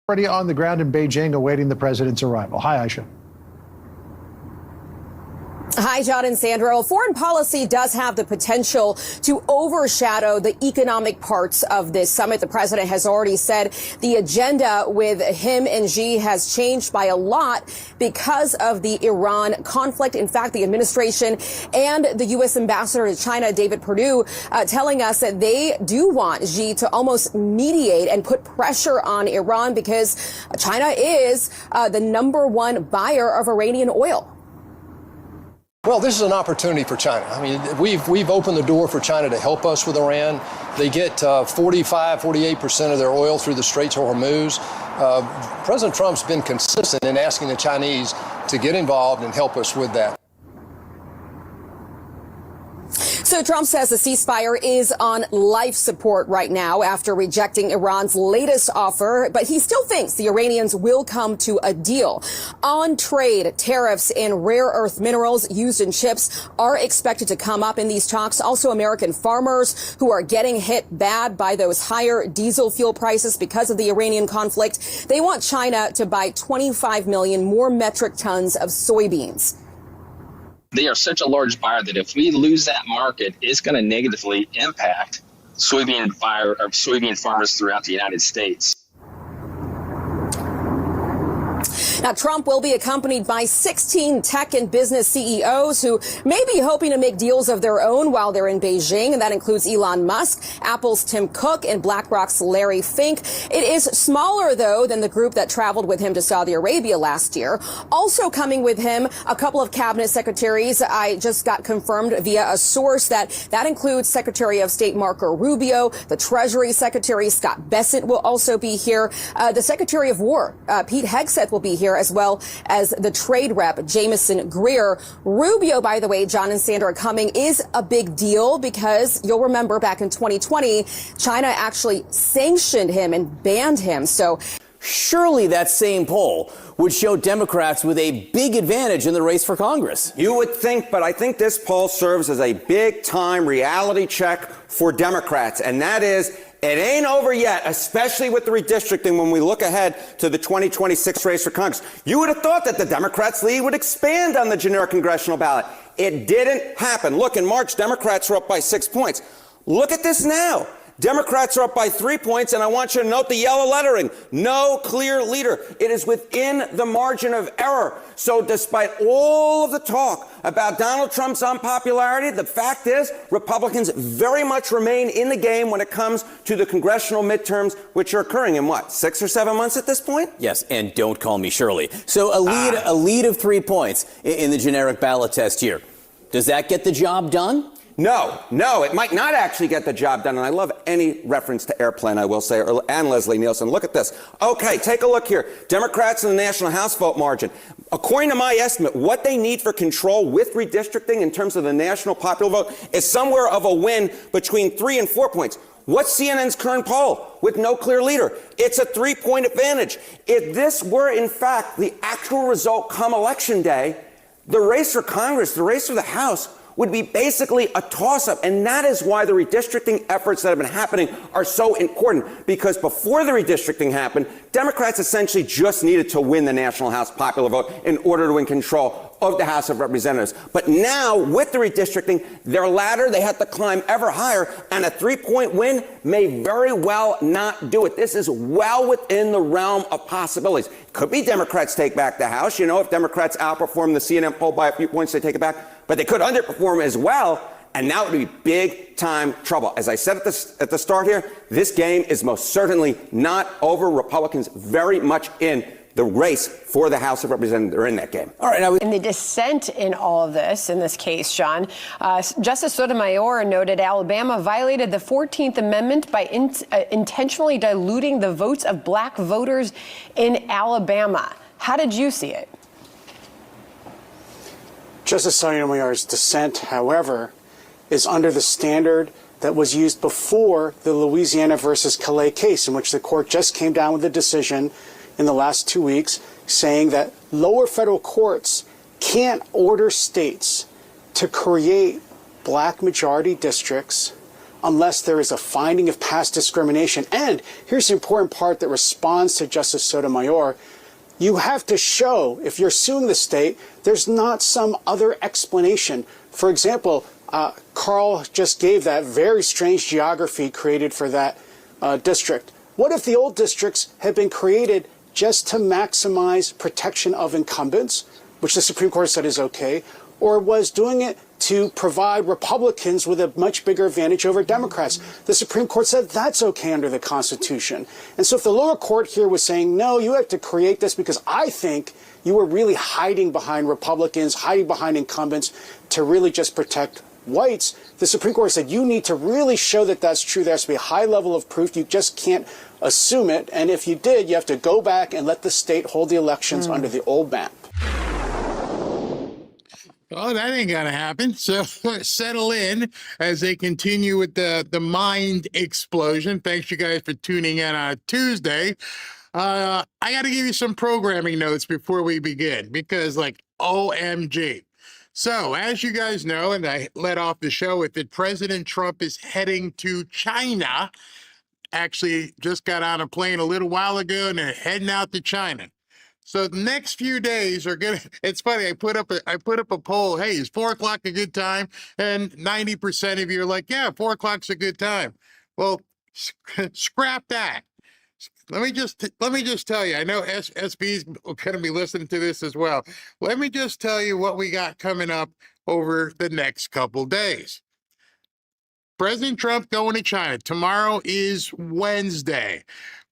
Already on the ground in Beijing awaiting the president's arrival. Hi, Aisha. Hi, John and Sandra. Foreign policy does have the potential to overshadow the economic parts of this summit. The president has already said the agenda with him and Xi has changed by a lot because of the Iran conflict. In fact, the administration and the U.S. ambassador to China, David Perdue, telling us that they do want Xi to almost mediate and put pressure on Iran because China is the #1 buyer of Iranian oil. Well, this is an opportunity for China. I mean, we've opened the door for China to help us with Iran. They get 48% of their oil through the Straits of Hormuz. President Trump's been consistent in asking the Chinese to get involved and help us with that. So Trump says the ceasefire is on life support right now after rejecting Iran's latest offer, but he still thinks the Iranians will come to a deal. On trade, tariffs and rare earth minerals used in chips are expected to come up in these talks. Also, American farmers who are getting hit bad by those higher diesel fuel prices because of the Iranian conflict. They want China to buy 25 million more metric tons of soybeans. They are such a large buyer that if we lose that market, it's going to negatively impact soybean farmers throughout the United States. Now, Trump will be accompanied by 16 tech and business CEOs who may be hoping to make deals of their own while they're in Beijing. And that includes Elon Musk, Apple's Tim Cook, and BlackRock's Larry Fink. It is smaller, though, than the group that traveled with him to Saudi Arabia last year. Also coming with him, a couple of cabinet secretaries. I just got confirmed via a source that includes Secretary of State Marco Rubio, the Treasury Secretary Scott Bessent will also be here. The Secretary of War, Pete Hegseth, will be here, as well as the trade rep, Jameson Greer. Rubio, by the way, John and Sandra, coming is a big deal because you'll remember back in 2020, China actually sanctioned him and banned him. So surely that same poll would show Democrats with a big advantage in the race for Congress. You would think, but I think this poll serves as a big-time reality check for Democrats, and that is, it ain't over yet, especially with the redistricting when we look ahead to the 2026 race for Congress. You would have thought that the Democrats' lead would expand on the generic congressional ballot. It didn't happen. Look, in March, Democrats were up by 6 points. Look at this now. Democrats are up by 3 points, and I want you to note the yellow lettering. No clear leader. It is within the margin of error. So despite all of the talk about Donald Trump's unpopularity, the fact is Republicans very much remain in the game when it comes to the congressional midterms, which are occurring in, 6 or 7 months at this point? Yes, and don't call me Shirley. So a lead of 3 points in the generic ballot test here. Does that get the job done? No, it might not actually get the job done. And I love any reference to Airplane, I will say, and Leslie Nielsen. Look at this. Okay, take a look here. Democrats in the National House vote margin. According to my estimate, what they need for control with redistricting in terms of the national popular vote is somewhere of a win between 3 and 4 points. What's CNN's current poll with no clear leader? It's a 3-point advantage. If this were, in fact, the actual result come Election Day, the race for Congress, the race for the House, would be basically a toss-up. And that is why the redistricting efforts that have been happening are so important. Because before the redistricting happened, Democrats essentially just needed to win the National House popular vote in order to win control of the House of Representatives. But now, with the redistricting, their ladder, they have to climb ever higher, and a 3-point win may very well not do it. This is well within the realm of possibilities. Could be Democrats take back the House. You know, if Democrats outperform the CNN poll by a few points, they take it back. But they could underperform as well, and that would be big-time trouble. As I said at the start here, this game is most certainly not over. Republicans very much in the race for the House of Representatives. They're in that game. All right. Now in the dissent in all of this, in this case, John, Justice Sotomayor noted Alabama violated the 14th Amendment by intentionally diluting the votes of black voters in Alabama. How did you see it? Justice Sotomayor's dissent, however, is under the standard that was used before the Louisiana versus Calais case, in which the court just came down with a decision in the last 2 weeks saying that lower federal courts can't order states to create black majority districts unless there is a finding of past discrimination. And here's the important part that responds to Justice Sotomayor. You have to show, if you're suing the state, there's not some other explanation. For example, Carl just gave that very strange geography created for that district. What if the old districts had been created just to maximize protection of incumbents, which the Supreme Court said is okay, or was doing it to provide Republicans with a much bigger advantage over Democrats? The Supreme Court said that's okay under the Constitution. And so if the lower court here was saying, no, you have to create this because I think you were really hiding behind Republicans, hiding behind incumbents to really just protect whites, the Supreme Court said you need to really show that that's true. There has to be a high level of proof. You just can't assume it. And if you did, you have to go back and let the state hold the elections under the old map. Oh, that ain't gonna happen. So settle in as they continue with the mind explosion. Thanks you guys for tuning in on Tuesday. I got to give you some programming notes before we begin because, like, OMG. So, as you guys know, and I led off the show with it, President Trump is heading to China. Actually, just got on a plane a little while ago and they're heading out to China. So the next few days are gonna. It's funny. I put up a poll. Hey, is 4 o'clock a good time? And 90% of you are like, yeah, 4 o'clock's a good time. Well, scrap that. Let me just tell you. I know SB's going to be listening to this as well. Let me just tell you what we got coming up over the next couple days. President Trump going to China. Tomorrow is Wednesday.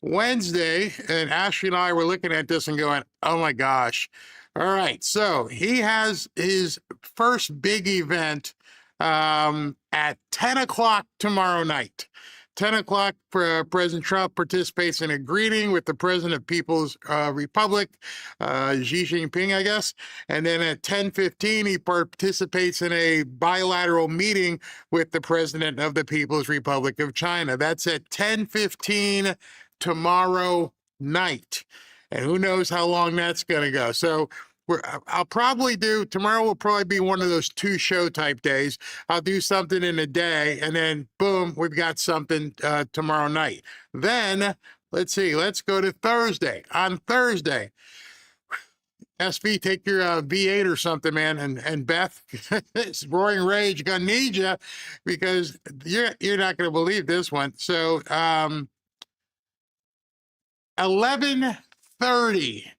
And Ashley and I were looking at this and going, oh my gosh. All right, so he has his first big event at 10 o'clock tomorrow night. 10 o'clock, President Trump participates in a greeting with the President of People's Republic, Xi Jinping, I guess. And then at 10:15, he participates in a bilateral meeting with the President of the People's Republic of China. That's at 10:15 tomorrow night. And who knows how long that's going to go. So I'll probably do, tomorrow will probably be one of those 2-show type days. I'll do something in a day and then boom, we've got something tomorrow night. Then, let's see, let's go to Thursday. On Thursday, SV, take your V8 or something, man. And Beth, it's Roaring Rage, gonna need you because you're not gonna believe this one. So 11:30.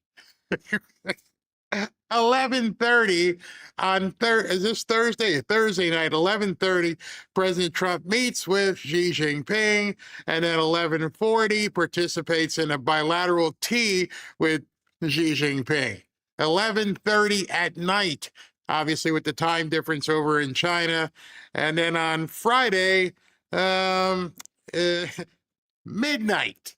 11:30 on this Thursday night, 11:30, President Trump meets with Xi Jinping, and then 11:40 participates in a bilateral tea with Xi Jinping. 11:30 at night, obviously with the time difference over in China, and then on Friday, midnight.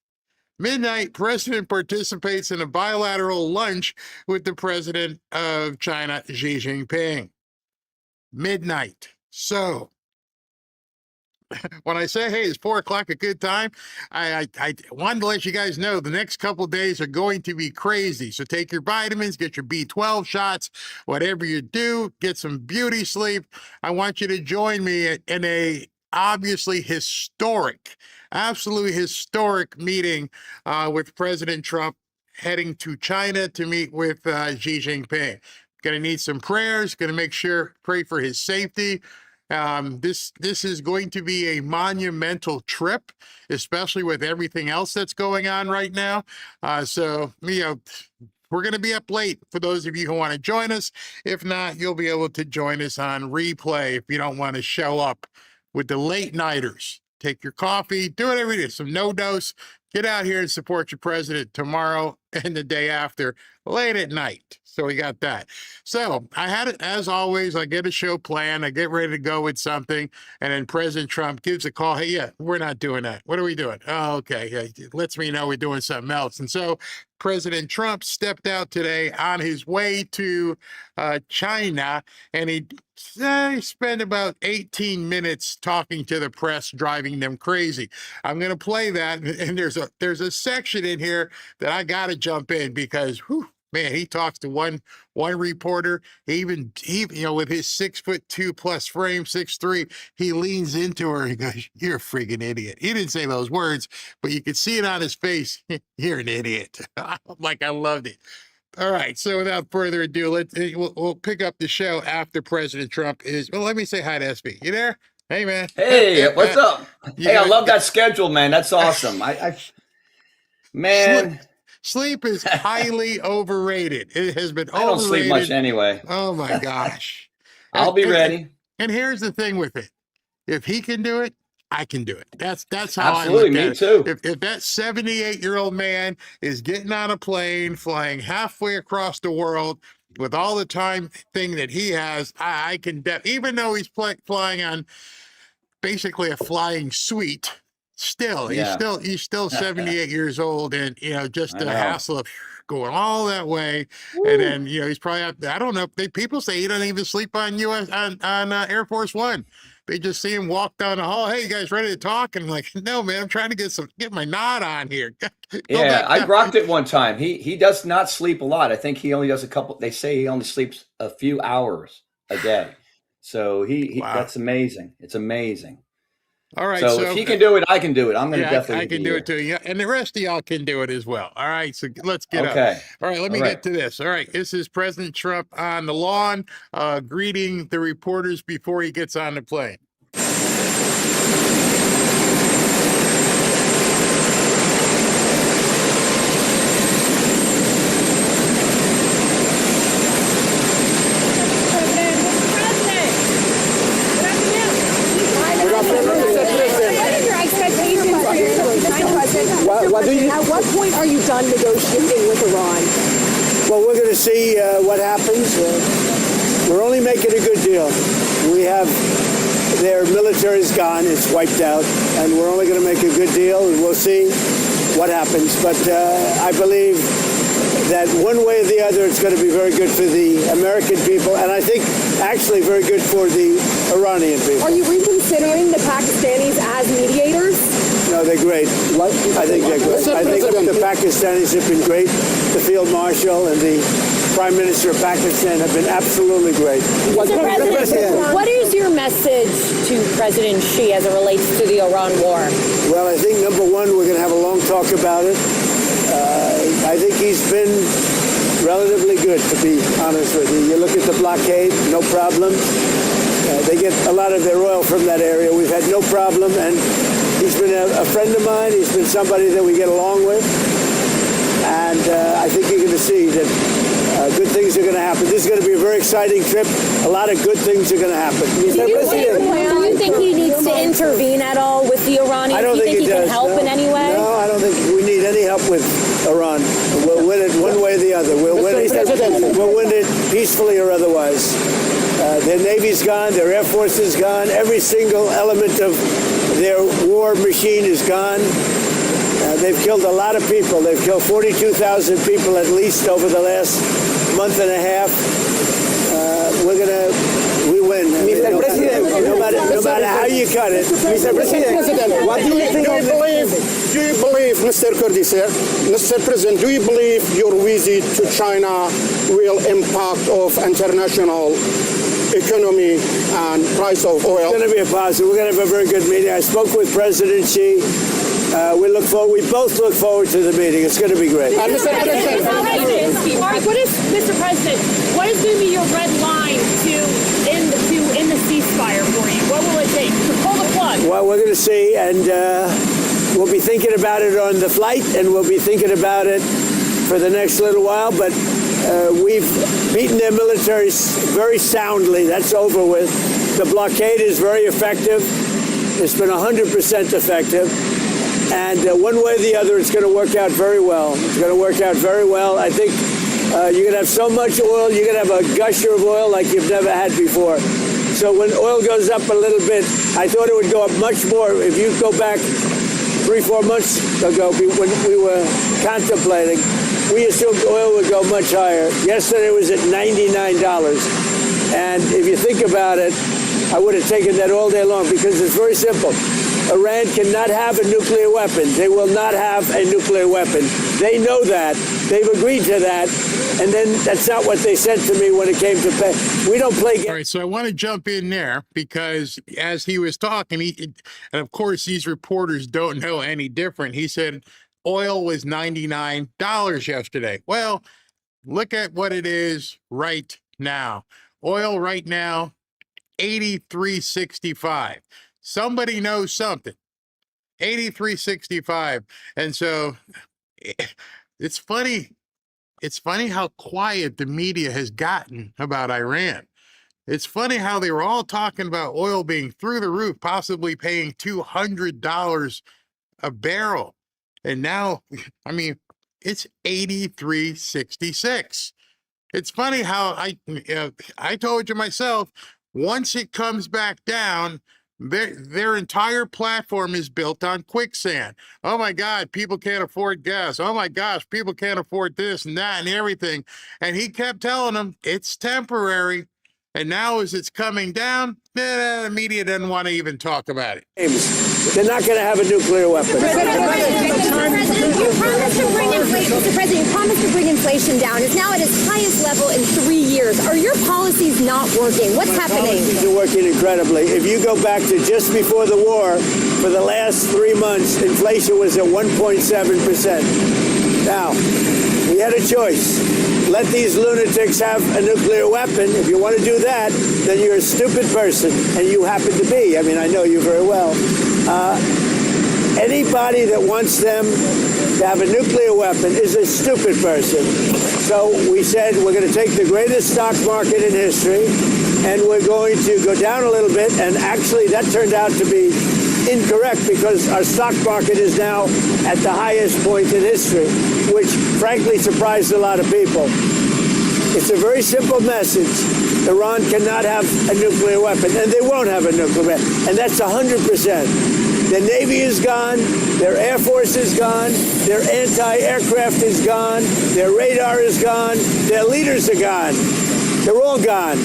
President participates in a bilateral lunch with the President of China, Xi Jinping. Midnight. So, when I say, hey, is 4 o'clock a good time? I wanted to let you guys know the next couple days are going to be crazy. So take your vitamins, get your B12 shots, whatever you do, get some beauty sleep. I want you to join me in a obviously absolutely historic meeting with President Trump heading to China to meet with Xi Jinping. Going to need some prayers, going to pray for his safety. This is going to be a monumental trip, especially with everything else that's going on right now. So, we're going to be up late for those of you who want to join us. If not, you'll be able to join us on replay if you don't want to show up with the late nighters. Take your coffee, do whatever it is, some no-dose, get out here and support your president tomorrow and the day after, late at night. So we got that. So I had it, as always, I get a show planned, I get ready to go with something, and then President Trump gives a call, hey, yeah, we're not doing that. What are we doing? Oh, okay, yeah, it lets me know we're doing something else. And so President Trump stepped out today on his way to China, and he spent about 18 minutes talking to the press, driving them crazy. I'm going to play that, and there's a section in here that I got to jump in because, whew, man, he talks to one reporter. He with his 6'2" plus frame, 6'3", he leans into her. He goes, "You're a friggin' idiot." He didn't say those words, but you could see it on his face. You're an idiot. Like, I loved it. All right. So without further ado, we'll pick up the show after President Trump is. Well, let me say hi to SB. You there? Hey, man. Hey, what's up? Hey, I love that. that schedule, man. That's awesome. Man. Sleep is highly overrated. It has been overrated. I don't sleep much anyway. Oh, my gosh. I'll be ready. And here's the thing with it. If he can do it, I can do it. That's how Absolutely, I look at me it. too. If that 78-year-old man is getting on a plane, flying halfway across the world with all the time thing that he has, I can even though he's flying on basically a flying suite, still he's still 78 years old, and just the hassle of going all that way. Woo. And then he's probably out, I don't know, people say he doesn't even sleep on Air Force One. They just see him walk down the hall. Hey, you guys ready to talk? And I'm like, no, man, I'm trying to get my nod on here. Yeah, I rocked it one time. He does not sleep a lot. I think he only does they say he only sleeps a few hours a day. So wow. That's amazing. It's amazing. All right. So if he can do it, I can do it. I'm going to definitely I can do it too. Yeah. And the rest of y'all can do it as well. All right. So let's get up. All right. Let me get to this. All right. This is President Trump on the lawn, greeting the reporters before he gets on the plane. At what point are you done negotiating with Iran? Well, we're going to see what happens. We're only making a good deal. Their military's gone, it's wiped out, and we're only going to make a good deal, and we'll see what happens. But I believe that one way or the other, it's going to be very good for the American people, and I think actually very good for the Iranian people. Are you reconsidering the Pakistanis as mediators? No, they're great. I think they're great. I think the Pakistanis have been great. The Field Marshal and the Prime Minister of Pakistan have been absolutely great. Mr. President, what is your message to President Xi as it relates to the Iran war? Well, I think, number one, we're going to have a long talk about it. I think he's been relatively good, to be honest with you. You look at the blockade, no problem. They get a lot of their oil from that area. We've had no problem, and he's been a friend of mine. He's been somebody that we get along with. And I think you're going to see that good things are going to happen. This is going to be a very exciting trip. A lot of good things are going to happen. Do you think he needs to intervene at all with the Iranians? I don't think he can help in any way? No, I don't think we need any help with Iran. We'll win it one way or the other. We'll win it peacefully or otherwise. Their Navy's gone. Their Air Force is gone. Every single element of their war machine is gone. They've killed a lot of people. They've killed 42,000 people at least over the last month and a half. We win. Mr. President, no matter how you cut it. Mr. President, what do you think? Do you believe, Mr. Kurdi, sir, Mr. President, do you believe your visit to China will impact of international economy and price of oil? It's going to be a positive. We're going to have a very good meeting. I spoke with President Xi. We both look forward to the meeting. It's going to be great. Mr. President, Mr. President, what is going to be your red line to end the ceasefire for you? What will it take to pull the plug? Well, we're going to see, and we'll be thinking about it on the flight, and we'll be thinking about it for the next little while. But we've beaten their military very soundly. That's over with. The blockade is very effective. It's been 100% effective. And one way or the other, it's going to work out very well. It's going to work out very well. I think you're going to have so much oil, you're going to have a gusher of oil like you've never had before. So when oil goes up a little bit, I thought it would go up much more. If you go back 3-4 months ago, when we were contemplating, we assumed oil would go much higher. Yesterday it was at $99. And if you think about it, I would have taken that all day long because it's very simple. Iran cannot have a nuclear weapon. They will not have a nuclear weapon. They know that. They've agreed to that. And then that's not what they said to me when it came to pay. We don't play. All right, so I want to jump in there because as he was talking, and of course these reporters don't know any different. He said oil was $99 yesterday. Well, look at what it is right now. Oil right now, $83.65. Somebody knows something. $83.65. And so it's funny. It's funny how quiet the media has gotten about Iran. It's funny how they were all talking about oil being through the roof, possibly paying $200 a barrel. And now, I mean, it's $83.66. It's funny how I told you myself, once it comes back down, their entire platform is built on quicksand. Oh my God, people can't afford gas. Oh my gosh, people can't afford this and that and everything. And he kept telling them it's temporary. And now as it's coming down, the media doesn't want to even talk about it. They're not going to have a nuclear weapon. Mr. President, you promised to bring inflation down. It's now at its highest level in 3 years. Are your policies not working? What's happening? Policies are working incredibly. If you go back to just before the war, for the last 3 months, inflation was at 1.7%. Now, we had a choice. Let these lunatics have a nuclear weapon. If you want to do that, then you're a stupid person, and you happen to be. I mean, I know you very well. Anybody that wants them to have a nuclear weapon is a stupid person. So we said we're going to take the greatest stock market in history, and we're going to go down a little bit. And actually, that turned out to be incorrect because our stock market is now at the highest point in history, which frankly surprised a lot of people. It's a very simple message. Iran cannot have a nuclear weapon, and they won't have a nuclear weapon, and that's 100%. Their Navy is gone, their Air Force is gone, their anti-aircraft is gone, their radar is gone, their leaders are gone. They're all gone.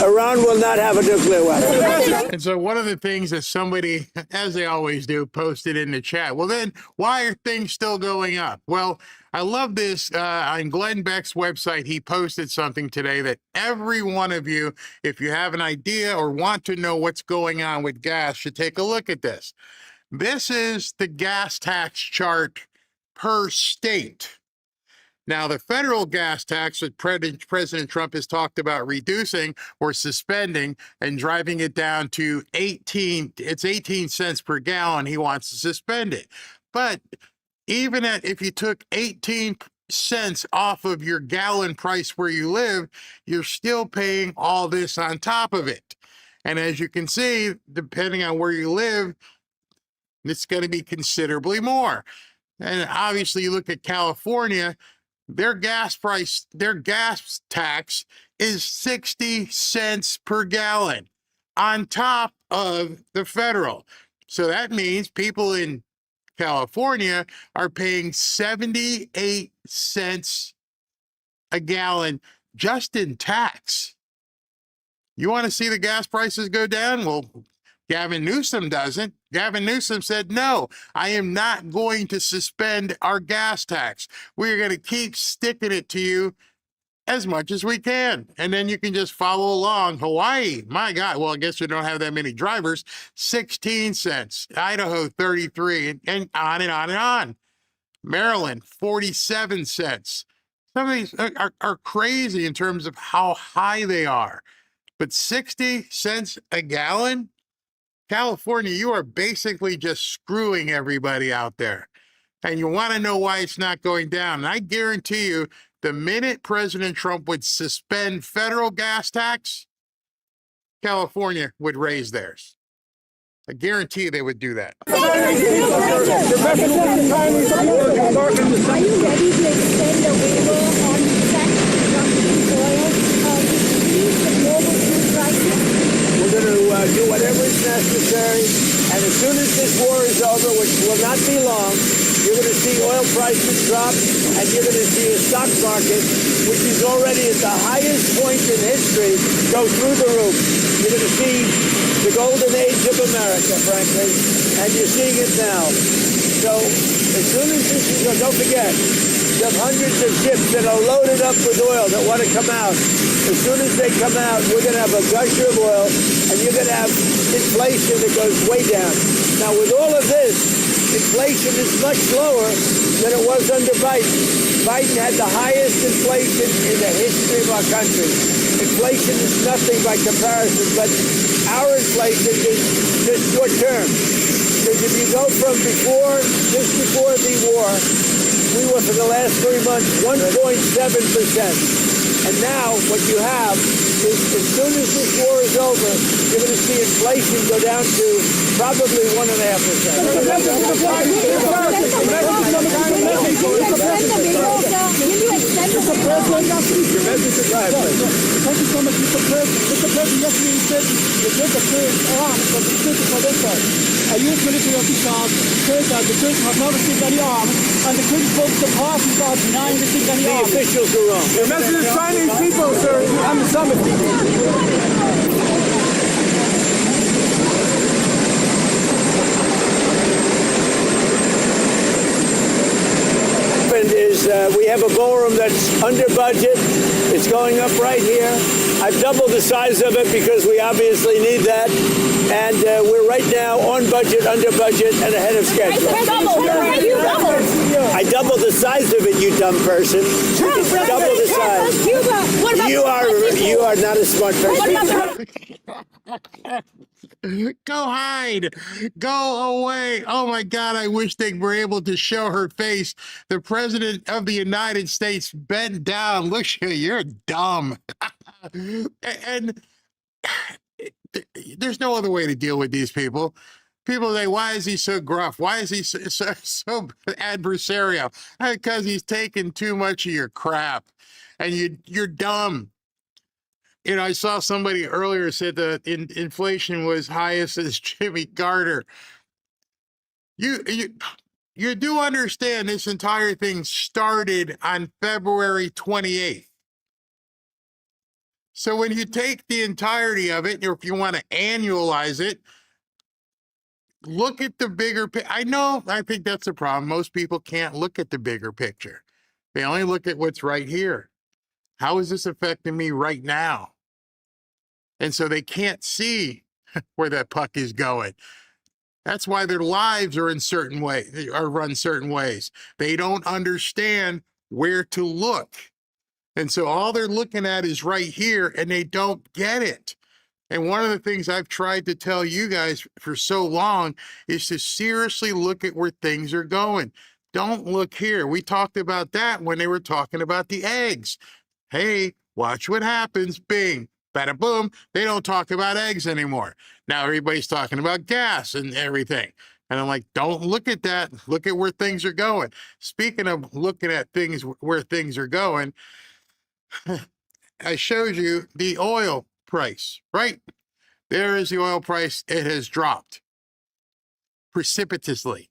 Iran will not have a nuclear weapon. And so one of the things that somebody, as they always do, posted in the chat, well, then why are things still going up? Well, I love this. On Glenn Beck's website, he posted something today that every one of you, if you have an idea or want to know what's going on with gas, should take a look at this. This is the gas tax chart per state. Now, the federal gas tax that President Trump has talked about reducing or suspending and driving it down to 18 cents per gallon. He wants to suspend it. But even if you took 18 cents off of your gallon price where you live, you're still paying all this on top of it. And as you can see, depending on where you live, it's going to be considerably more. And obviously, you look at California, their gas tax is 60 cents per gallon on top of the federal. So that means people in California are paying 78 cents a gallon just in tax. You want to see the gas prices go down? Well, Gavin Newsom doesn't. Gavin Newsom said, no, I am not going to suspend our gas tax. We're going to keep sticking it to you as much as we can. And then you can just follow along. Hawaii, my God, well, I guess we don't have that many drivers, 16 cents. Idaho, 33, and on and on and on. Maryland, 47 cents. Some of these are crazy in terms of how high they are. But 60 cents a gallon? California, you are basically just screwing everybody out there. And you want to know why it's not going down. And I guarantee you, the minute President Trump would suspend federal gas tax, California would raise theirs. I guarantee they would do that. Are you ready to extend the waiver on tax reduction oil to the global food crisis? We're going to do whatever is necessary. And as soon as this war is over, which will not be long, you're going to see oil prices drop, and you're going to see a stock market, which is already at the highest point in history, go through the roof. You're going to see the golden age of America, frankly, and you're seeing it now. So as soon as this is, don't forget, you have hundreds of ships that are loaded up with oil that want to come out. As soon as they come out, we're going to have a gusher of oil, and you're going to have inflation that goes way down. Now, with all of this, inflation is much lower than it was under Biden. Biden had the highest inflation in the history of our country. Inflation is nothing by comparison, but our inflation is just short term. Because if you go from just before the war, we were for the last 3 months 1.7%. And now what you have is as soon as this war is over, you're going to see inflation go down to probably 1.5%. Thank you so much, Mr. President. Mr. President, yesterday you said the Delta clearance Iran was security for themselves. A U.S. military official said that the Kurds have not received any arms, and the Kurdish folks the parties are denying receiving any arms. The officials are wrong. The message is Chinese people, sir, and the summit. Is we have a ballroom that's under budget. It's going up right here. I've doubled the size of it because we obviously need that. And we're right now on budget, under budget, and ahead of schedule. I doubled the size of it, you dumb person. Double the size. You are not a smart person. Go hide. Go away. Oh my God, I wish they were able to show her face. The President of the United States bent down. Look, you're dumb. And there's no other way to deal with these people. People say, why is he so gruff? Why is he so adversarial? Because he's taking too much of your crap. And you're dumb. You know, I saw somebody earlier said that inflation was highest as Jimmy Carter. You do understand this entire thing started on February 28th. So when you take the entirety of it, or if you want to annualize it, look at the bigger picture. I think that's the problem. Most people can't look at the bigger picture. They only look at what's right here. How is this affecting me right now? And so they can't see where that puck is going. That's why their lives are in certain ways, are run certain ways. They don't understand where to look. And so all they're looking at is right here, and they don't get it. And one of the things I've tried to tell you guys for so long is to seriously look at where things are going. Don't look here. We talked about that when they were talking about the eggs. Hey, watch what happens. Bing. Bada boom, they don't talk about eggs anymore. Now everybody's talking about gas and everything. And I'm like, don't look at that. Look at where things are going. Speaking of looking at things where things are going, I showed you the oil price, right? There is the oil price. It has dropped precipitously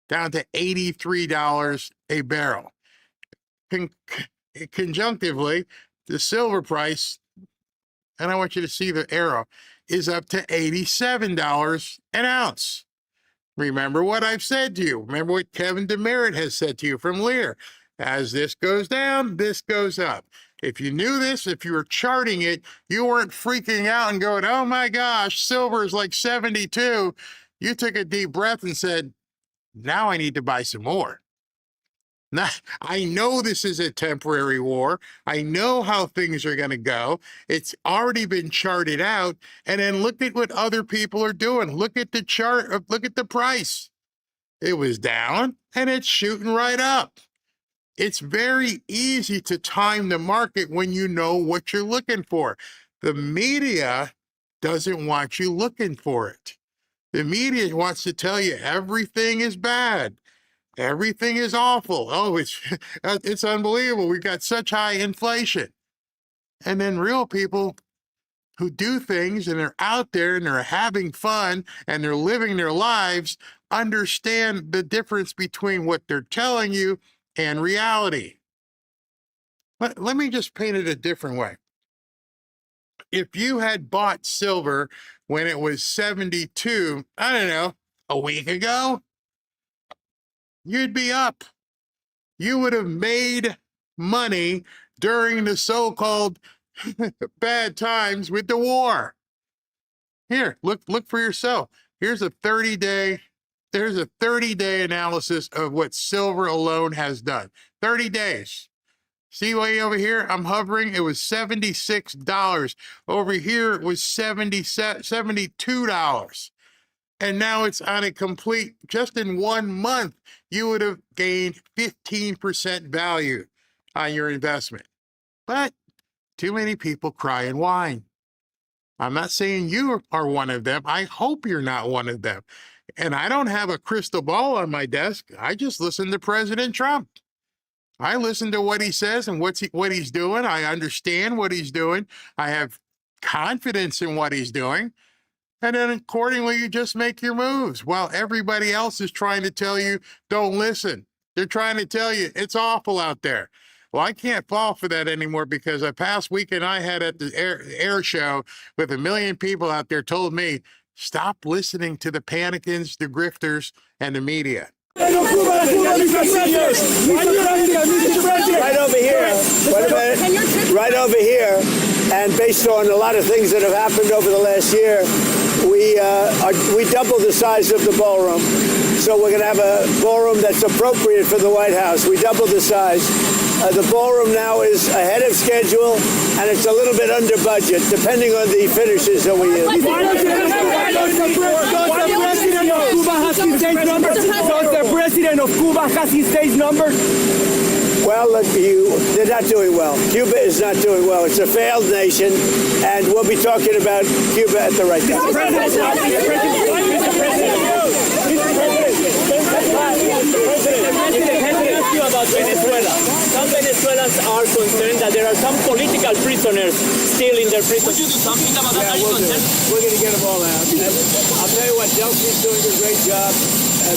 down to $83 a barrel. Conjunctively, the silver price, and I want you to see the arrow, is up to $87 an ounce. Remember what I've said to you. Remember what Kevin DeMerit has said to you from Lear. As this goes down, this goes up. If you knew this, if you were charting it, you weren't freaking out and going, oh my gosh, silver is like 72. You took a deep breath and said, now I need to buy some more. Now, I know this is a temporary war. I know how things are going to go. It's already been charted out. And then look at what other people are doing. Look at the chart. Look at the price. It was down and it's shooting right up. It's very easy to time the market when you know what you're looking for. The media doesn't want you looking for it. The media wants to tell you everything is bad. Everything is awful. Oh, it's unbelievable. We've got such high inflation. And then real people who do things and they're out there and they're having fun and they're living their lives understand the difference between what they're telling you and reality. Let me just paint it a different way. if you had bought silver when it was 72, I don't know, a week ago, you'd be up. You would have made money during the so-called bad times with the war. Here, look for yourself. Here's a 30-day analysis of what silver alone has done. 30 days. See way over here, I'm hovering, it was $76. Over here, it was $72. And now it's on a complete, just in 1 month, you would have gained 15% value on your investment. But too many people cry and whine. I'm not saying you are one of them. I hope you're not one of them. And I don't have a crystal ball on my desk. I just listen to President Trump. I listen to what he says and what he's doing. I understand what he's doing. I have confidence in what he's doing. And then accordingly, you just make your moves while everybody else is trying to tell you, don't listen. They're trying to tell you it's awful out there. Well, I can't fall for that anymore because a past weekend I had at the air show with 1 million people out there told me, stop listening to the panicans, the grifters, and the media. Right over here. Wait a minute. Right over here. And based on a lot of things that have happened over the last year, we doubled the size of the ballroom. So we're going to have a ballroom that's appropriate for the White House. We doubled the size. The ballroom now is ahead of schedule, and it's a little bit under budget, depending on the finishes that we use. Does the president of Cuba has his days numbered? Well, they're not doing well. Cuba is not doing well. It's a failed nation, and we'll be talking about Cuba at the right time. About Venezuela. Some Venezuelans are concerned that there are some political prisoners still in their prison. Would you do something about that? We're going to get them all out. And I'll tell you what, Delphi's doing a great job.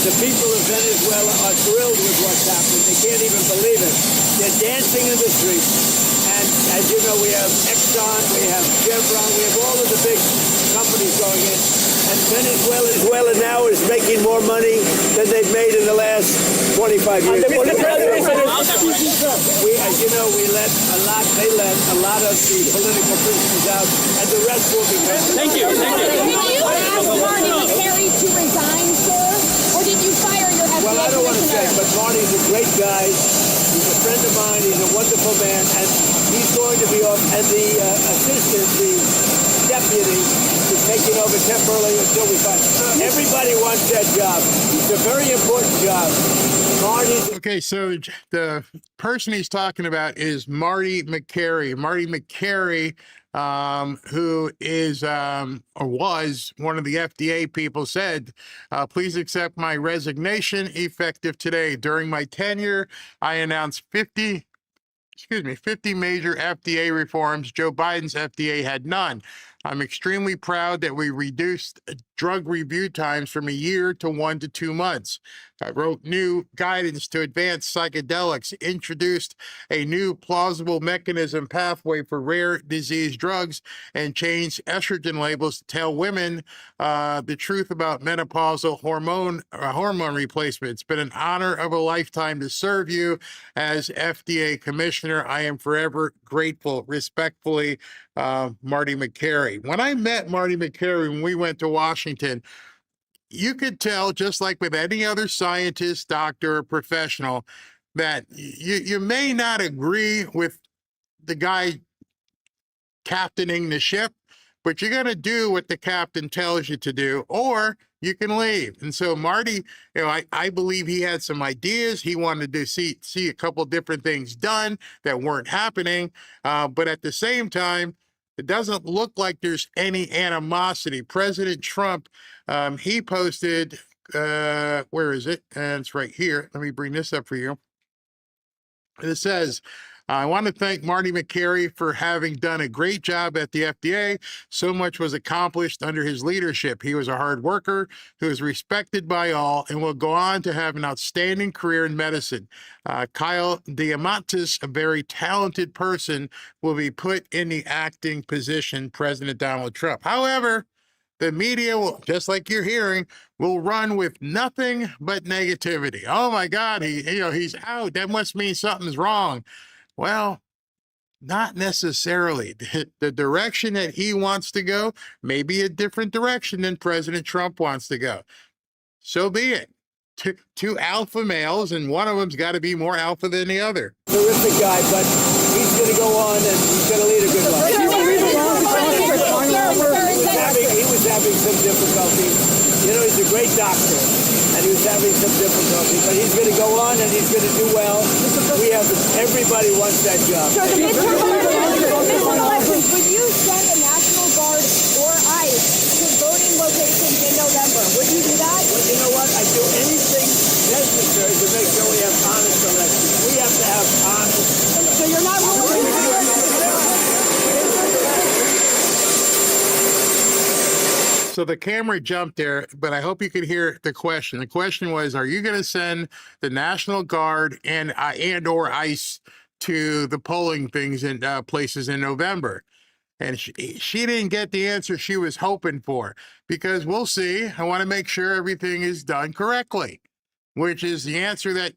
The people of Venezuela are thrilled with what's happening. They can't even believe it. They're dancing in the streets. And as you know, we have Exxon, we have Chevron, we have all of the big companies going in. And Venezuela now is making more money than they've made in the last 25 years. As you know, they let a lot of the political prisoners out, and the rest will be coming. Thank you. Did you ask Marty McCary to resign, sir? Or did you fire your FDA Well, I don't want to say, commissioner? but Marty's a great guy. He's a friend of mine. He's a wonderful man, and he's going to be off. And the assistant, the deputy, is taking over temporarily until we find. Everybody wants that job. It's a very important job. Okay, so the person he's talking about is Marty McCary. Marty McCary, who is or was one of the FDA people, said, please accept my resignation effective today. During my tenure, I announced 50 major FDA reforms. Joe Biden's FDA had none. I'm extremely proud that we reduced drug review times from a year to 1 to 2 months. I wrote new guidance to advance psychedelics, introduced a new plausible mechanism pathway for rare disease drugs, and changed estrogen labels to tell women the truth about menopausal hormone replacement. It's been an honor of a lifetime to serve you as FDA commissioner. I am forever grateful. Respectfully, Marty McCary. When I met Marty McCary when we went to Washington, you could tell, just like with any other scientist, doctor, or professional, that you may not agree with the guy captaining the ship, but you're going to do what the captain tells you to do, or you can leave. And so Marty, I believe he had some ideas. He wanted to see a couple different things done that weren't happening. But at the same time, it doesn't look like there's any animosity. President Trump, he posted, where is it? And it's right here. Let me bring this up for you. It says, I want to thank Marty McCary for having done a great job at the FDA. So much was accomplished under his leadership. He was a hard worker who is respected by all and will go on to have an outstanding career in medicine. Kyle Diamantis, a very talented person, will be put in the acting position, President Donald Trump. However, the media will, just like you're hearing, will run with nothing but negativity. Oh my God, he's out. That must mean something's wrong. Well, not necessarily. The direction that he wants to go may be a different direction than President Trump wants to go. So be it. Two alpha males, and one of them's got to be more alpha than the other. Terrific guy, but he's going to go on and he's going to lead a good life. He was having some difficulty. You know, he's a great doctor, and he was having some difficulty, but he's going to go on and he's going to do well. Everybody wants that job. So the midterm elections, would you send the National Guard or ICE to voting locations in November? Would you do that? Well, you know what? I do anything necessary to make sure we have honest elections. We have to have honest elections. So you're not ruling So the camera jumped there, but I hope you could hear the question. The question was, are you going to send the National Guard and or ICE to the polling things in places in November? And she didn't get the answer she was hoping for, because we'll see. I want to make sure everything is done correctly, which is the answer that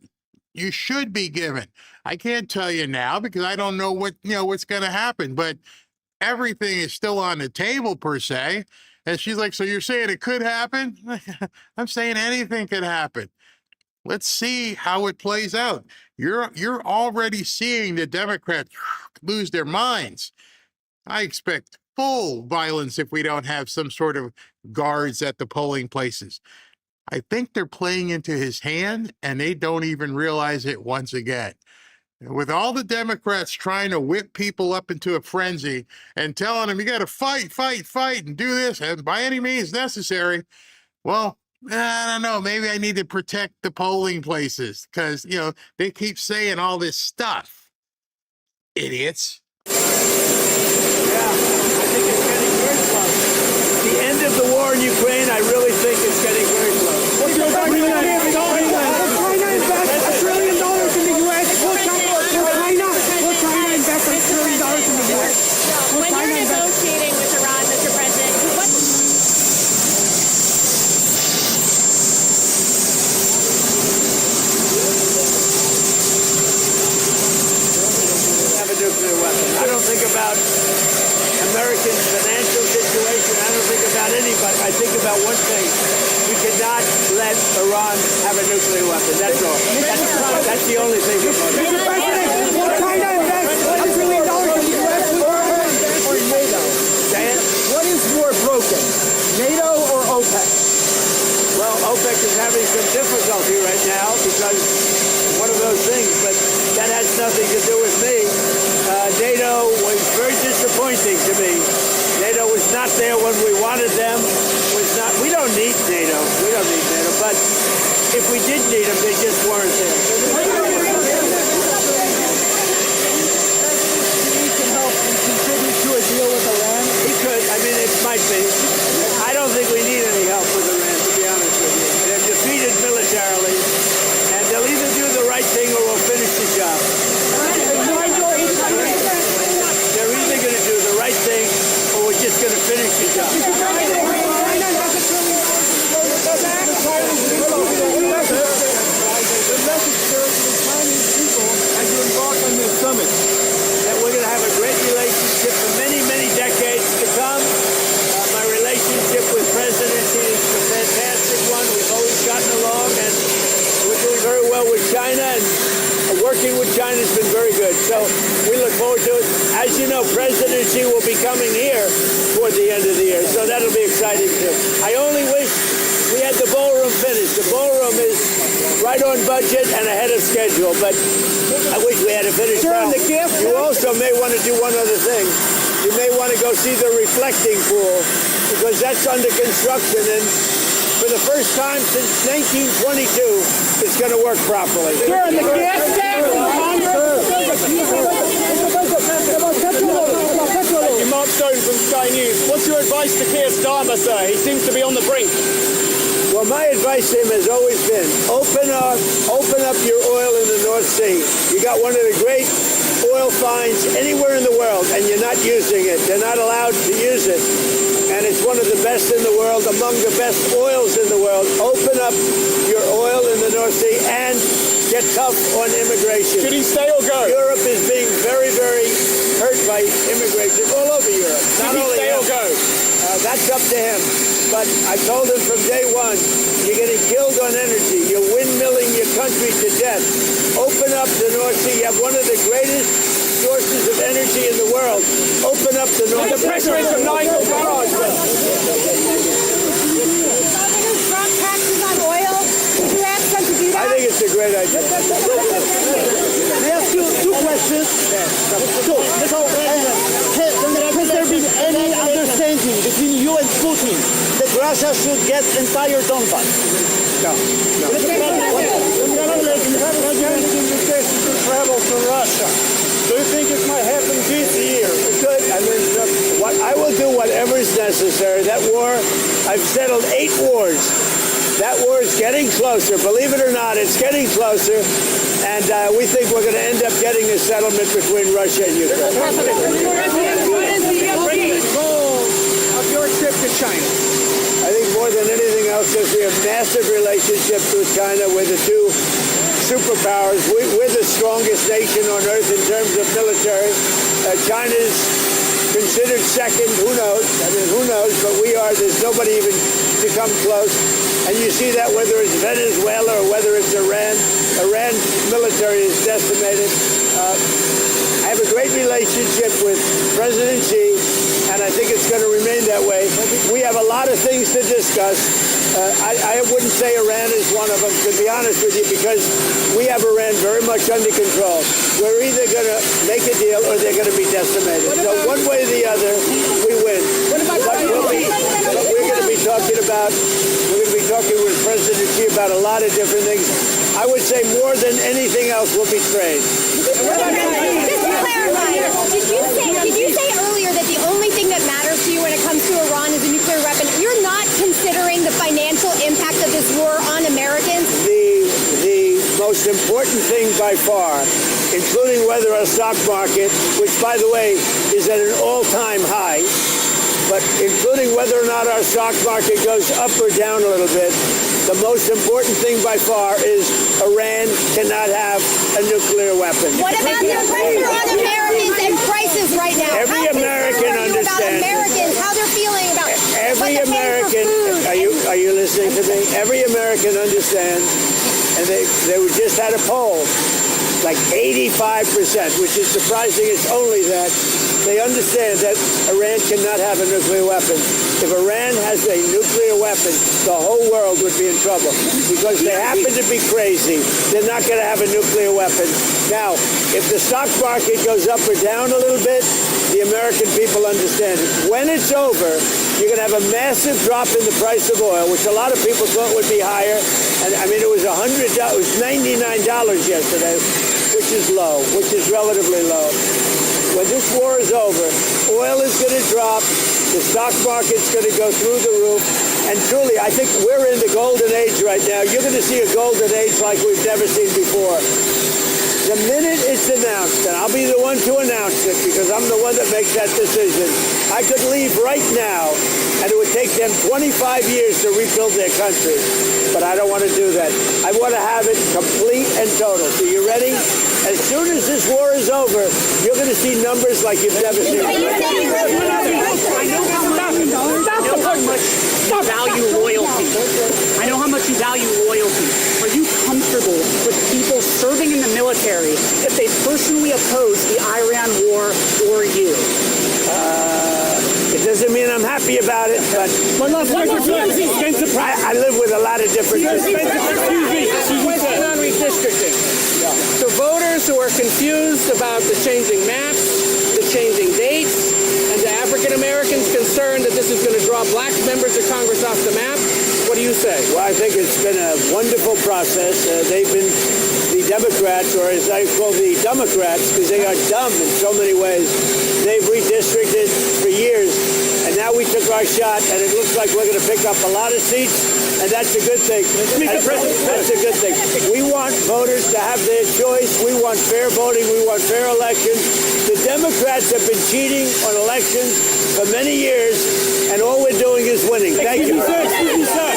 you should be given. I can't tell you now because I don't know what's going to happen, but everything is still on the table per se. And she's like, so you're saying it could happen? I'm saying anything could happen. Let's see how it plays out. You're already seeing the Democrats lose their minds. I expect full violence if we don't have some sort of guards at the polling places. I think they're playing into his hand, and they don't even realize it once again. With all the Democrats trying to whip people up into a frenzy and telling them you got to fight, and do this, and by any means necessary, well, I don't know. Maybe I need to protect the polling places because, they keep saying all this stuff. Idiots. Yeah, I think it's getting very close. The end of the war in Ukraine, I really think it's getting very close. China invests $1 trillion in the U.S. Will China invest $1 trillion in the U.S.? When you're negotiating with Iran, Mr. President, what? Have a nuclear weapon. I don't think about American financial situation. I don't think about anybody. I think about one thing. We cannot let Iran have a nuclear weapon. That's all. That's the only thing. Mr. President, will China invest $1 trillion in the U.S. or NATO? Dan? What is more broken, NATO or OPEC? Well, OPEC is having some difficulty right now because one of those things, but that has nothing to do with me. NATO was very disappointing to me. NATO was not there when we wanted them. We don't need NATO. We don't need NATO. But if we did need them, they just weren't there. He can help and contribute to a deal with Iran? He could. I mean, it might be. I don't think we need any help with Iran, to be honest with you. They're defeated militarily, and they'll either do the right thing or we'll finish the job. They're either going to do the right thing or we're just going to finish the job. That we're going to have a great relationship for many, many decades to come. My relationship with President Xi is a fantastic one. We've always gotten along, and we're doing very well with China, and working with China has been very good. So we look forward to it. As you know, President Xi will be coming here toward the end of the year, so that'll be exciting too. I only wish we had the ballroom finished. The ballroom is right on budget and ahead of schedule, but I wish we had it finished now. You also may want to do one other thing. You may want to go see the reflecting pool because that's under construction, and for the first time since 1922, it's going to work properly. Sir, the gas tax from Sky News. What's your advice to Keir Starmer, sir? He seems to be on the brink. Well, my advice to him has always been, open up your oil in the North Sea. You got one of the great oil finds anywhere in the world, and you're not using it. They're not allowed to use it. And it's one of the best in the world, among the best oils in the world. Open up your oil in the North Sea and get tough on immigration. Should he stay or go? Europe is being very, very hurt by immigration all over Europe. Should he stay or go? That's up to him. But I told him from day one, you're getting killed on energy. You're windmilling your country to death. Open up the North Sea. You have one of the greatest sources of energy in the world. Open up the North Sea. The pressure is from Nigel Farage. Trump taxes on oil. Would you ask them to do that? I think it's a great idea. I ask you two questions. Has there been any understanding between you and Putin that Russia should get entire Donbass? No. Invitation to travel to Russia. Do you think it might happen this year? It could. I mean, I will do whatever is necessary. That war, I've settled 8 wars. That war is getting closer. Believe it or not, it's getting closer. And we think we're going to end up getting a settlement between Russia and Ukraine. What is the goal of your trip to China? I think more than anything else, there's a massive relationship with China. We're the two superpowers. We're the strongest nation on earth in terms of military. China's considered second. Who knows? I mean, who knows? But we are. There's nobody even to come close. And you see that whether it's Venezuela or whether it's Iran. Iran's military is decimated. I have a great relationship with President Xi, and I think it's going to remain that way. We have a lot of things to discuss. I wouldn't say Iran is one of them, to be honest with you, because we have Iran very much under control. We're either going to make a deal or they're going to be decimated. So one way or the other, we win. We're going to be talking with President Xi about a lot of different things. I would say more than anything else will be trade. Just to clarify, did you say earlier that the only thing that matters to you when it comes to Iran is a nuclear weapon? You're not considering the financial impact of this war on Americans? The most important thing by far, including whether our stock market, which by the way is at an all-time high, but including whether or not our stock market goes up or down a little bit, the most important thing by far is Iran cannot have a nuclear weapon. What about the pressure on Americans and prices right now? Every American understands. About Americans, how they're feeling about every American. Are you listening to me? Every American understands, and they just had a poll, like 85%, which is surprising. It's only that. They understand that Iran cannot have a nuclear weapon. If Iran has a nuclear weapon, the whole world would be in trouble because they happen to be crazy. They're not going to have a nuclear weapon. Now, if the stock market goes up or down a little bit, the American people understand it. When it's over, you're going to have a massive drop in the price of oil, which a lot of people thought would be higher. And I mean, it was $99 yesterday, which is low, which is relatively low. When this war is over, oil is going to drop, the stock market's going to go through the roof, and truly, I think we're in the golden age right now. You're going to see a golden age like we've never seen before. The minute it's announced, and I'll be the one to announce it because I'm the one that makes that decision, I could leave right now, and it would take them 25 years to rebuild their country. But I don't want to do that. I want to have it complete and total. So you ready? As soon as this war is over, you're going to see numbers like you've never seen. I know how much you value loyalty. I know how much you value loyalty. Are you comfortable with people serving in the military if they personally oppose the Iran war or you? It doesn't mean I'm happy about it, but I live with a lot of different Question on redistricting. So voters who are confused about the changing maps, the changing dates, and the African Americans concerned that this is going to draw black members of Congress off the map, what do you say? Well, I think it's been a wonderful process. They've been, the Democrats, or as I call the Democrats, because they are dumb in so many ways, they've redistricted for years. And now we took our shot, and it looks like we're going to pick up a lot of seats, and that's a good thing. That's a good thing. We want voters to have their choice. We want fair voting. We want fair elections. The Democrats have been cheating on elections for many years, and all we're doing is winning. Thank you. Excuse me, sir.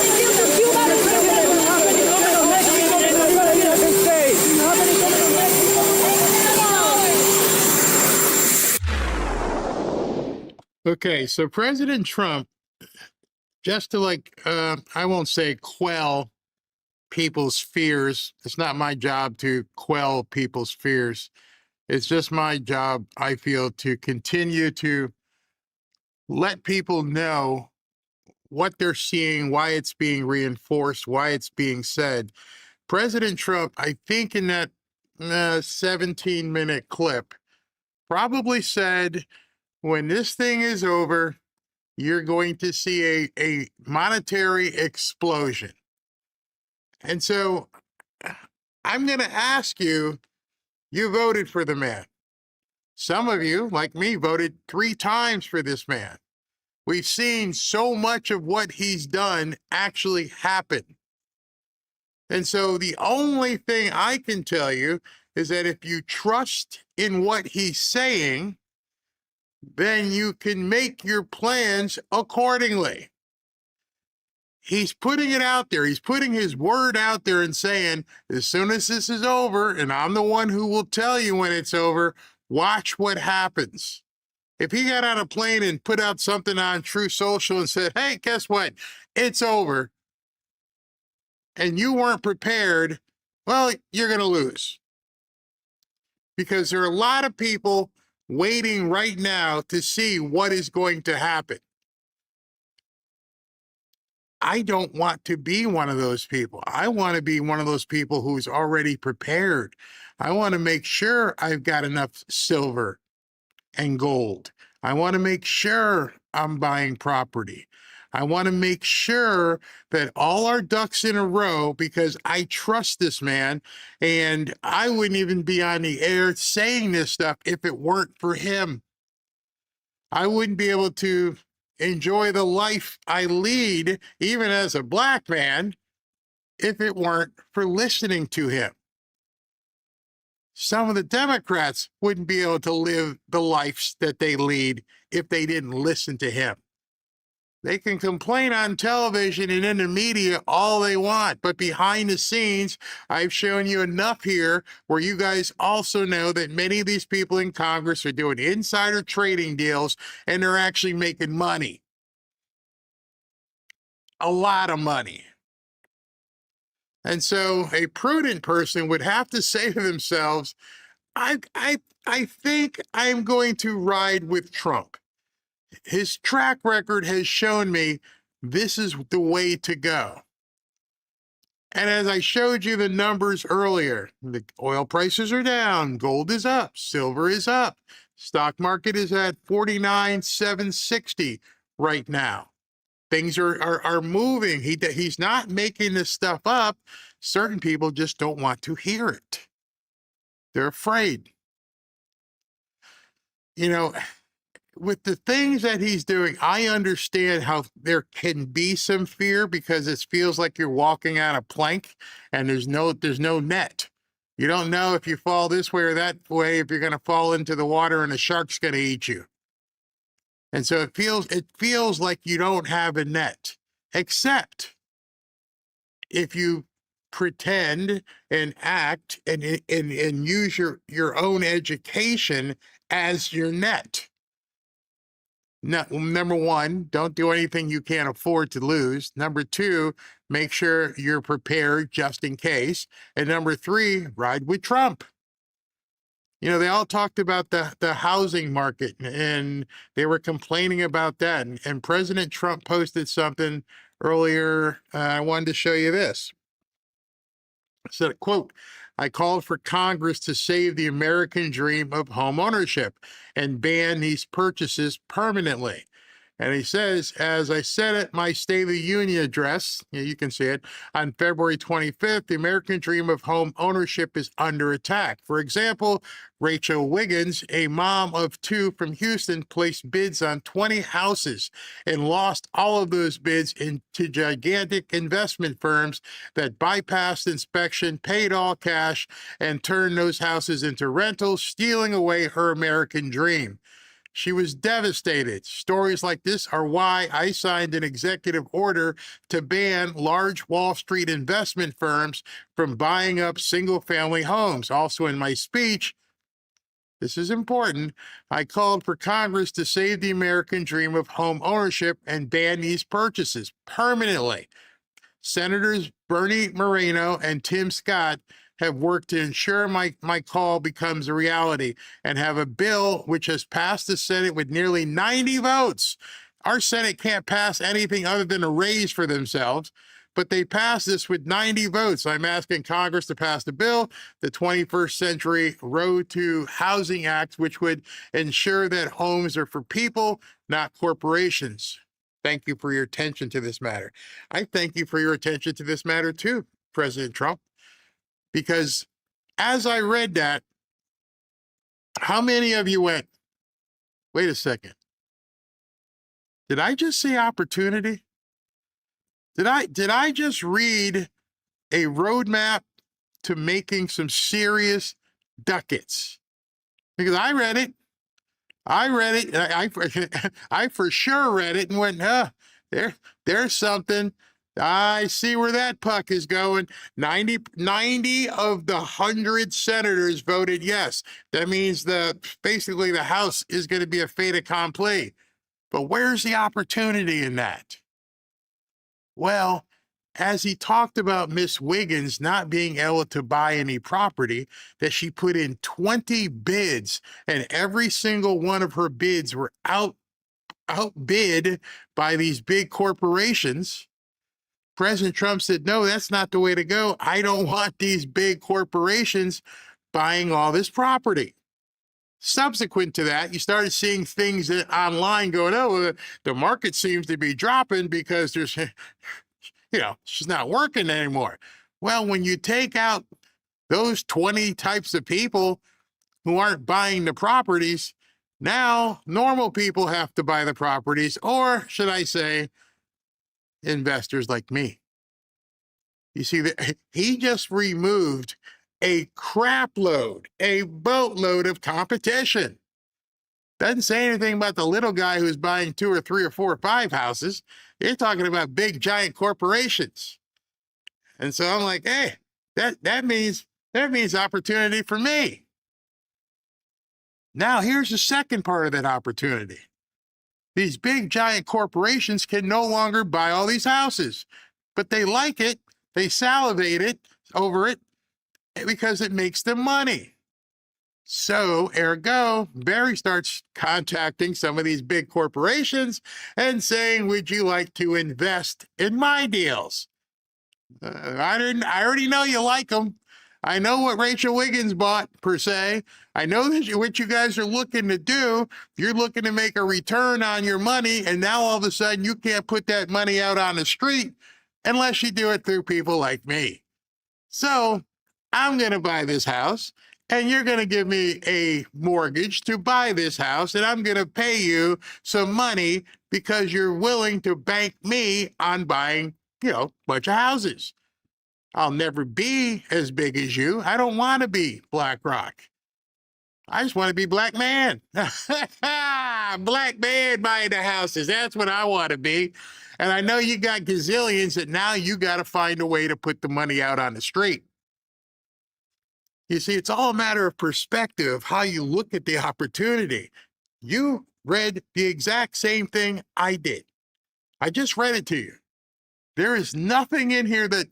Okay, so President Trump, just to I won't say quell people's fears. It's not my job to quell people's fears. It's just my job, I feel, to continue to let people know what they're seeing, why it's being reinforced, why it's being said. President Trump, I think in that 17-minute clip, probably said, when this thing is over, you're going to see a monetary explosion. And so I'm going to ask you, you voted for the man. Some of you, like me, voted 3 times for this man. We've seen so much of what he's done actually happen. And so the only thing I can tell you is that if you trust in what he's saying, then you can make your plans accordingly. He's putting it out there. He's putting his word out there and saying, as soon as this is over, and I'm the one who will tell you when it's over, watch what happens. If he got on a plane and put out something on True Social and said, hey, guess what? It's over, and you weren't prepared, well, you're going to lose. Because there are a lot of people waiting right now to see what is going to happen. I don't want to be one of those people. I want to be one of those people who's already prepared. I want to make sure I've got enough silver and gold. I want to make sure I'm buying property. I want to make sure that all our ducks in a row, because I trust this man, and I wouldn't even be on the air saying this stuff if it weren't for him. I wouldn't be able to enjoy the life I lead, even as a black man, if it weren't for listening to him. Some of the Democrats wouldn't be able to live the lives that they lead if they didn't listen to him. They can complain on television and in the media all they want, but behind the scenes, I've shown you enough here where you guys also know that many of these people in Congress are doing insider trading deals, and they're actually making money. A lot of money. And so a prudent person would have to say to themselves, I think I'm going to ride with Trump. His track record has shown me this is the way to go. And as I showed you the numbers earlier, the oil prices are down, gold is up, silver is up, stock market is at 49,760 right now. Things are moving. He's not making this stuff up. Certain people just don't want to hear it. They're afraid. You know, with the things that he's doing, I understand how there can be some fear because it feels like you're walking on a plank and there's no net. You don't know if you fall this way or that way, if you're going to fall into the water and a shark's going to eat you. And so it feels like you don't have a net, except if you pretend and act and use your own education as your net. No, number one, don't do anything you can't afford to lose. Number two, make sure you're prepared just in case. And number three, ride with Trump. You know, they all talked about the housing market, and they were complaining about that. And President Trump posted something earlier. I wanted to show you this. It said, quote, I called for Congress to save the American dream of home ownership and ban these purchases permanently. And he says, as I said at my State of the Union address, you can see it, on February 25th, the American dream of home ownership is under attack. For example, Rachel Wiggins, a mom of two from Houston, placed bids on 20 houses and lost all of those bids into gigantic investment firms that bypassed inspection, paid all cash, and turned those houses into rentals, stealing away her American dream. She was devastated. Stories like this are why I signed an executive order to ban large Wall Street investment firms from buying up single-family homes. Also in my speech, this is important, I called for Congress to save the American dream of home ownership and ban these purchases permanently. Senators Bernie Moreno and Tim Scott have worked to ensure my call becomes a reality and have a bill which has passed the Senate with nearly 90 votes. Our Senate can't pass anything other than a raise for themselves, but they passed this with 90 votes. I'm asking Congress to pass the bill, the 21st Century Road to Housing Act, which would ensure that homes are for people, not corporations. Thank you for your attention to this matter. I thank you for your attention to this matter too, President Trump. Because as I read that, how many of you went, wait a second, did I just say opportunity? Did I just read a roadmap to making some serious ducats? Because I read it. I for sure read it and went, there's something. I see where that puck is going. 90 of the 100 senators voted yes. That means basically the House is going to be a fait accompli. But where's the opportunity in that? Well, as he talked about Miss Wiggins not being able to buy any property, that she put in 20 bids, and every single one of her bids were outbid by these big corporations. President Trump said, no, that's not the way to go. I don't want these big corporations buying all this property. Subsequent to that, you started seeing things online going, oh, the market seems to be dropping because there's, she's not working anymore. Well, when you take out those 20 types of people who aren't buying the properties, now normal people have to buy the properties, or should I say, investors like me. You see, that he just removed a crap load, a boatload of competition. Doesn't say anything about the little guy who's buying 2 or 3 or 4 or 5 houses. You're talking about big, giant corporations. And so I'm like, hey, that means opportunity for me. Now, here's the second part of that opportunity. These big, giant corporations can no longer buy all these houses, but they like it. They salivate over it because it makes them money. So, ergo, Barry starts contacting some of these big corporations and saying, would you like to invest in my deals? I already know you like them. I know what Rachel Wiggins bought, per se. I know what you guys are looking to do. You're looking to make a return on your money, and now all of a sudden you can't put that money out on the street unless you do it through people like me. So I'm going to buy this house, and you're going to give me a mortgage to buy this house, and I'm going to pay you some money because you're willing to bank me on buying, a bunch of houses. I'll never be as big as you. I don't want to be BlackRock. I just want to be Black Man. Black Man buying the houses. That's what I want to be. And I know you got gazillions that now you got to find a way to put the money out on the street. You see, it's all a matter of perspective, of how you look at the opportunity. You read the exact same thing I did. I just read it to you. There is nothing in here that,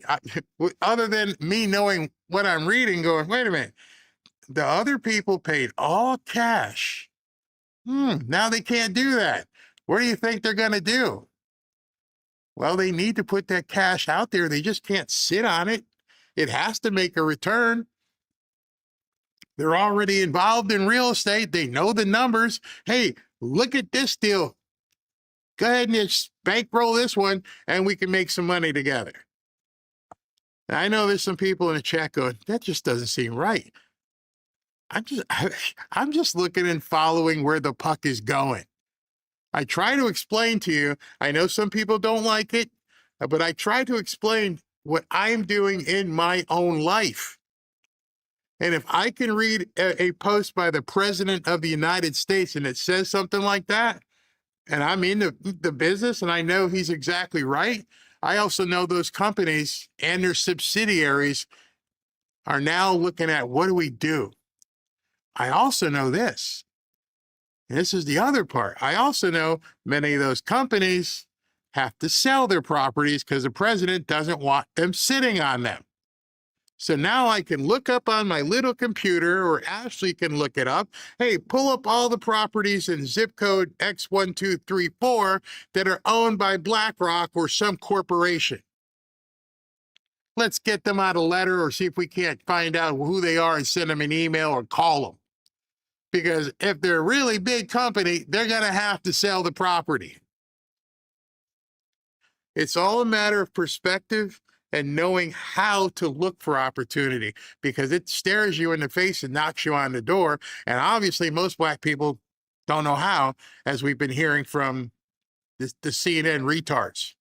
other than me knowing what I'm reading, going, wait a minute, the other people paid all cash. Now they can't do that. What do you think they're going to do? Well, they need to put that cash out there. They just can't sit on it. It has to make a return. They're already involved in real estate. They know the numbers. Hey, look at this deal. Go ahead and just bankroll this one, and we can make some money together. Now, I know there's some people in the chat going, that just doesn't seem right. I'm just looking and following where the puck is going. I try to explain to you, I know some people don't like it, but I try to explain what I'm doing in my own life. And if I can read a post by the President of the United States and it says something like that, and I'm in the business and I know he's exactly right, I also know those companies and their subsidiaries are now looking at, what do we do? I also know this. And this is the other part. I also know many of those companies have to sell their properties because the president doesn't want them sitting on them. So now I can look up on my little computer, or Ashley can look it up. Hey, pull up all the properties in zip code X1234 that are owned by BlackRock or some corporation. Let's get them out a letter or see if we can't find out who they are and send them an email or call them. Because if they're a really big company, they're going to have to sell the property. It's all a matter of perspective and knowing how to look for opportunity, because it stares you in the face and knocks you on the door. And obviously, most Black people don't know how, as we've been hearing from the CNN retards.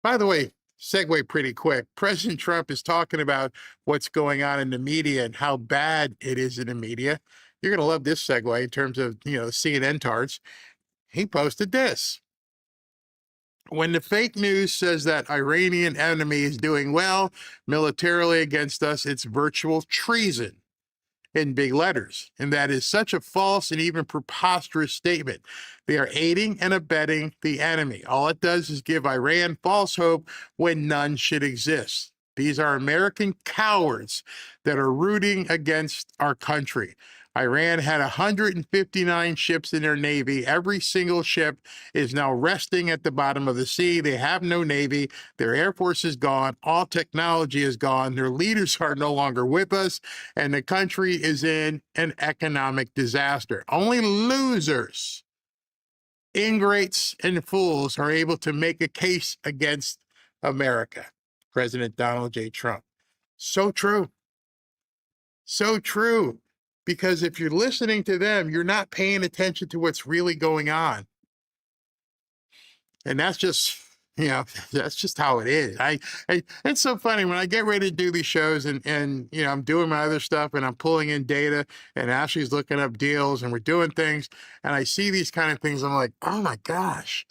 By the way, segue pretty quick. President Trump is talking about what's going on in the media and how bad it is in the media. You're going to love this segue in terms of, CNN tards. He posted this. When the fake news says that Iranian enemy is doing well militarily against us, it's virtual treason in big letters. And that is such a false and even preposterous statement. They are aiding and abetting the enemy. All it does is give Iran false hope when none should exist. These are American cowards that are rooting against our country. Iran had 159 ships in their navy. Every single ship is now resting at the bottom of the sea. They have no navy. Their air force is gone. All technology is gone. Their leaders are no longer with us, and the country is in an economic disaster. Only losers, ingrates, and fools are able to make a case against America. President Donald J. Trump. So true. So true. Because if you're listening to them, you're not paying attention to what's really going on. And that's just, that's just how it is. It's so funny when I get ready to do these shows and I'm doing my other stuff and I'm pulling in data and Ashley's looking up deals and we're doing things and I see these kind of things. I'm like, oh my gosh,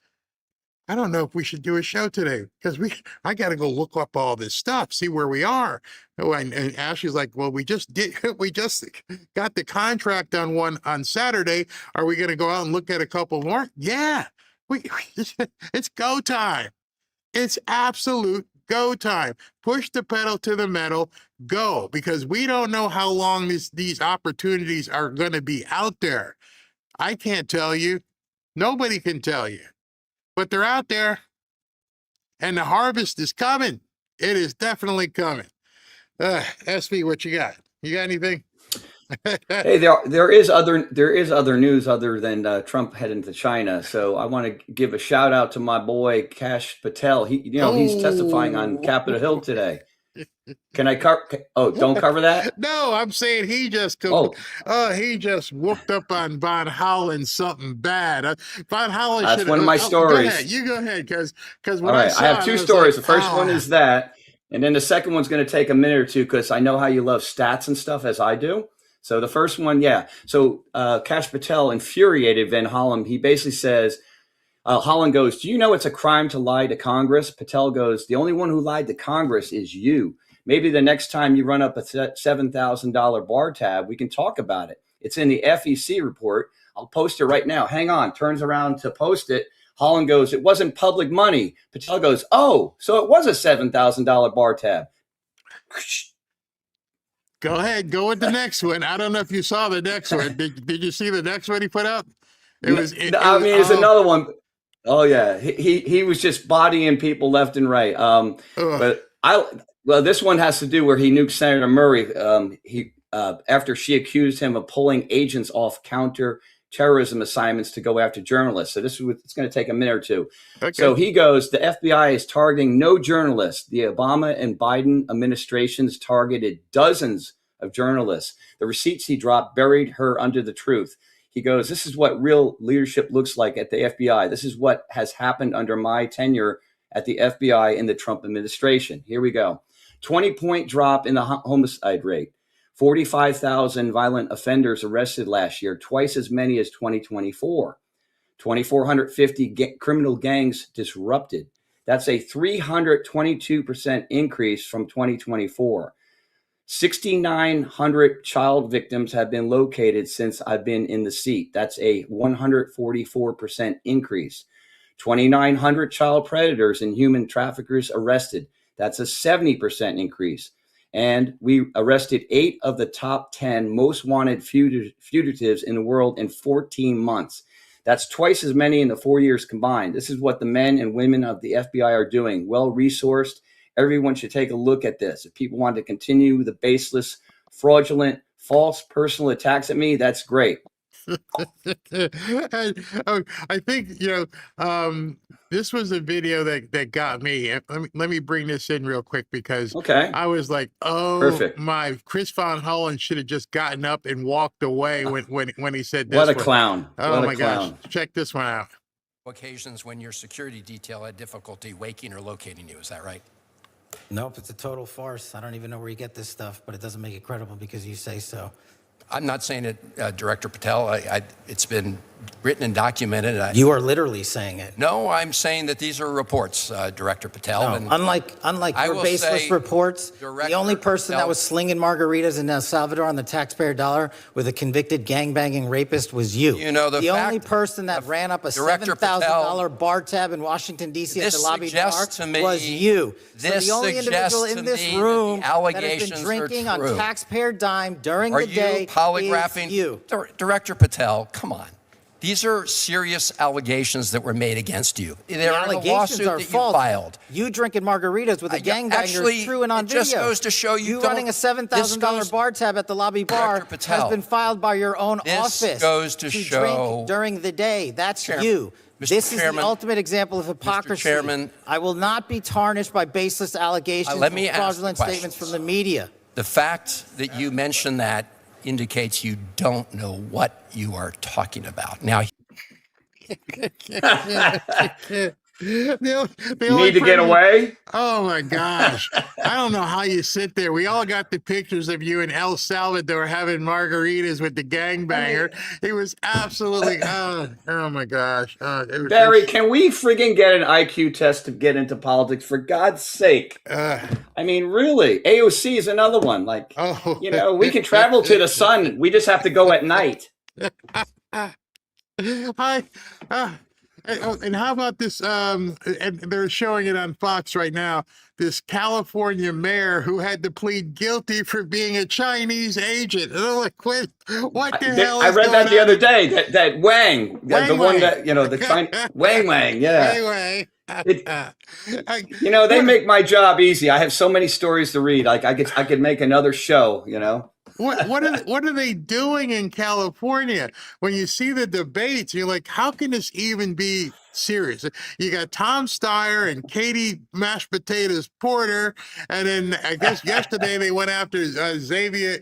I don't know if we should do a show today because I got to go look up all this stuff, see where we are. And Ashley's like, well, we just got the contract on one on Saturday. Are we going to go out and look at a couple more? Yeah, it's go time. It's absolute go time. Push the pedal to the metal, go, because we don't know how long these opportunities are going to be out there. I can't tell you. Nobody can tell you. But they're out there, and the harvest is coming. It is definitely coming. SB, what you got? You got anything? Hey, there is other news other than Trump heading to China. So I want to give a shout out to my boy Kash Patel. He's testifying on Capitol Hill today. Can I cover? Oh, don't cover that. No, I'm saying he just whooped up on Von Hollen something bad. Von Hollen. That's one of my stories. Go ahead. You go ahead, because all right, I have two stories. The first one is that, and then the second one's going to take a minute or two because I know how you love stats and stuff as I do. So the first one, yeah. So Kash Patel infuriated Van Hollen. He basically says, Holland goes, do you know it's a crime to lie to Congress? Patel goes, the only one who lied to Congress is you. Maybe the next time you run up a $7,000 bar tab, we can talk about it. It's in the FEC report. I'll post it right now. Hang on. Turns around to post it. Holland goes, it wasn't public money. Patel goes, oh, so it was a $7,000 bar tab. Go ahead. Go with the next one. I don't know if you saw the next one. Did you see the next one he put up? There's another one. Oh, yeah. He was just bodying people left and right. Well, this one has to do where he nuked Senator Murray. After she accused him of pulling agents off counter terrorism assignments to go after journalists. So this is it's going to take a minute or two. Okay. So he goes, the FBI is targeting no journalists. The Obama and Biden administrations targeted dozens of journalists. The receipts he dropped buried her under the truth. He goes, this is what real leadership looks like at the FBI. This is what has happened under my tenure at the FBI in the Trump administration. Here we go. 20-point drop in the homicide rate. 45,000 violent offenders arrested last year, twice as many as 2024. 2,450 criminal gangs disrupted. That's a 322% increase from 2024. 6,900 child victims have been located since I've been in the seat. That's a 144% increase. 2,900 child predators and human traffickers arrested. That's a 70% increase. And we arrested 8 of the top 10 most wanted fugitives in the world in 14 months. That's twice as many in the 4 years combined. This is what the men and women of the FBI are doing. Well-resourced. Everyone should take a look at this. If people want to continue the baseless, fraudulent, false personal attacks at me, that's great. I think, this was a video that got me. Let me bring this in real quick because I was like, oh, perfect. My Chris Von Hollen should have just gotten up and walked away when he said this. What a clown. Oh, what my a clown. gosh. Check this one out. Occasions when your security detail had difficulty waking or locating you. Is that right? Nope, it's a total farce. I don't even know where you get this stuff, but it doesn't make it credible because you say so. I'm not saying it, Director Patel. It's been written and documented. You are literally saying it. No, I'm saying that these are reports, Director Patel. No, and unlike your baseless reports, the only person that was slinging margaritas in El Salvador on the taxpayer dollar with a convicted gangbanging rapist was you. You know, the only person that ran up a $7,000 bar tab in Washington, D.C. at the lobby bar was you. So the only individual in this room that has been drinking on taxpayer dime during the day polygraphing you. Director Patel, come on. These are serious allegations that were made against you. They're in a lawsuit that you filed. You drinking margaritas with a gangbanger is true and on video. It just goes to show you running a $7,000 bar tab at the lobby bar has been filed by your own office. This goes to show drink during the day. That's you. This is the ultimate example of hypocrisy. Mr. Chairman, I will not be tarnished by baseless allegations and fraudulent statements from the media. The fact that you mentioned that indicates you don't know what you are talking about. Now, you need to get away? Oh my gosh. I don't know how you sit there. We all got the pictures of you in El Salvador having margaritas with the gangbanger. It was absolutely, oh my gosh. Barry, can we friggin' get an IQ test to get into politics, for God's sake? I mean, really, AOC is another one. Like, we can travel to the sun. We just have to go at night. And how about this? And they're showing it on Fox right now. This California mayor who had to plead guilty for being a Chinese agent. And I'm like, what the hell? I read that the other day. That Wang, the one that the China Wang, yeah. They make my job easy. I have so many stories to read. Like I could make another show. What are they doing in California? When you see the debates, you're like, how can this even be serious? You got Tom Steyer and Katie Mashed Potatoes Porter, and then I guess yesterday they went after Xavier,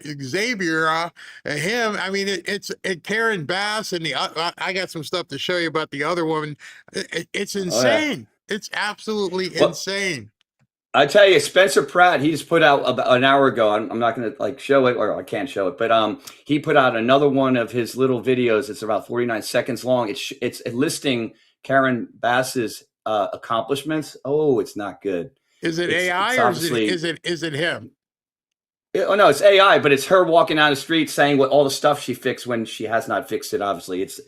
him. I mean, it's Karen Bass and I got some stuff to show you about the other woman. It's insane. It's absolutely insane. I tell you, Spencer Pratt, he just put out about an hour ago. I'm not going to show it, or I can't show it, but he put out another one of his little videos. It's about 49 seconds long. It's listing Karen Bass's accomplishments. Oh, it's not good. Is it AI or is it him? Oh no, it's AI, but it's her walking down the street saying what all the stuff she fixed when she has not fixed it. Obviously, it's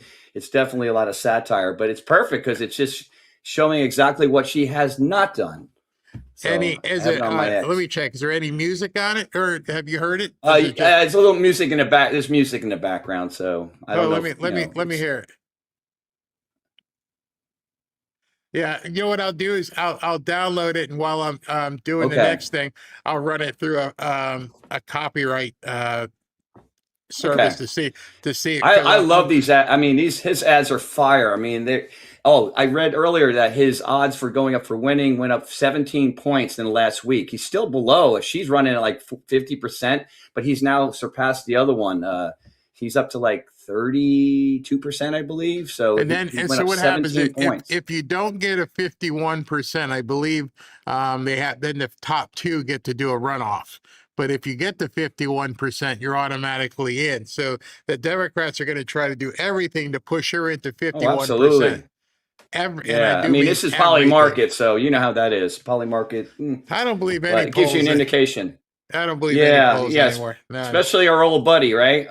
definitely a lot of satire, but it's perfect because it's just showing exactly what she has not done. So let me check. Is there any music on it, or have you heard it? It's a little music in the back. There's music in the background, so I don't know. Let me hear it. Yeah, you know what I'll do is I'll download it, and while I'm doing the next thing, I'll run it through a copyright service to see it. I love these ads. I mean, his ads are fire. I mean, I read earlier that his odds for going up for winning went up 17 points in the last week. He's still below. She's running at like 50%, but he's now surpassed the other one. He's up to like 32%, I believe. So and then, and so what happens if you don't get a 51%? I believe then the top two get to do a runoff. But if you get to 51%, you're automatically in. So the Democrats are going to try to do everything to push her into 51%. Oh, absolutely. I mean, this is Poly Market, so you know how that is. Poly Market. I don't believe any polls. It gives you an indication. I don't believe any polls anymore. No. Especially our old buddy, right?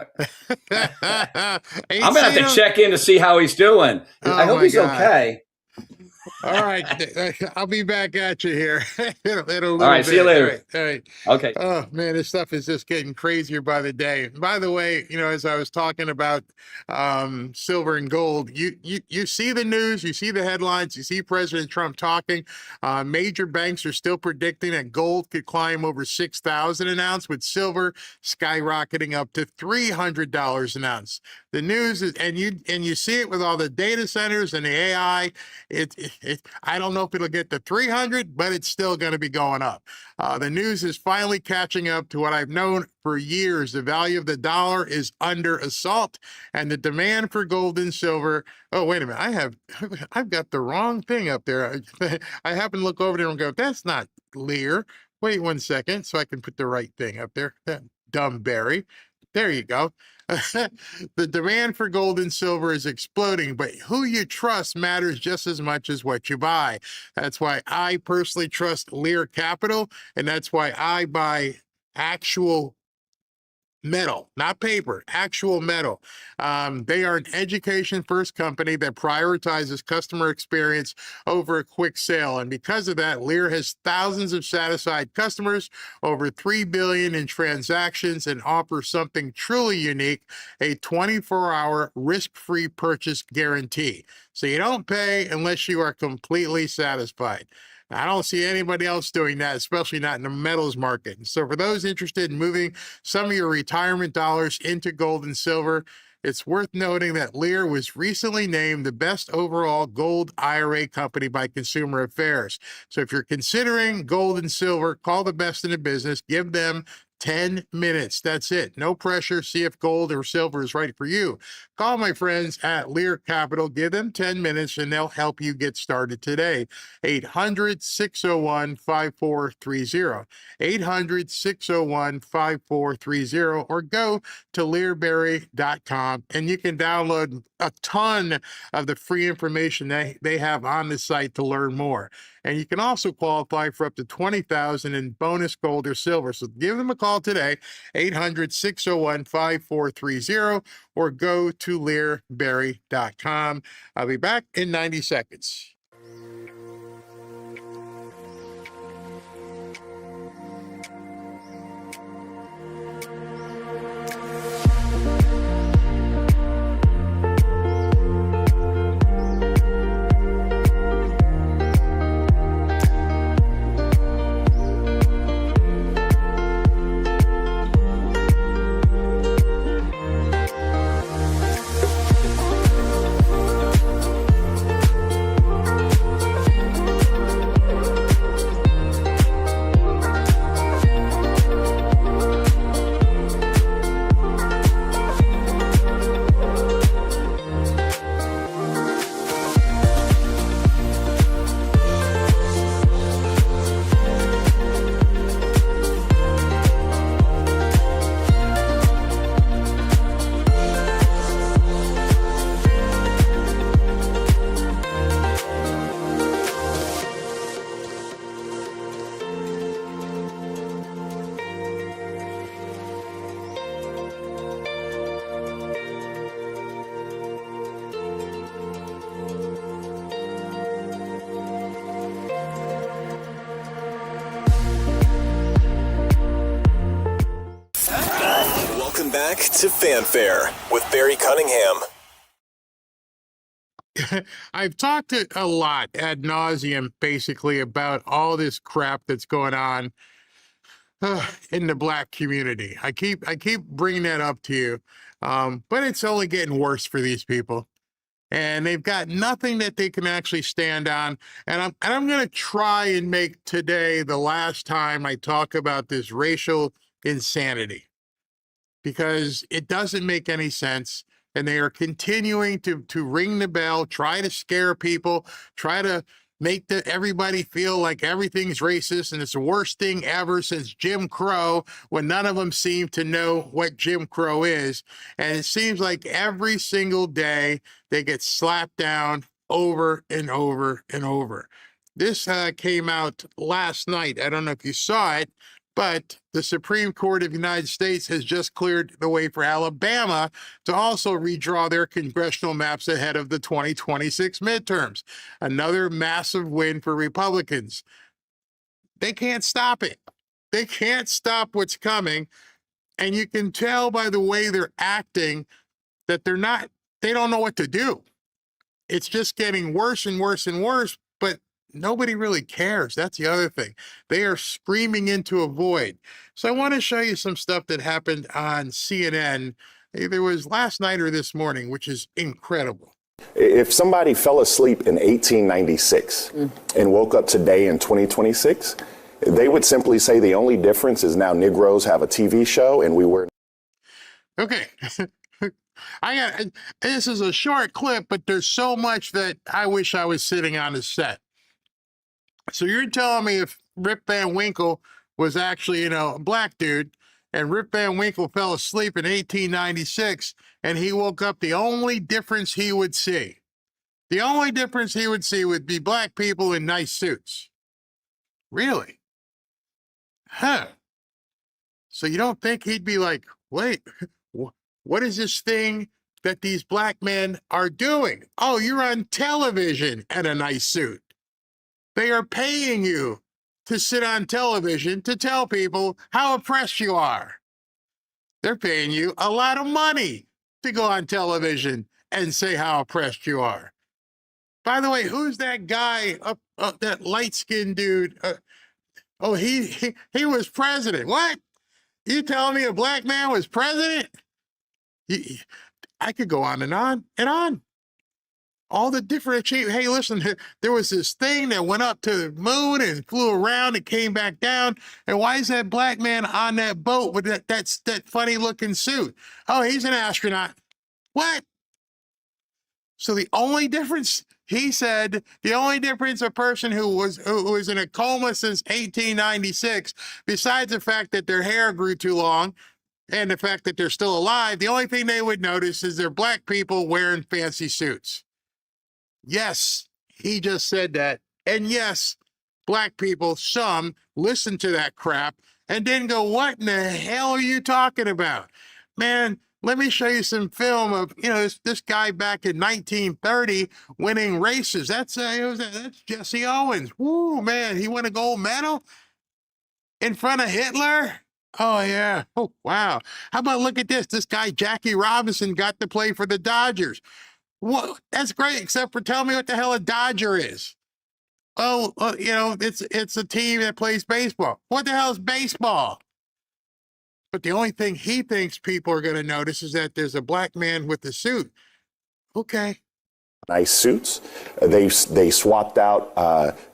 I'm going to have to check in to see how he's doing. I hope he's okay. All right. I'll be back at you here. All right. See you later. All right. Okay. Oh, man, this stuff is just getting crazier by the day. By the way, as I was talking about silver and gold, you see the news, you see the headlines, you see President Trump talking. Major banks are still predicting that gold could climb over $6,000 an ounce, with silver skyrocketing up to $300 an ounce. The news is, and you see it with all the data centers and the AI. I don't know if it'll get to 300, but it's still going to be going up. The news is finally catching up to what I've known for years. The value of the dollar is under assault, and the demand for gold and silver. Oh, wait a minute. I've got the wrong thing up there. I happen to look over there and go, that's not Lear. Wait 1 second so I can put the right thing up there. That dumb Barry. There you go. The demand for gold and silver is exploding, but who you trust matters just as much as what you buy. That's why I personally trust Lear Capital, and that's why I buy actual metal, not paper, actual metal. They are an education-first company that prioritizes customer experience over a quick sale. And because of that, Lear has thousands of satisfied customers, over 3 billion in transactions, and offers something truly unique, a 24-hour risk-free purchase guarantee. So you don't pay unless you are completely satisfied. I don't see anybody else doing that, especially not in the metals market. So for those interested in moving some of your retirement dollars into gold and silver, it's worth noting that Lear was recently named the best overall gold IRA company by Consumer Affairs. So if you're considering gold and silver, call the best in the business. Give them 10 minutes. That's it. No pressure. See if gold or silver is right for you. Call my friends at Lear Capital. Give them 10 minutes and they'll help you get started today. 800-601-5430. 800-601-5430, or go to learberry.com and you can download a ton of the free information they have on the site to learn more. And you can also qualify for up to $20,000 in bonus gold or silver. So give them a call today, 800-601-5430, or go to learberry.com. I'll be back in 90 seconds. Welcome back to Fanfare with Barry Cunningham. I've talked a lot ad nauseum, basically, about all this crap that's going on in the black community. I keep bringing that up to you, but it's only getting worse for these people, and they've got nothing that they can actually stand on. And I'm going to try and make today the last time I talk about this racial insanity, because it doesn't make any sense. And they are continuing to ring the bell, try to scare people, try to make everybody feel like everything's racist and it's the worst thing ever since Jim Crow, when none of them seem to know what Jim Crow is. And it seems like every single day they get slapped down over and over and over. This came out last night. I don't know if you saw it, but the Supreme Court of the United States has just cleared the way for Alabama to also redraw their congressional maps ahead of the 2026 midterms. Another massive win for Republicans. They can't stop it. They can't stop what's coming. And you can tell by the way they're acting that they don't know what to do. It's just getting worse and worse and worse, but nobody really cares. That's the other thing. They are screaming into a void. So I want to show you some stuff that happened on CNN. Either it was last night or this morning, which is incredible. If somebody fell asleep in 1896 and woke up today in 2026, they would simply say the only difference is now Negroes have a TV show and we wear. Okay. This is a short clip, but there's so much that I wish I was sitting on the set. So you're telling me if Rip Van Winkle was actually, a black dude, and Rip Van Winkle fell asleep in 1896 and he woke up, the only difference he would see would be black people in nice suits. Really? Huh. So you don't think he'd be like, wait, what is this thing that these black men are doing? Oh, you're on television in a nice suit. They are paying you to sit on television to tell people how oppressed you are. They're paying you a lot of money to go on television and say how oppressed you are. By the way, who's that guy that light-skinned dude? He was president. What? You telling me a black man was president? I could go on and on and on. All the different achievements. Hey, listen, there was this thing that went up to the moon and flew around and came back down. And why is that black man on that boat with that funny looking suit? Oh, he's an astronaut. What? So the only difference, he said, the only difference a person who was in a coma since 1896, besides the fact that their hair grew too long and the fact that they're still alive, the only thing they would notice is they're black people wearing fancy suits. Yes, he just said that. And yes, black people, some, listen to that crap and then go, what in the hell are you talking about? Man, let me show you some film of, this guy back in 1930 winning races. That's Jesse Owens. Woo, man, he won a gold medal in front of Hitler. Oh, yeah. Oh, wow. How about look at this? This guy, Jackie Robinson, got to play for the Dodgers. Well, that's great, except for tell me what the hell a Dodger is. Oh, it's a team that plays baseball. What the hell is baseball? But the only thing he thinks people are going to notice is that there's a black man with a suit. Okay. Nice suits. They swapped out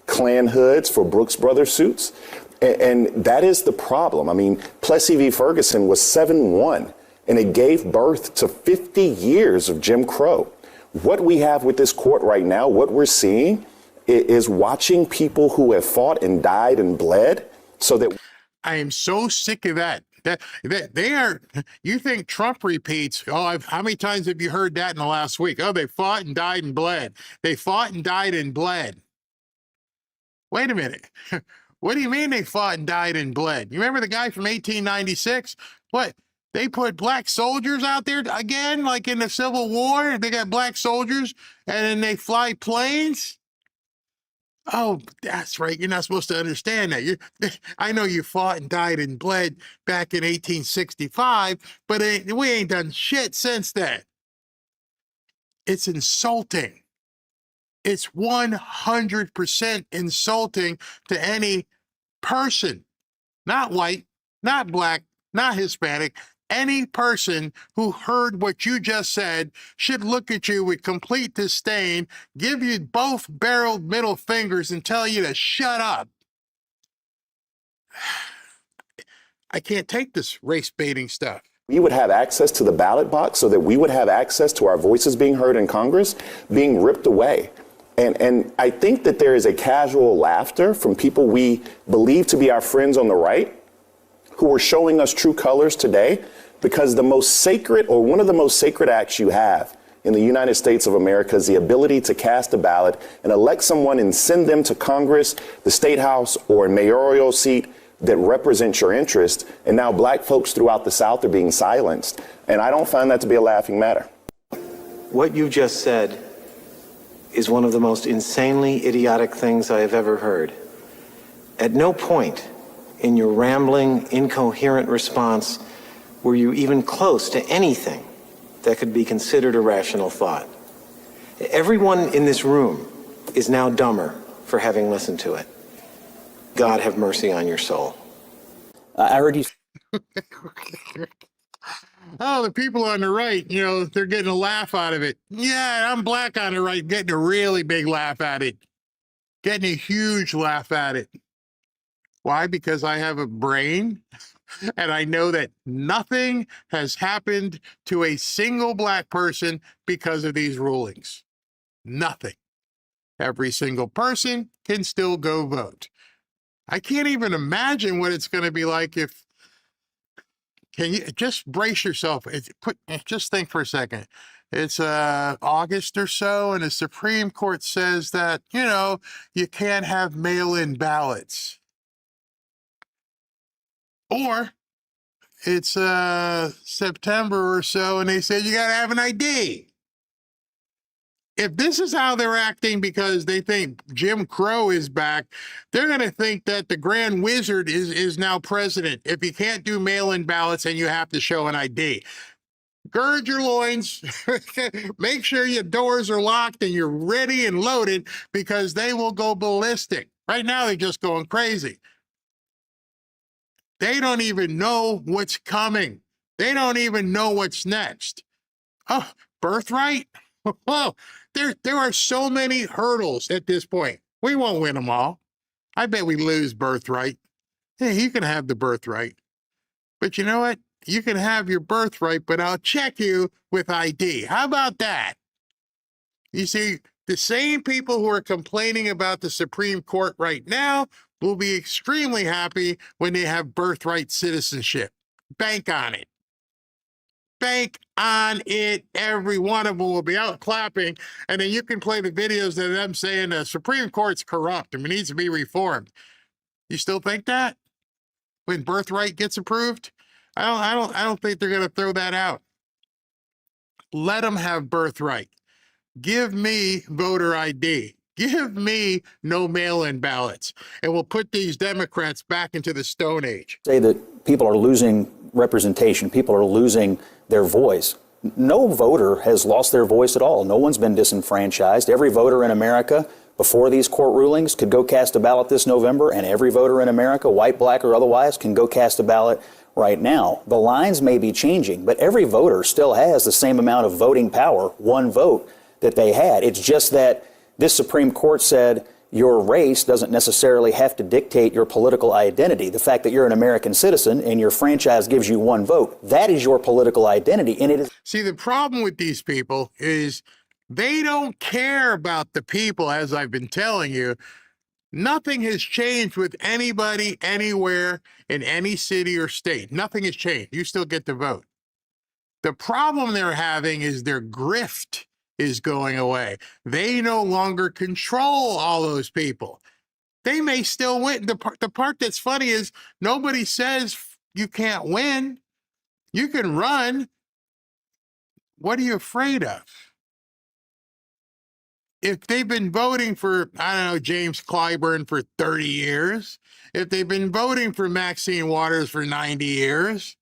Klan hoods for Brooks Brothers suits. And that is the problem. I mean, Plessy v. Ferguson was 7-1, and it gave birth to 50 years of Jim Crow. What we have with this court right now, what we're seeing is watching people who have fought and died and bled so that. I am so sick of that. That they are, you think Trump repeats, how many times have you heard that in the last week? Oh, they fought and died and bled. They fought and died and bled. Wait a minute. What do you mean they fought and died and bled? You remember the guy from 1896? What? They put black soldiers out there again, like in the Civil War? They got black soldiers and then they fly planes? Oh, that's right. You're not supposed to understand that. I know you fought and died and bled back in 1865, but we ain't done shit since then. It's insulting. It's 100% insulting to any person, not white, not black, not Hispanic, any person who heard what you just said should look at you with complete disdain, give you both barreled middle fingers, and tell you to shut up. I can't take this race baiting stuff. We would have access to the ballot box so that we would have access to our voices being heard in Congress being ripped away. And I think that there is a casual laughter from people we believe to be our friends on the right who are showing us true colors today, because the most sacred, or one of the most sacred acts you have in the United States of America is the ability to cast a ballot and elect someone and send them to Congress, the State House, or a mayoral seat that represents your interest. And now black folks throughout the South are being silenced. And I don't find that to be a laughing matter. What you just said is one of the most insanely idiotic things I have ever heard. At no point in your rambling, incoherent response were you even close to anything that could be considered a rational thought. Everyone in this room is now dumber for having listened to it. God have mercy on your soul. I heard you. Oh, the people on the right, you know, they're getting a laugh out of it. Yeah, I'm black on the right, getting a really big laugh at it. Getting a huge laugh at it. Why? Because I have a brain and I know that nothing has happened to a single black person because of these rulings. Nothing. Every single person can still go vote. I can't even imagine what it's going to be like if, can you just brace yourself? Just think for a second. It's August or so, and the Supreme Court says that, you know, you can't have mail-in ballots. Or it's September or so, and they said you got to have an ID. If this is how they're acting because they think Jim Crow is back, they're going to think that the Grand Wizard is now president if you can't do mail-in ballots and you have to show an ID. Gird your loins, make sure your doors are locked and you're ready and loaded, because they will go ballistic. Right now, they're just going crazy. They don't even know what's coming. They don't even know what's next. Oh, birthright? Well, there are so many hurdles at this point. We won't win them all. I bet we lose birthright. Hey, you can have the birthright. But you know what? You can have your birthright, but I'll check you with ID. How about that? You see, the same people who are complaining about the Supreme Court right now will be extremely happy when they have birthright citizenship. Bank on it. Bank on it. Every one of them will be out clapping, and then you can play the videos of them saying the Supreme Court's corrupt and it needs to be reformed. You still think that when birthright gets approved? I don't think they're going to throw that out. Let them have birthright. Give me voter ID. Give me no mail-in ballots, and we'll put these Democrats back into the Stone Age. Say that people are losing representation. People are losing their voice. No voter has lost their voice at all. No one's been disenfranchised. Every voter in America before these court rulings could go cast a ballot this November, and every voter in America, white, black, or otherwise, can go cast a ballot right now. The lines may be changing, but every voter still has the same amount of voting power, one vote, that they had. It's just that this Supreme Court said your race doesn't necessarily have to dictate your political identity. The fact that you're an American citizen and your franchise gives you one vote, that is your political identity. And it is. See, the problem with these people is they don't care about the people, as I've been telling you. Nothing has changed with anybody, anywhere, in any city or state. Nothing has changed. You still get to vote. The problem they're having is their grift is going away. They no longer control all those people. They may still win. The part that's funny is nobody says you can't win. You can run. What are you afraid of? If they've been voting for, I don't know, James Clyburn for 30 years, if they've been voting for Maxine Waters for 90 years,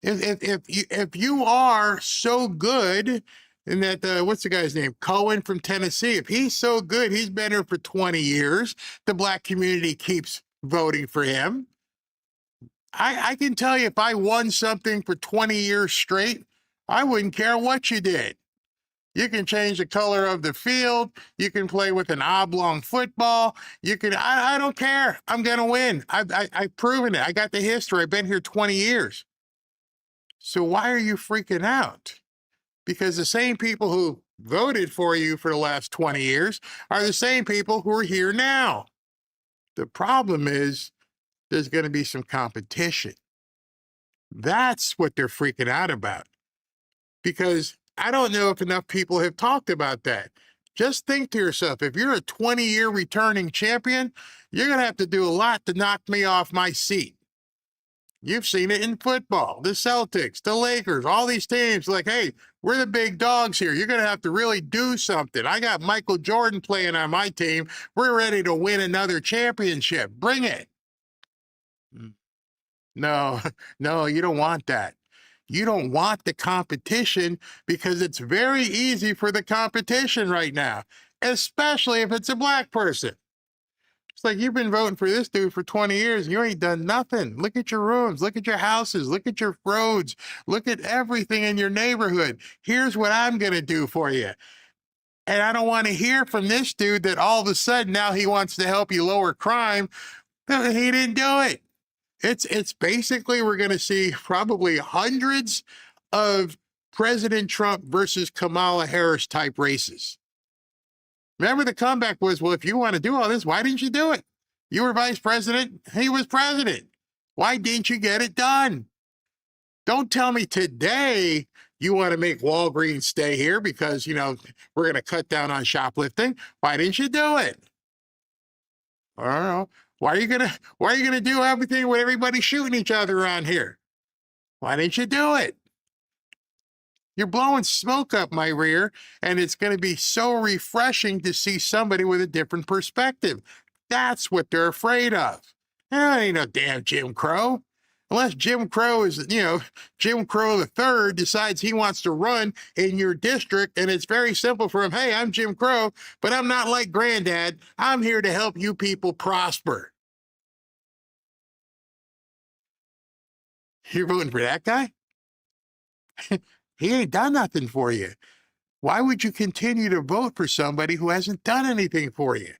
if you are so good, and that, what's the guy's name? Cohen from Tennessee. If he's so good, he's been here for 20 years. The black community keeps voting for him. I can tell you if I won something for 20 years straight, I wouldn't care what you did. You can change the color of the field. You can play with an oblong football. I don't care. I'm going to win. I've proven it. I got the history. I've been here 20 years. So why are you freaking out? Because the same people who voted for you for the last 20 years are the same people who are here now. The problem is there's going to be some competition. That's what they're freaking out about. Because I don't know if enough people have talked about that. Just think to yourself, if you're a 20-year returning champion, you're going to have to do a lot to knock me off my seat. You've seen it in football, the Celtics, the Lakers, all these teams like, hey, we're the big dogs here. You're going to have to really do something. I got Michael Jordan playing on my team. We're ready to win another championship. Bring it. No, no, you don't want that. You don't want the competition because it's very easy for the competition right now, especially if it's a black person. It's like you've been voting for this dude for 20 years and you ain't done nothing. Look at your rooms, look at your houses, look at your roads, look at everything in your neighborhood. Here's what I'm going to do for you. And I don't want to hear from this dude that all of a sudden now he wants to help you lower crime. No, he didn't do it. It's basically we're going to see probably hundreds of President Trump versus Kamala Harris type races. Remember the comeback was, well, if you want to do all this, why didn't you do it? You were vice president. He was president. Why didn't you get it done? Don't tell me today you want to make Walgreens stay here because, we're going to cut down on shoplifting. Why didn't you do it? I don't know. Why are you gonna do everything with everybody shooting each other around here? Why didn't you do it? You're blowing smoke up my rear, and it's going to be so refreshing to see somebody with a different perspective. That's what they're afraid of. That ain't no damn Jim Crow. Unless Jim Crow is, Jim Crow III decides he wants to run in your district, and it's very simple for him. Hey, I'm Jim Crow, but I'm not like Granddad. I'm here to help you people prosper. You're voting for that guy? He ain't done nothing for you. Why would you continue to vote for somebody who hasn't done anything for you?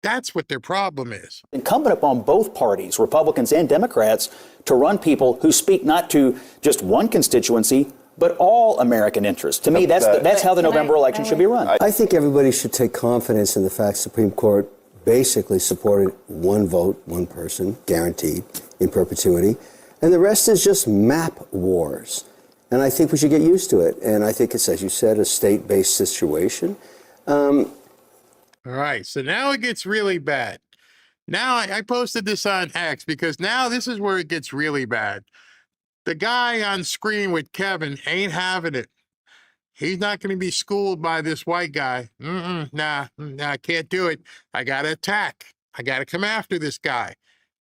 That's what their problem is. Incumbent upon both parties, Republicans and Democrats, to run people who speak not to just one constituency, but all American interests. To me, that's how the November election should be run. I think everybody should take confidence in the fact the Supreme Court basically supported one vote, one person, guaranteed in perpetuity. And the rest is just map wars. And I think we should get used to it. And I think it's, as you said, a state-based situation. All right, so now it gets really bad. Now I posted this on X because now this is where it gets really bad. The guy on screen with Kevin ain't having it. He's not going to be schooled by this white guy. Nah, I can't do it. I got to attack. I got to come after this guy.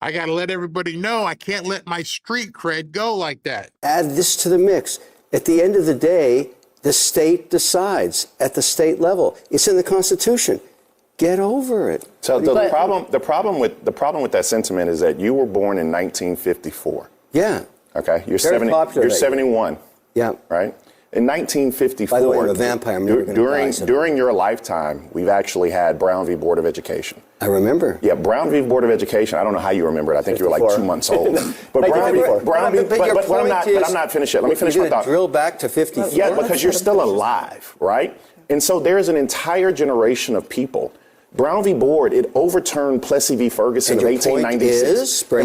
I got to let everybody know I can't let my street cred go like that. Add this to the mix. At the end of the day, the state decides at the state level. It's in the Constitution. Get over it. So the problem with that sentiment is that you were born in 1954. Yeah. Okay. You're Very popular. You're 71. Yeah. Right. In 1954, by the way, I'm a vampire. I'm during your lifetime, we've actually had Brown v. Board of Education. I remember. Yeah, Brown v. Board of Education. I don't know how you remember it. I think you were like 2 months old. But I'm not finished yet. Let me finish my thought. Drill back to 54. Yeah, because you're still alive, right? And so there's an entire generation of people. Brown v. Board, it overturned Plessy v. Ferguson of 1896. I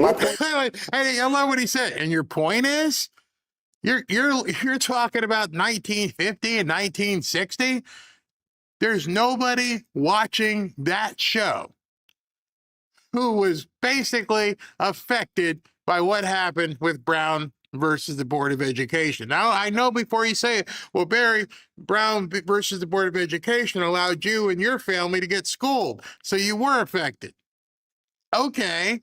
love what he said. And your point is? You're talking about 1950 and 1960. There's nobody watching that show who was basically affected by what happened with Brown versus the Board of Education. Now, I know before you say it, well, Barry, Brown versus the Board of Education allowed you and your family to get schooled, so you were affected. Okay,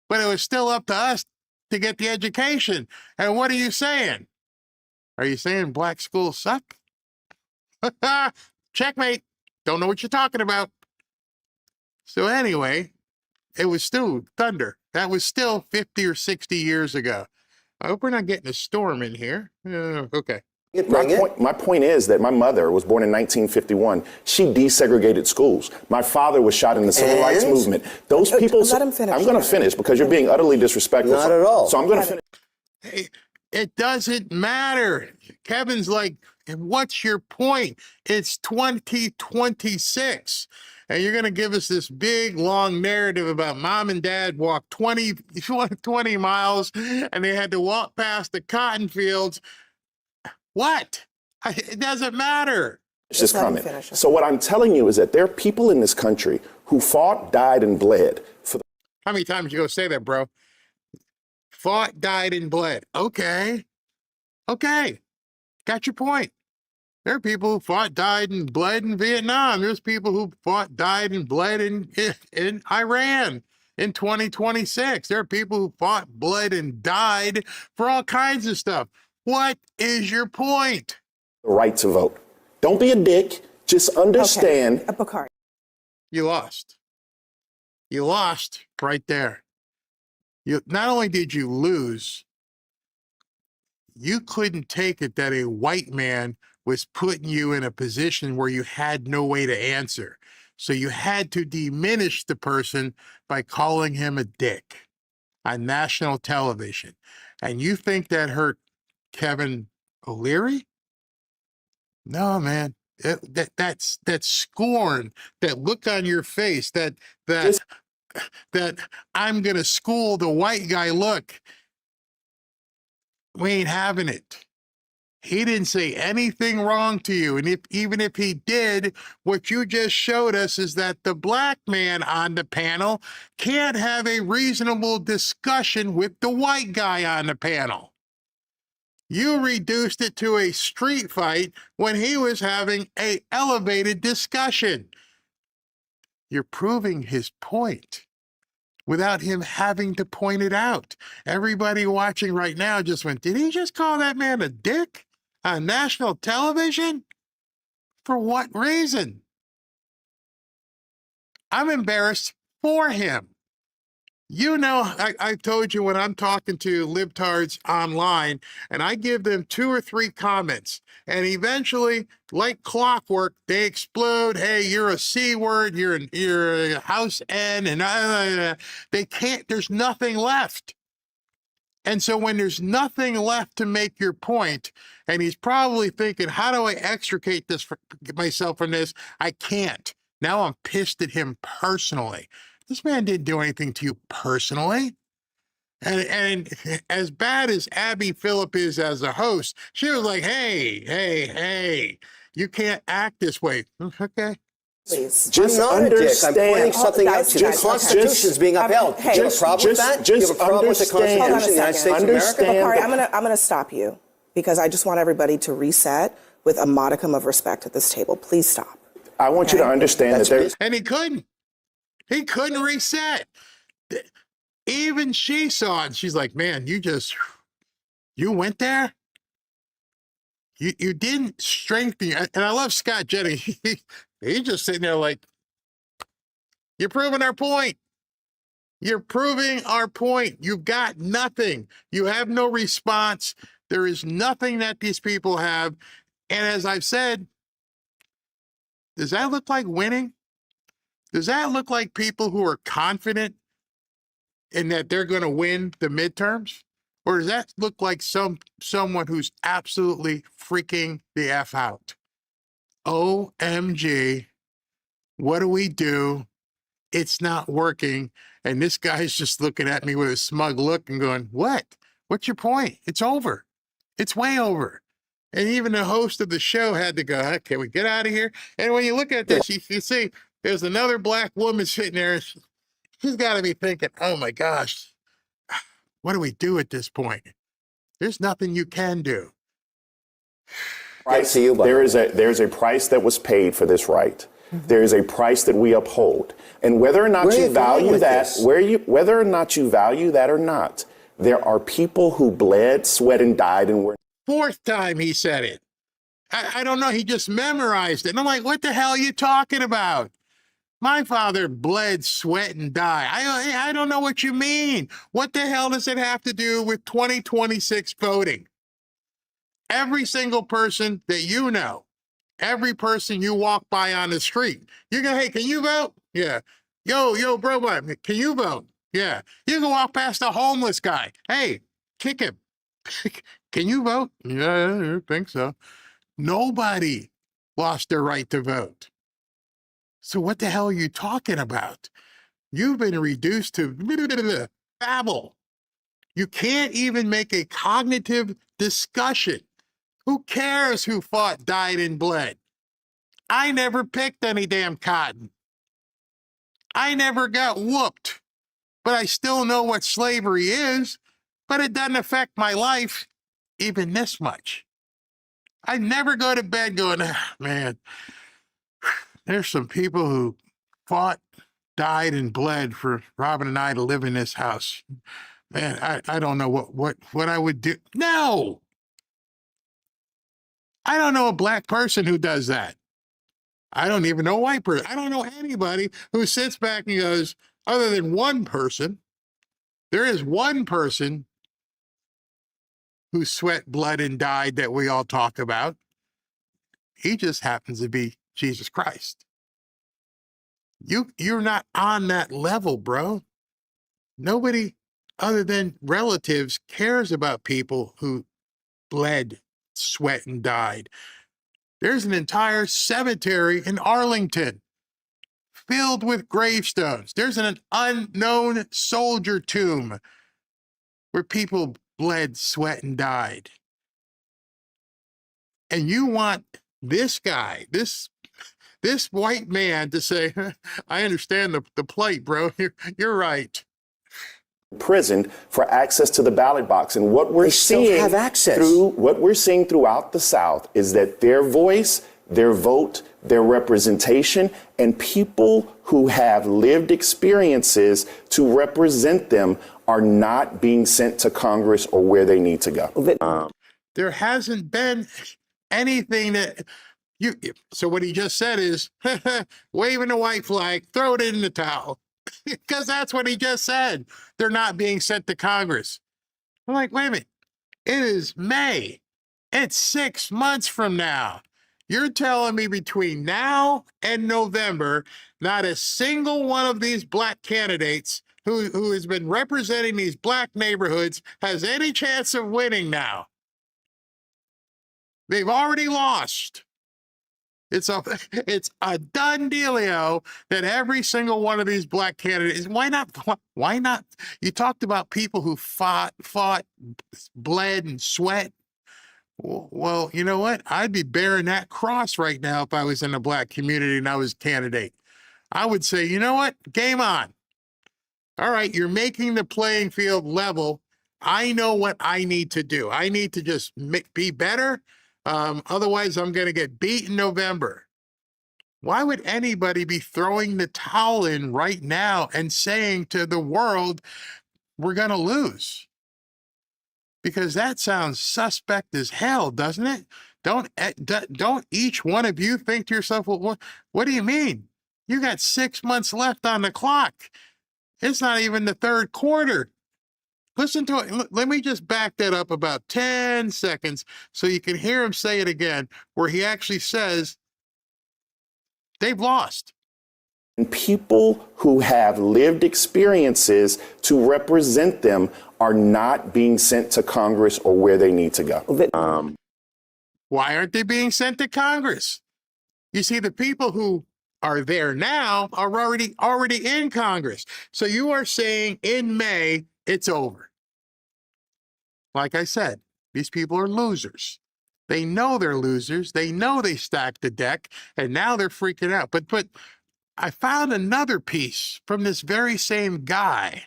but it was still up to us to get the education. And what are you saying? Are you saying black schools suck? Checkmate. Don't know what you're talking about. So anyway, it was still thunder. That was still 50 or 60 years ago. I hope we're not getting a storm in here. Okay. My point is that my mother was born in 1951. She desegregated schools. My father was shot in the civil rights movement. Those people. Let him finish. I'm going to finish because you're being utterly disrespectful. Not at all. So I'm going to finish. It doesn't matter. Kevin's like, what's your point? It's 2026. And you're going to give us this big, long narrative about mom and dad walked 20 miles and they had to walk past the cotton fields. What? It doesn't matter. It's just coming. So what I'm telling you is that there are people in this country who fought, died, and bled for. How many times you go say that, bro? Fought, died, and bled. Okay. Okay. Got your point. There are people who fought, died, and bled in Vietnam. There's people who fought, died, and bled in Iran in 2026. There are people who fought, bled, and died for all kinds of stuff. What is your point? The right to vote. Don't be a dick. Just understand. Okay. Bakari. You lost. You lost right there. Not only did you lose, you couldn't take it that a white man was putting you in a position where you had no way to answer. So you had to diminish the person by calling him a dick on national television. And you think that hurt Kevin O'Leary? No, man. That's scorn, that look on your face, that I'm gonna school the white guy look. We ain't having it. He didn't say anything wrong to you. And even if he did, what you just showed us is that the black man on the panel can't have a reasonable discussion with the white guy on the panel. You reduced it to a street fight when he was having an elevated discussion. You're proving his point without him having to point it out. Everybody watching right now just went, did he just call that man a dick on national television? For what reason? I'm embarrassed for him. You know, I told you when I'm talking to libtards online and I give them 2 or 3 comments and eventually, like clockwork, they explode. Hey, you're a C word, you're a house N, and they can't, there's nothing left. And so when there's nothing left to make your point, and he's probably thinking, how do I extricate myself from this? I can't. Now I'm pissed at him personally. This man didn't do anything to you personally. And as bad as Abby Phillip is as a host, she was like, hey, you can't act this way. Okay. Please. Just understand. I'm pointing something out to you. The Constitution is being upheld. Do you have a problem with that? Do you have a problem with the Constitution of the United States of America? Bakari, I'm going to stop you because I just want everybody to reset with a modicum of respect at this table. Please stop. I want you to understand that there's. And he couldn't. He couldn't reset. Even she saw it. She's like, man, you went there? You didn't strengthen. And I love Scott Jennings. He's just sitting there like, you're proving our point. You're proving our point. You've got nothing. You have no response. There is nothing that these people have. And as I've said, does that look like winning? Does that look like people who are confident in that they're going to win the midterms? Or does that look like someone who's absolutely freaking the F out? OMG, what do we do? It's not working. And this guy's just looking at me with a smug look and going, what? What's your point? It's over. It's way over. And even the host of the show had to go, okay, we get out of here. And when you look at this, you see there's another black woman sitting there. She's got to be thinking, oh my gosh, what do we do at this point? There's nothing you can do. There is a price that was paid for this right. Mm-hmm. There is a price that we uphold. And whether or not you value that, whether or not you value that or not, there are people who bled, sweat, and died and were. 4th time he said it. I don't know. He just memorized it. And I'm like, what the hell are you talking about? My father bled, sweat, and died. I don't know what you mean. What the hell does it have to do with 2026 voting? Every single person that you know, every person you walk by on the street, you go, hey, can you vote? Yeah. Yo, bro, can you vote? Yeah. You can walk past a homeless guy. Hey, kick him. Can you vote? Yeah, I think so. Nobody lost their right to vote. So what the hell are you talking about? You've been reduced to babble. You can't even make a cognitive discussion. Who cares who fought, died, and bled? I never picked any damn cotton. I never got whooped, but I still know what slavery is, but it doesn't affect my life even this much. I never go to bed going, man, there's some people who fought, died, and bled for Robin and I to live in this house. Man, I don't know what I would do. No! I don't know a black person who does that. I don't even know a white person. I don't know anybody who sits back and goes, other than one person, there is one person who sweat blood and died that we all talk about. He just happens to be Jesus Christ. You're not on that level, bro. Nobody other than relatives cares about people who bled, sweat, and died. There's an entire cemetery in Arlington filled with gravestones. There's an unknown soldier tomb where people bled, sweat, and died. And you want this guy, this white man to say, I understand the plight, bro. You're right. Imprisoned for access to the ballot box. And what we're seeing have access. what we're seeing throughout the South is that their voice, their vote, their representation, and people who have lived experiences to represent them are not being sent to Congress or where they need to go. There hasn't been anything that so what he just said is waving a white flag, throw it in the towel. Because that's what he just said. They're not being sent to Congress. I'm like, wait a minute. It is May. It's 6 months from now. You're telling me between now and November, not a single one of these black candidates who has been representing these black neighborhoods has any chance of winning now. They've already lost. It's a done dealio that every single one of these black candidates, why not? You talked about people who fought, bled, and sweat. Well, you know what? I'd be bearing that cross right now if I was in the black community and I was a candidate. I would say, you know what? Game on. All right, you're making the playing field level. I know what I need to do. I need to just be better. Otherwise, I'm going to get beat in November. Why would anybody be throwing the towel in right now and saying to the world, we're going to lose? Because that sounds suspect as hell, doesn't it? Don't each one of you think to yourself, well, what do you mean? You got 6 months left on the clock. It's not even the third quarter. Listen to it. Let me just back that up about 10 seconds so you can hear him say it again, where he actually says they've lost. And people who have lived experiences to represent them are not being sent to Congress or where they need to go. Why aren't they being sent to Congress? You see, the people who are there now are already in Congress. So you are saying in May, it's over. Like I said, these people are losers. They know they're losers. They know they stacked the deck, and now they're freaking out. But I found another piece from this very same guy.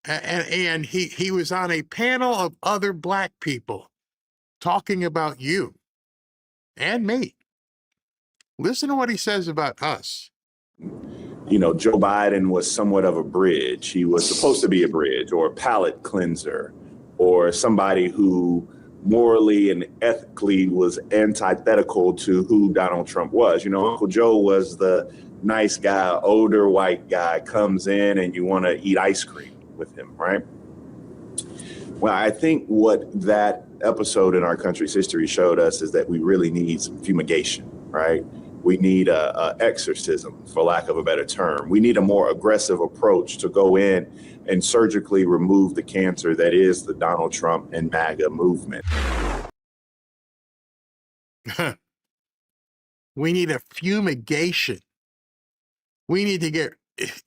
And he was on a panel of other black people talking about you and me. Listen to what he says about us. You know, Joe Biden was somewhat of a bridge. He was supposed to be a bridge or a palate cleanser or somebody who morally and ethically was antithetical to who Donald Trump was. You know, Uncle Joe was the nice guy, older white guy comes in and you want to eat ice cream with him, right? Well, I think what that episode in our country's history showed us is that we really need some fumigation, right? We need a exorcism, for lack of a better term. We need a more aggressive approach to go in and surgically remove the cancer that is the Donald Trump and MAGA movement. We need a fumigation. We need to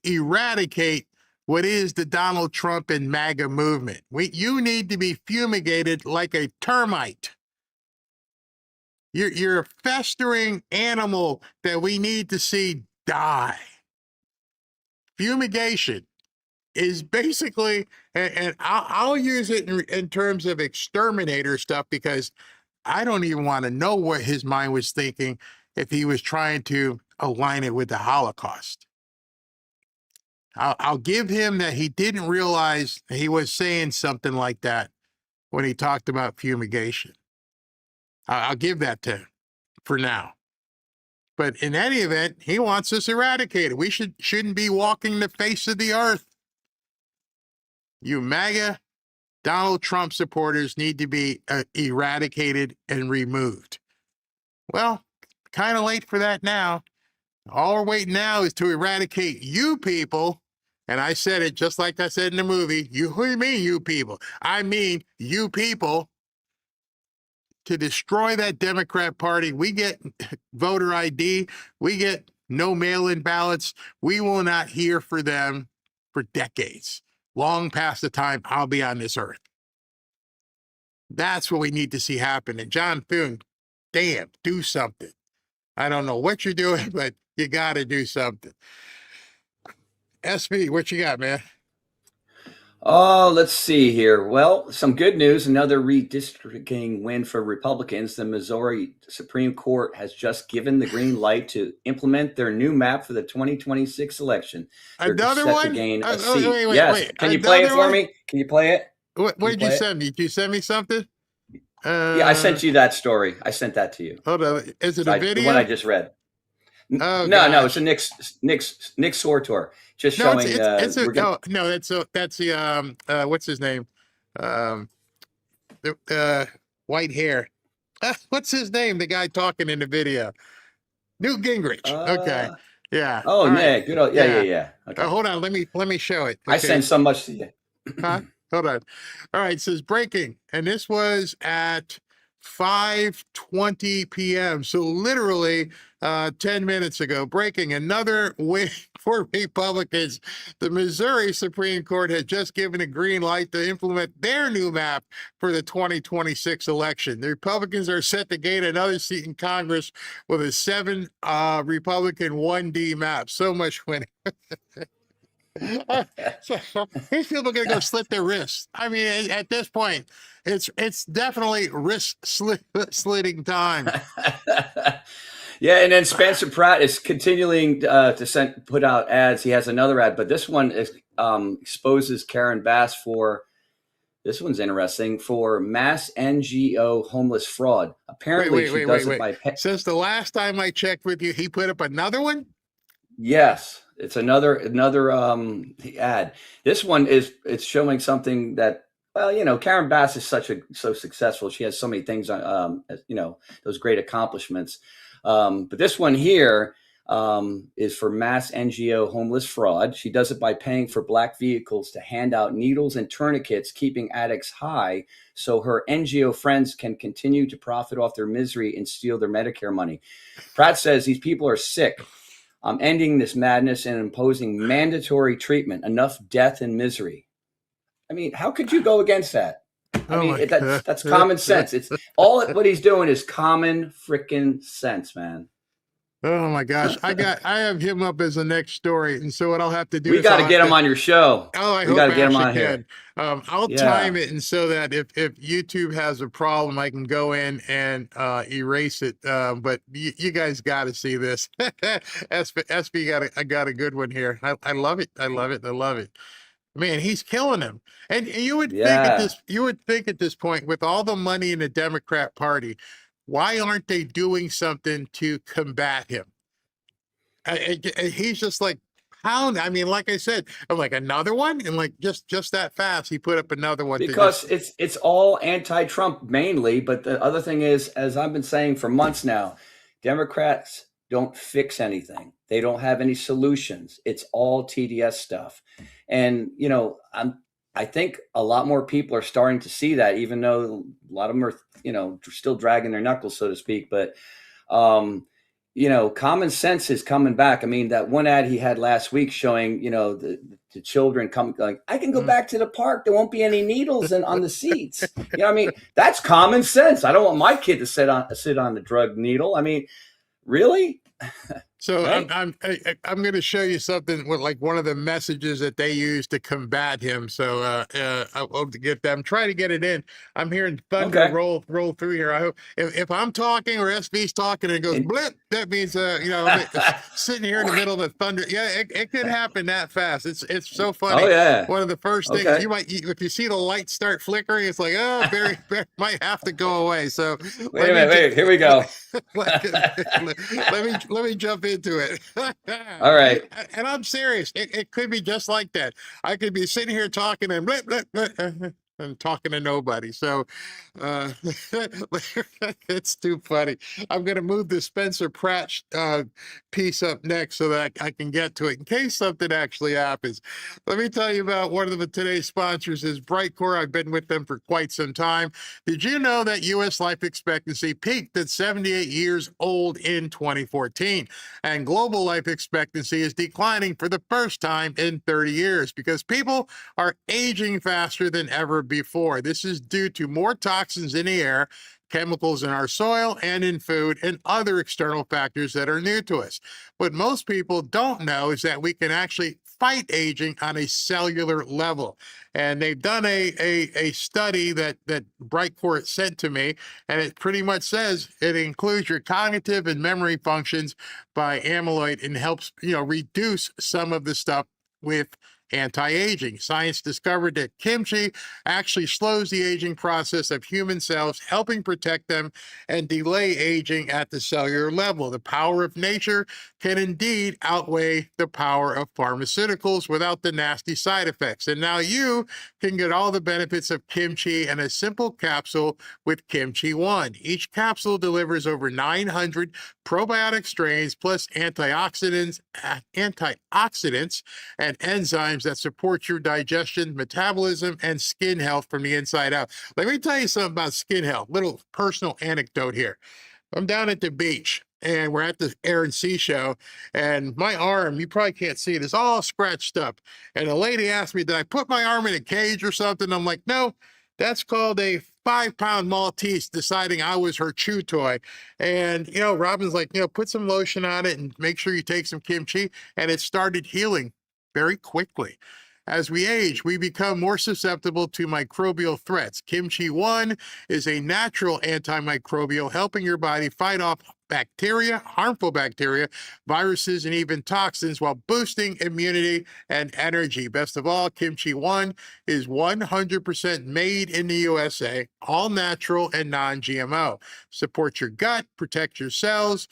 eradicate what is the Donald Trump and MAGA movement. You need to be fumigated like a termite. You're a festering animal that we need to see die. Fumigation is basically, and I'll use it in terms of exterminator stuff, because I don't even want to know what his mind was thinking if he was trying to align it with the Holocaust. I'll give him that he didn't realize he was saying something like that when he talked about fumigation. I'll give that to him for now. But in any event, he wants us eradicated. We shouldn't be walking the face of the earth. You MAGA Donald Trump supporters need to be eradicated and removed. Well, kind of late for that now. All we're waiting now is to eradicate you people. And I said it just like I said in the movie. What do you mean, you people? I mean, you people. To destroy that Democrat Party, we get voter ID, we get no mail-in ballots. We will not hear for them for decades, long past the time I'll be on this earth. That's what we need to see happen. And John Thune, damn, do something. I don't know what you're doing, but you got to do something. SB, what you got, man? Oh, let's see here. Well, some good news. Another redistricting win for Republicans. The Missouri Supreme Court has just given the green light to implement their new map for the 2026 election. They're Another set one? to gain a seat. Wait, yes. Can you play it for one? me? Can you play it? What did you send me? Did you send me something? Yeah, I sent you that story. I sent that to you. Hold on. Is it a video? The one I just read. Oh, no, it's a Nick Sortor. Just showing. That's the what's his name? White hair. What's his name? The guy talking in the video. Newt Gingrich. Okay. Yeah. Oh, all yeah. Right. Good. Yeah. Okay. Hold on. Let me show it. Okay. I sent so much to you. Huh? Hold on. All right. It says breaking, and this was at 5:20 p.m. So literally 10 minutes ago. Breaking, another win for Republicans. The Missouri Supreme Court had just given a green light to implement their new map for the 2026 election. The Republicans are set to gain another seat in Congress with a 7 Republican 1D map. So much winning. So these people are going to go slit their wrists. I mean, at this point, it's definitely wrist slitting time. Yeah, and then Spencer Pratt is continuing to put out ads. He has another ad, but this one exposes Karen Bass for, this one's interesting, for mass NGO homeless fraud. Apparently, she does it by... Since the last time I checked with you, he put up another one? Yes, it's another ad. This one it's showing something that, well, you know, Karen Bass is so successful. She has so many things on, you know, those great accomplishments. But this one here is for mass NGO homeless fraud. She does it by paying for black vehicles to hand out needles and tourniquets, keeping addicts high so her NGO friends can continue to profit off their misery and steal their Medicare money. Pratt says these people are sick. I'm ending this madness and imposing mandatory treatment, enough death and misery. I mean, how could you go against that? I mean, that's common sense. It's all what he's doing is common freaking sense, man. Oh my gosh, I have him up as the next story, and so what I'll have to do. We got to get him on your show. Oh, I hope we got to get him on here. I'll time it, and so that if YouTube has a problem, I can go in and erase it. But you guys got to see this. SB got a good one here. I love it. I love it. I love it. Man, he's killing him. And you would think at this point, with all the money in the Democrat Party, why aren't they doing something to combat him? he's just like pound. I mean, like I said, I'm like another one, and like just that fast, he put up another one. Because it's all anti-Trump mainly, but the other thing is, as I've been saying for months now, Democrats don't fix anything. They don't have any solutions. It's all TDS stuff, and I think a lot more people are starting to see that, even though a lot of them are still dragging their knuckles, so to speak, but. Common sense is coming back. I mean, that one ad he had last week showing, the children come like, I can go back to the park. There won't be any needles on the seats. I mean, that's common sense. I don't want my kid to sit on the drug needle. I mean, really? So right? I'm going to show you something with like one of the messages that they use to combat him. So I'll get them. Try to get it in. I'm hearing thunder roll through here. I hope if I'm talking or SB's talking and it goes blip, that means I'm sitting here in the middle of the thunder. Yeah, it could happen that fast. It's so funny. Oh yeah. One of the first things if you see the lights start flickering, it's like Barry might have to go away. So wait, here we go. let me jump into it. All right. And I'm serious. It could be just like that. I could be sitting here talking and blip, blip, blip, and talking to nobody. So it's too funny. I'm going to move the Spencer Pratt piece up next so that I can get to it in case something actually happens. Let me tell you about one of today's sponsors is Brightcore. I've been with them for quite some time. Did you know that U.S. life expectancy peaked at 78 years old in 2014? And global life expectancy is declining for the first time in 30 years because people are aging faster than ever before. This is due to more toxins in the air, chemicals in our soil and in food, and other external factors that are new to us. What most people don't know is that we can actually fight aging on a cellular level. And they've done a study that Brightcore sent to me, and it pretty much says it includes your cognitive and memory functions by amyloid and helps reduce some of the stuff with anti-aging. Science discovered that kimchi actually slows the aging process of human cells, helping protect them and delay aging at the cellular level. The power of nature can indeed outweigh the power of pharmaceuticals without the nasty side effects. And now you can get all the benefits of kimchi in a simple capsule with Kimchi One. Each capsule delivers over 900 probiotic strains plus antioxidants and enzymes that support your digestion, metabolism, and skin health from the inside out. Let me tell you something about skin health. Little personal anecdote here. I'm down at the beach and we're at the Air and Sea show, and my arm, you probably can't see it, is all scratched up. And a lady asked me, did I put my arm in a cage or something? I'm like, no, that's called a 5-pound Maltese deciding I was her chew toy. And, Robin's like, put some lotion on it and make sure you take some kimchi. And it started healing very quickly. As we age, we become more susceptible to microbial threats. Kimchi One is a natural antimicrobial, helping your body fight off bacteria, harmful bacteria, viruses, and even toxins while boosting immunity and energy. Best of all, Kimchi One is 100% made in the USA, all natural and non-GMO. Support your gut, protect your cells,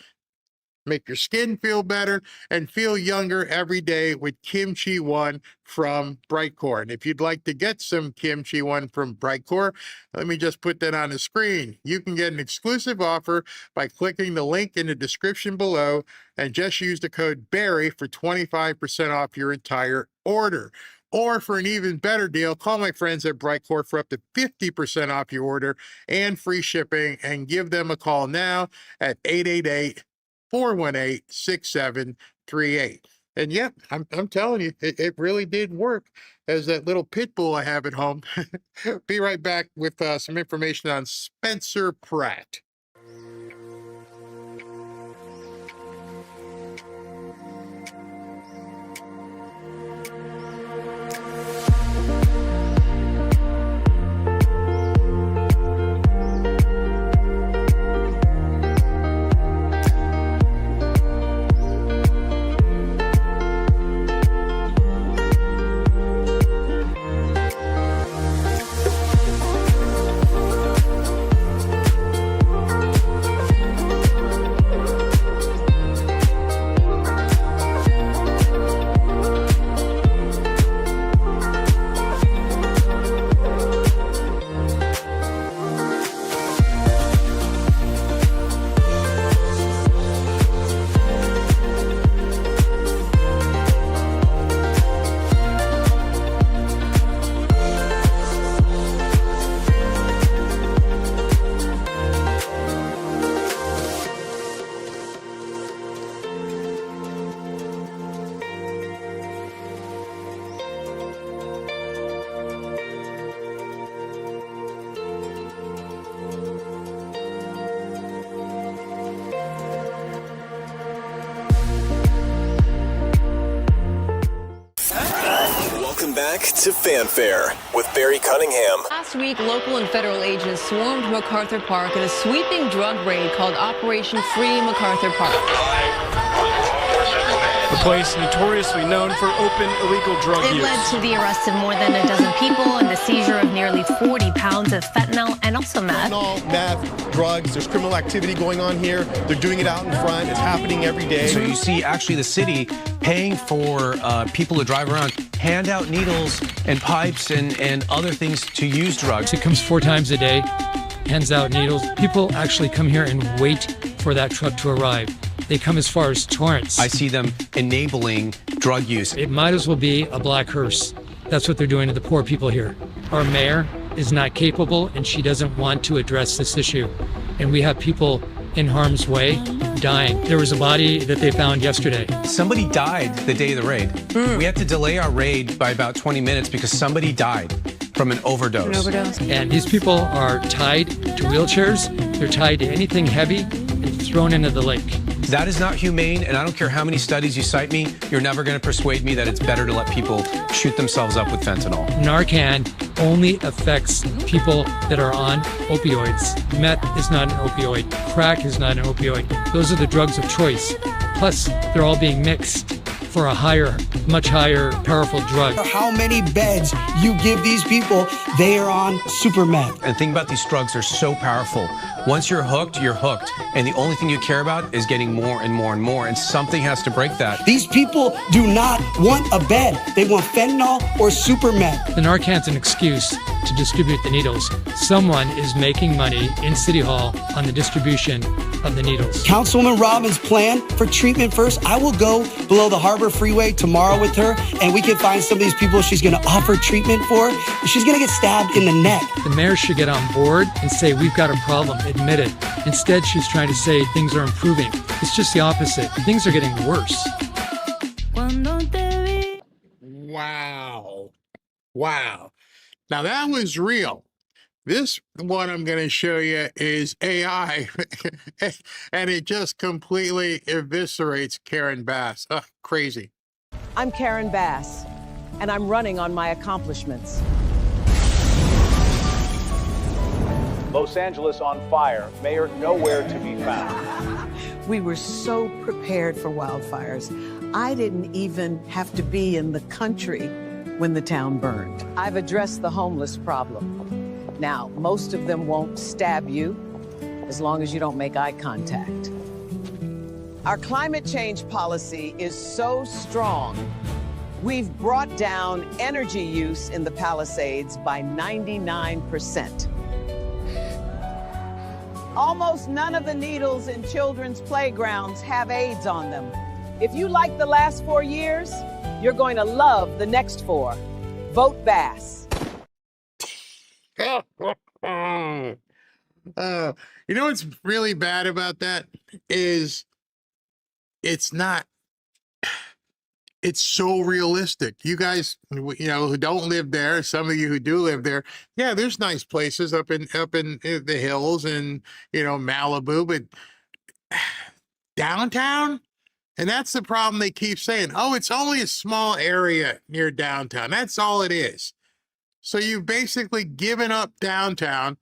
make your skin feel better, and feel younger every day with Kimchi One from Brightcore. And if you'd like to get some Kimchi One from Brightcore, let me just put that on the screen. You can get an exclusive offer by clicking the link in the description below and just use the code BARRY for 25% off your entire order. Or for an even better deal, call my friends at Brightcore for up to 50% off your order and free shipping, and give them a call now at 888-418-6738. And yep, I'm telling you, it really did work as that little pit bull I have at home. Be right back with some information on Spencer Pratt. back to Fanfare with Barry Cunningham. Last week, local and federal agents swarmed MacArthur Park in a sweeping drug raid called Operation Free MacArthur Park. The place notoriously known for open illegal drug use. It led to the arrest of more than a dozen people and the seizure of nearly 40 pounds of fentanyl and also meth. Fentanyl, meth, drugs, there's criminal activity going on here. They're doing it out in front. It's happening every day. So you see actually the city paying for people to drive around, hand out needles and pipes and other things to use drugs. It comes 4 times a day, hands out needles. People actually come here and wait for that truck to arrive. They come as far as Torrance. I see them enabling drug use. It might as well be a black hearse. That's what they're doing to the poor people here. Our mayor is not capable, and she doesn't want to address this issue. And we have people in harm's way dying. There was a body that they found yesterday. Somebody died the day of the raid. We had to delay our raid by about 20 minutes because somebody died from an overdose. And these people are tied to wheelchairs. They're tied to anything heavy and thrown into the lake. That is not humane, and I don't care how many studies you cite me, you're never going to persuade me that it's better to let people shoot themselves up with fentanyl. Narcan only affects people that are on opioids. Meth is not an opioid. Crack is not an opioid. Those are the drugs of choice. Plus, they're all being mixed for a higher, much higher, powerful drug. How many beds you give these people, they are on super meth. And the thing about these drugs, they're so powerful. Once you're hooked, you're hooked. And the only thing you care about is getting more and more and more. And something has to break that. These people do not want a bed. They want fentanyl or super meth. The Narcan's an excuse to distribute the needles. Someone is making money in City Hall on the distribution of the needles. Councilwoman Robbins' plan for treatment first, I will go below the Harbor Freeway tomorrow with her, and we can find some of these people she's going to offer treatment for. She's going to get stabbed in the neck. The mayor should get on board and say, we've got a problem, admit it. Instead, she's trying to say things are improving. It's just the opposite. Things are getting worse. Wow. Wow. Now that was real. This one I'm going to show you is AI, and it just completely eviscerates Karen Bass. Crazy. I'm Karen Bass, and I'm running on my accomplishments. Los Angeles on fire. Mayor nowhere to be found. We were so prepared for wildfires. I didn't even have to be in the country when the town burned. I've addressed the homeless problem. Now, most of them won't stab you as long as you don't make eye contact. Our climate change policy is so strong, we've brought down energy use in the Palisades by 99%. Almost none of the needles in children's playgrounds have AIDS on them. If you like the last 4 years, you're going to love the next 4. Vote Bass. You know what's really bad about that is it's so realistic. You guys, who don't live there, some of you who do live there, yeah, there's nice places up in the hills and Malibu, but downtown, and that's the problem. They keep saying, oh, it's only a small area near downtown. That's all it is. So you've basically given up downtown.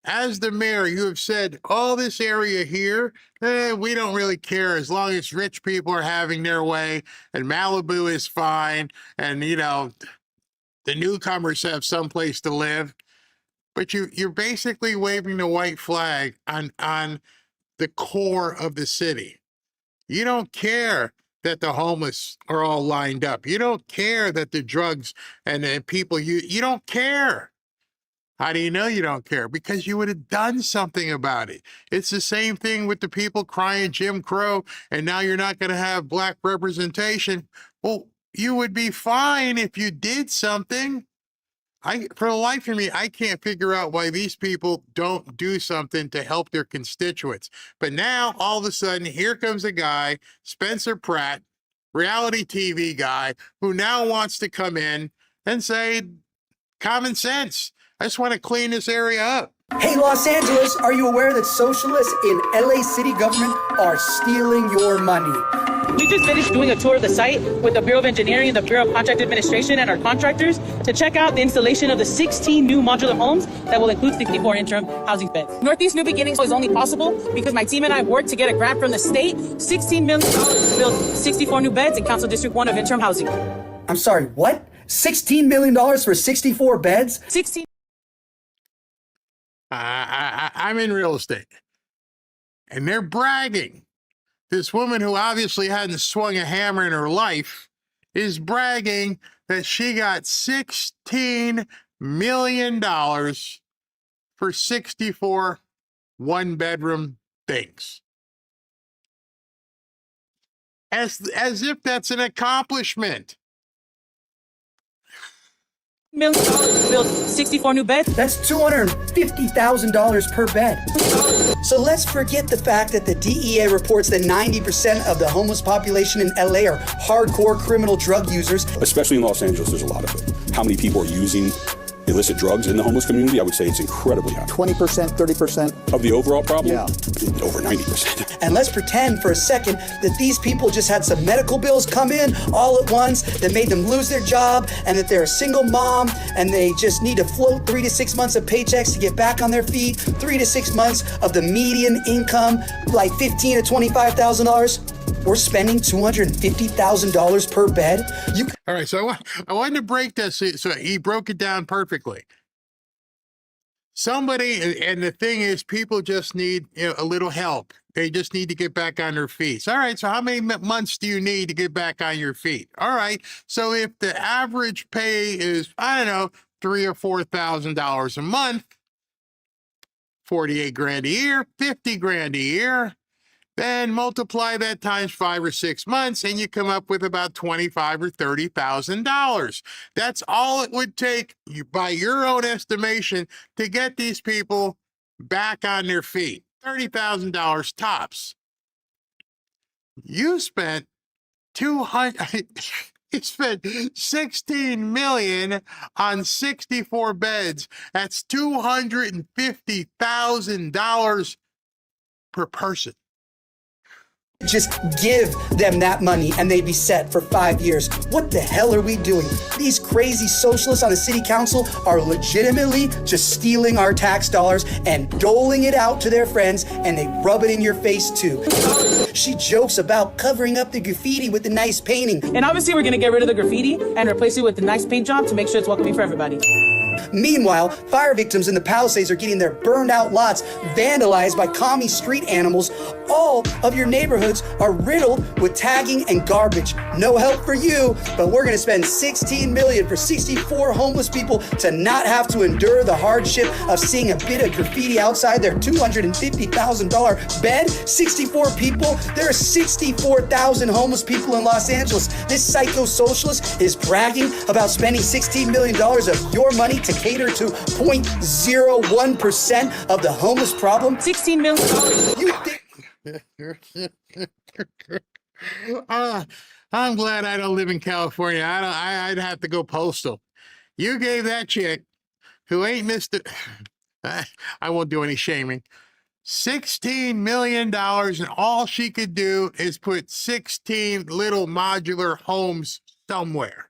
As the mayor, you have said, all this area here, we don't really care as long as rich people are having their way and Malibu is fine and, the newcomers have someplace to live. But you're basically waving the white flag on the core of the city. You don't care that the homeless are all lined up. You don't care that the drugs and the people, you don't care. How do you know you don't care? Because you would have done something about it. It's the same thing with the people crying Jim Crow, and now you're not going to have black representation. Well, you would be fine if you did something. For the life of me, I can't figure out why these people don't do something to help their constituents. But now, all of a sudden, here comes a guy, Spencer Pratt, reality TV guy, who now wants to come in and say, common sense. I just want to clean this area up. Hey, Los Angeles, are you aware that socialists in LA city government are stealing your money? We just finished doing a tour of the site with the Bureau of Engineering, the Bureau of Contract Administration, and our contractors to check out the installation of the 16 new modular homes that will include 64 interim housing beds. Northeast New Beginnings was only possible because my team and I worked to get a grant from the state, $16 million to build 64 new beds in Council District 1 of interim housing. I'm sorry, what? $16 million for 64 beds? 16. I'm in real estate, and they're bragging. This woman who obviously hadn't swung a hammer in her life is bragging that she got $16 million for 64 one-bedroom things. As if that's an accomplishment. Million to build 64 new beds. That's $250,000 per bed. So let's forget the fact that the DEA reports that 90% of the homeless population in LA are hardcore criminal drug users. Especially in Los Angeles, there's a lot of it. How many people are using illicit drugs in the homeless community? I would say it's incredibly high. 20%, 30%? Of the overall problem? Yeah. Over 90%. And let's pretend for a second that these people just had some medical bills come in all at once that made them lose their job, and that they're a single mom and they just need to float 3 to 6 months of paychecks to get back on their feet, 3 to 6 months of the median income, like $15,000 to $25,000. We're spending $250,000 per bed. All right, so I wanted to break this, so he broke it down perfectly. Somebody, and the thing is, people just need a little help. They just need to get back on their feet. All right, so how many months do you need to get back on your feet? All right, so if the average pay is, I don't know, $3,000 or $4,000 a month, 48 grand a year, 50 grand a year, then multiply that times 5 or 6 months, and you come up with about $25,000 or $30,000. That's all it would take, by your own estimation, to get these people back on their feet. $30,000 tops. You spent you spent $16 million on 64 beds. That's $250,000 per person. Just give them that money and they'd be set for 5 years. What the hell are we doing? These crazy socialists on the city council are legitimately just stealing our tax dollars and doling it out to their friends, and they rub it in your face too. She jokes about covering up the graffiti with the nice painting. And obviously we're going to get rid of the graffiti and replace it with the nice paint job to make sure it's welcoming for everybody. Meanwhile, fire victims in the Palisades are getting their burned out lots vandalized by commie street animals. All of your neighborhoods are riddled with tagging and garbage. No help for you, but we're gonna spend $16 million for 64 homeless people to not have to endure the hardship of seeing a bit of graffiti outside their $250,000 bed. 64 people? There are 64,000 homeless people in Los Angeles. This psycho-socialist is bragging about spending $16 million of your money to cater to 0.01% of the homeless problem. $16 million. You think? I'm glad I don't live in California. I'd have to go postal. You gave that chick, who ain't missed it, I won't do any shaming, $16 million, and all she could do is put 16 little modular homes somewhere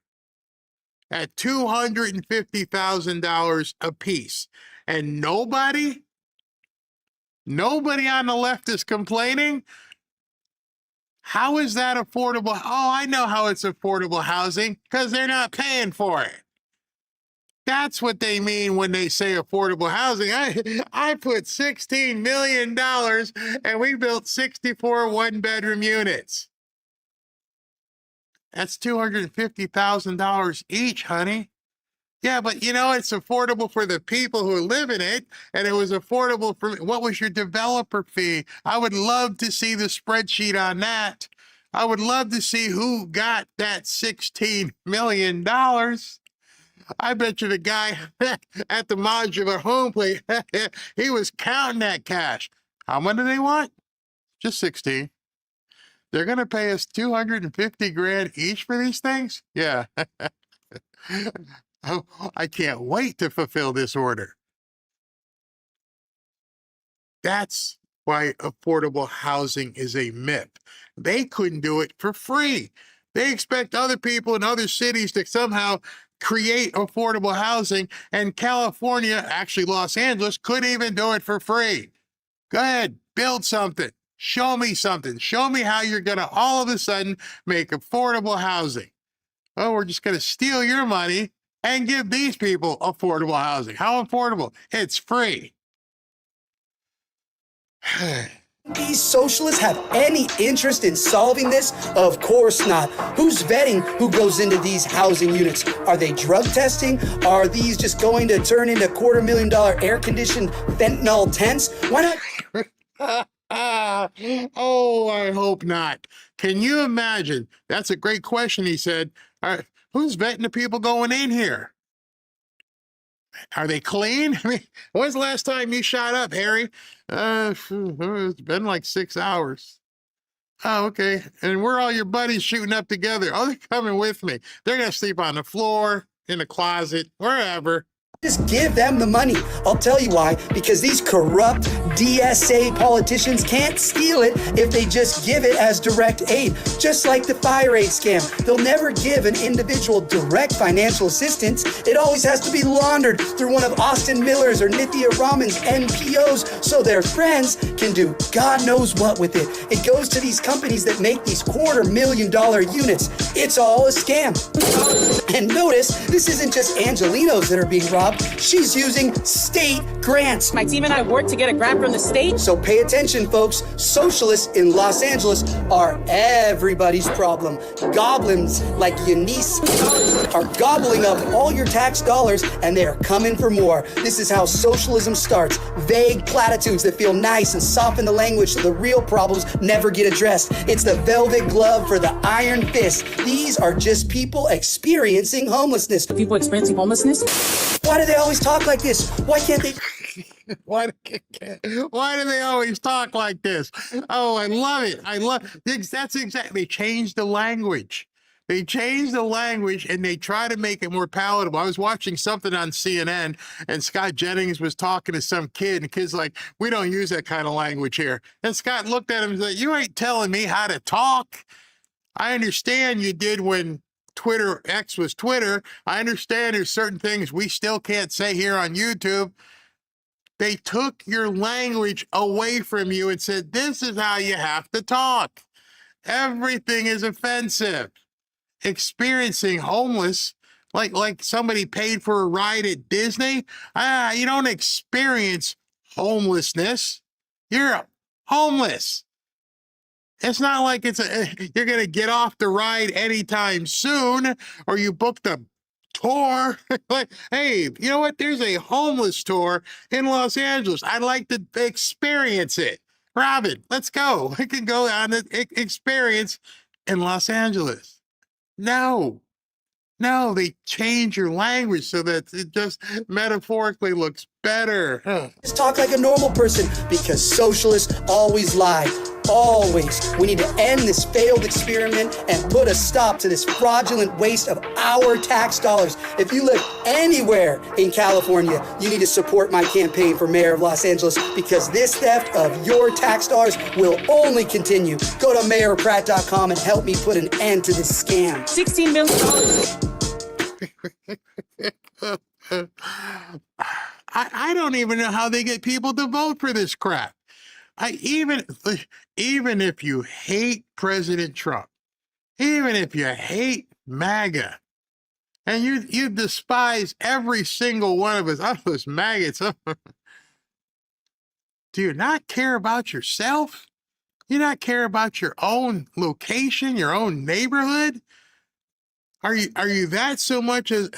at $250,000 a piece. And nobody on the left is complaining. How is that affordable? Oh, I know how it's affordable housing, because they're not paying for it. That's what they mean when they say affordable housing. I put $16 million and we built 64 one-bedroom units. That's $250,000 each, honey. Yeah, but it's affordable for the people who live in it, and it was affordable for, what was your developer fee? I would love to see the spreadsheet on that. I would love to see who got that $16 million. I bet you the guy at the modular home place, he was counting that cash. How much do they want? Just 16. They're going to pay us 250 grand each for these things? Yeah. Oh, I can't wait to fulfill this order. That's why affordable housing is a myth. They couldn't do it for free. They expect other people in other cities to somehow create affordable housing, and California, actually Los Angeles, couldn't even do it for free. Go ahead, build something. Show me something. Show me how you're going to all of a sudden make affordable housing. Oh, we're just going to steal your money and give these people affordable housing. How affordable? It's free. These socialists have any interest in solving this? Of course not. Who's vetting who goes into these housing units? Are they drug testing? Are these just going to turn into $250,000 air-conditioned fentanyl tents? Why not? Oh, I hope not. Can you imagine? That's a great question, he said. Who's vetting the people going in here? Are they clean? I mean, when's the last time you shot up, Harry? It's been like 6 hours. Oh, okay. And where are all your buddies shooting up together? Oh, they're coming with me. They're going to sleep on the floor, in the closet, wherever. Just give them the money. I'll tell you why. Because these corrupt DSA politicians can't steal it if they just give it as direct aid. Just like the fire aid scam. They'll never give an individual direct financial assistance. It always has to be laundered through one of Austin Miller's or Nithya Raman's NPOs so their friends can do God knows what with it. It goes to these companies that make these $250,000 units. It's all a scam. And notice, this isn't just Angelinos that are being robbed. She's using state grants. My team and I worked to get a grant from the state. So pay attention, folks. Socialists in Los Angeles are everybody's problem. Goblins like Eunice are gobbling up all your tax dollars, and they are coming for more. This is how socialism starts. Vague platitudes that feel nice and soften the language so the real problems never get addressed. It's the velvet glove for the iron fist. These are just people experiencing homelessness. People experiencing homelessness? Why do they always talk like this? Why can't they? Why do they always talk like this? Oh, I love it. That's exactly. They changed the language. They changed the language and they try to make it more palatable. I was watching something on CNN and Scott Jennings was talking to some kid, and the kid's like, we don't use that kind of language here. And Scott looked at him and said, you ain't telling me how to talk. I understand you did when Twitter X was Twitter. I understand there's certain things we still can't say here on YouTube. They took your language away from you and said, this is how you have to talk. Everything is offensive. Experiencing homeless, like somebody paid for a ride at Disney. You don't experience homelessness. You're homeless. It's not like you're going to get off the ride anytime soon, or you booked a tour. Like, hey, you know what? There's a homeless tour in Los Angeles. I'd like to experience it. Robin, let's go. I can go on the experience in Los Angeles. No, they change your language so that it just metaphorically looks better. Just talk like a normal person because socialists always lie. Always. We need to end this failed experiment and put a stop to this fraudulent waste of our tax dollars. If you live anywhere in California, you need to support my campaign for mayor of Los Angeles because this theft of your tax dollars will only continue. Go to mayorpratt.com and help me put an end to this scam. $16 million. I don't even know how they get people to vote for this crap. Even if you hate President Trump, even if you hate MAGA, and you despise every single one of us, all those maggots, do you not care about yourself? You not care about your own location, your own neighborhood? Are you that so much of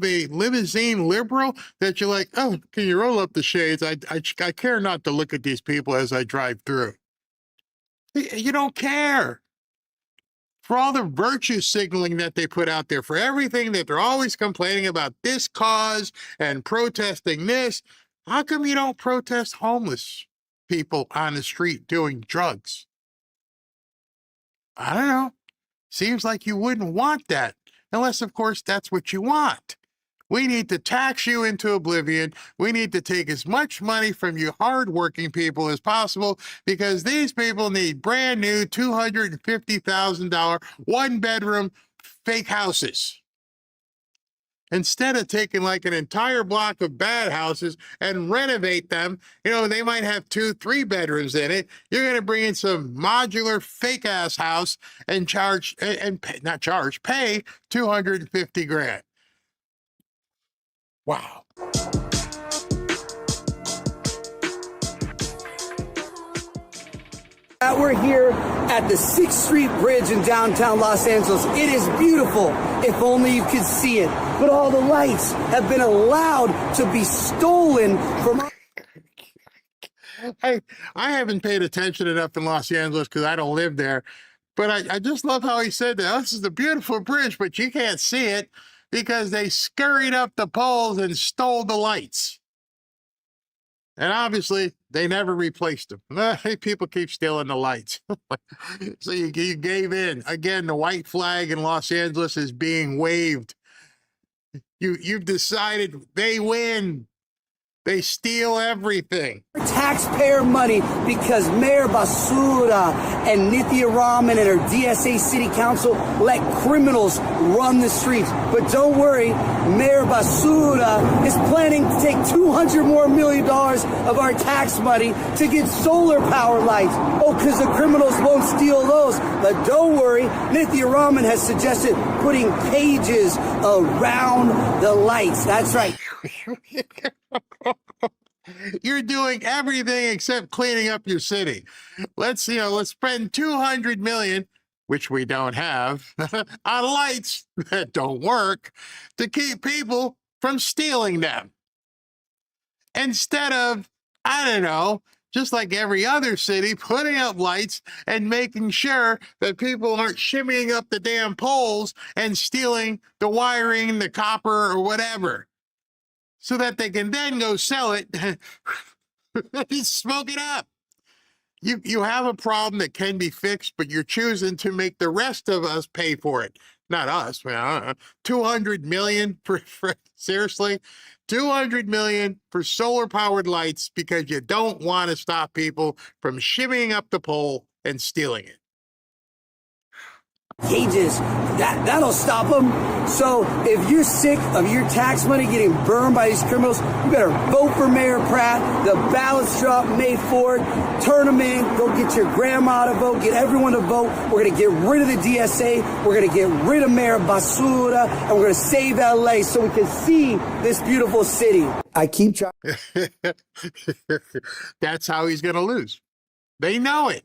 a limousine liberal that you're like, oh, can you roll up the shades? I care not to look at these people as I drive through. You don't care. For all the virtue signaling that they put out there, for everything that they're always complaining about this cause and protesting this, how come you don't protest homeless people on the street doing drugs? I don't know. Seems like you wouldn't want that. Unless, of course, that's what you want. We need to tax you into oblivion. We need to take as much money from you hardworking people as possible because these people need brand new $250,000 one-bedroom fake houses. Instead of taking like an entire block of bad houses and renovate them, they might have 2-3 bedrooms in it. You're going to bring in some modular fake ass house and pay 250 grand. Wow. We're here at the 6th Street Bridge in downtown Los Angeles. It is beautiful, if only you could see it. But all the lights have been allowed to be stolen from... I haven't paid attention enough in Los Angeles because I don't live there. But I just love how he said that. This is a beautiful bridge, but you can't see it because they scurried up the poles and stole the lights. And obviously, they never replaced them. People keep stealing the lights. So you gave in. Again, the white flag in Los Angeles is being waved. You've decided they win. They steal everything. Taxpayer money because Mayor Basura and Nithya Raman and her DSA City Council let criminals run the streets. But don't worry, Mayor Basura is planning to take $200 million of our tax money to get solar power lights. Oh, because the criminals won't steal those. But don't worry, Nithya Raman has suggested putting cages around the lights. That's right. You're doing everything except cleaning up your city. Let's spend $200 million, which we don't have, on lights that don't work to keep people from stealing them. Instead of, I don't know, just like every other city, putting up lights and making sure that people aren't shimmying up the damn poles and stealing the wiring, the copper, or whatever, so that they can then go sell it and smoke it up. You have a problem that can be fixed, but you're choosing to make the rest of us pay for it. Not us. $200 million for seriously? $200 million for solar powered lights because you don't want to stop people from shimmying up the pole and stealing it. Cages, that'll stop them. So if you're sick of your tax money getting burned by these criminals, you better vote for Mayor Pratt. The ballots drop May 4th. Turn them in. Go get your grandma to vote. Get everyone to vote. We're going to get rid of the DSA. We're going to get rid of Mayor Basura. And we're going to save LA so we can see this beautiful city. I keep trying. That's how he's going to lose. They know it.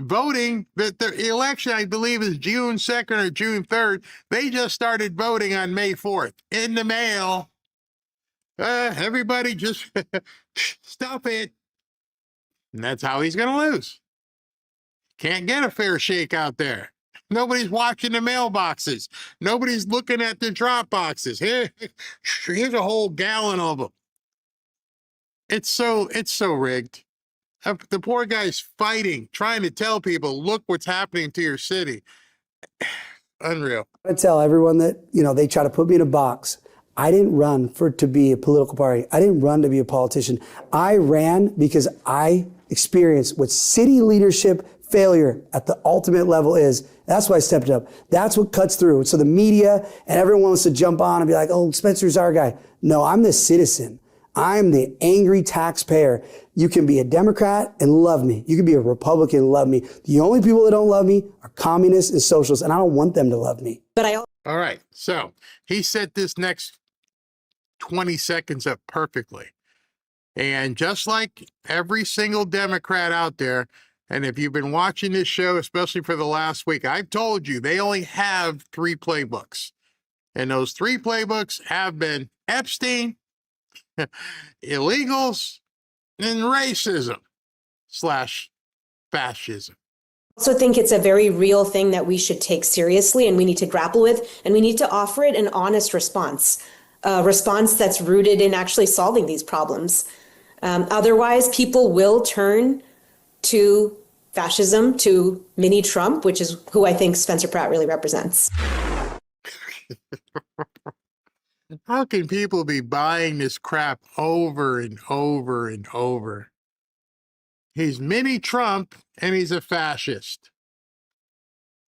Voting, the election, I believe, is June 2nd or June 3rd. They just started voting on May 4th. In the mail. Everybody just stuff it. And that's how he's going to lose. Can't get a fair shake out there. Nobody's watching the mailboxes. Nobody's looking at the drop boxes. Here's a whole gallon of them. It's so rigged. The poor guy's fighting, trying to tell people, look what's happening to your city. Unreal. I tell everyone that, they try to put me in a box. I didn't run to be a political party. I didn't run to be a politician. I ran because I experienced what city leadership failure at the ultimate level is. That's why I stepped up. That's what cuts through. So the media and everyone wants to jump on and be like, oh, Spencer's our guy. No, I'm the citizen. I'm the angry taxpayer. You can be a Democrat and love me. You can be a Republican and love me. The only people that don't love me are communists and socialists, and I don't want them to love me. All right, so he set this next 20 seconds up perfectly. And just like every single Democrat out there, and if you've been watching this show, especially for the last week, I've told you they only have 3 playbooks. And those 3 playbooks have been Epstein, illegals, and racism/fascism. I also think it's a very real thing that we should take seriously and we need to grapple with, and we need to offer it an honest response, a response that's rooted in actually solving these problems. Otherwise, people will turn to fascism, to mini Trump, which is who I think Spencer Pratt really represents. How can people be buying this crap over and over and over? He's mini Trump and he's a fascist.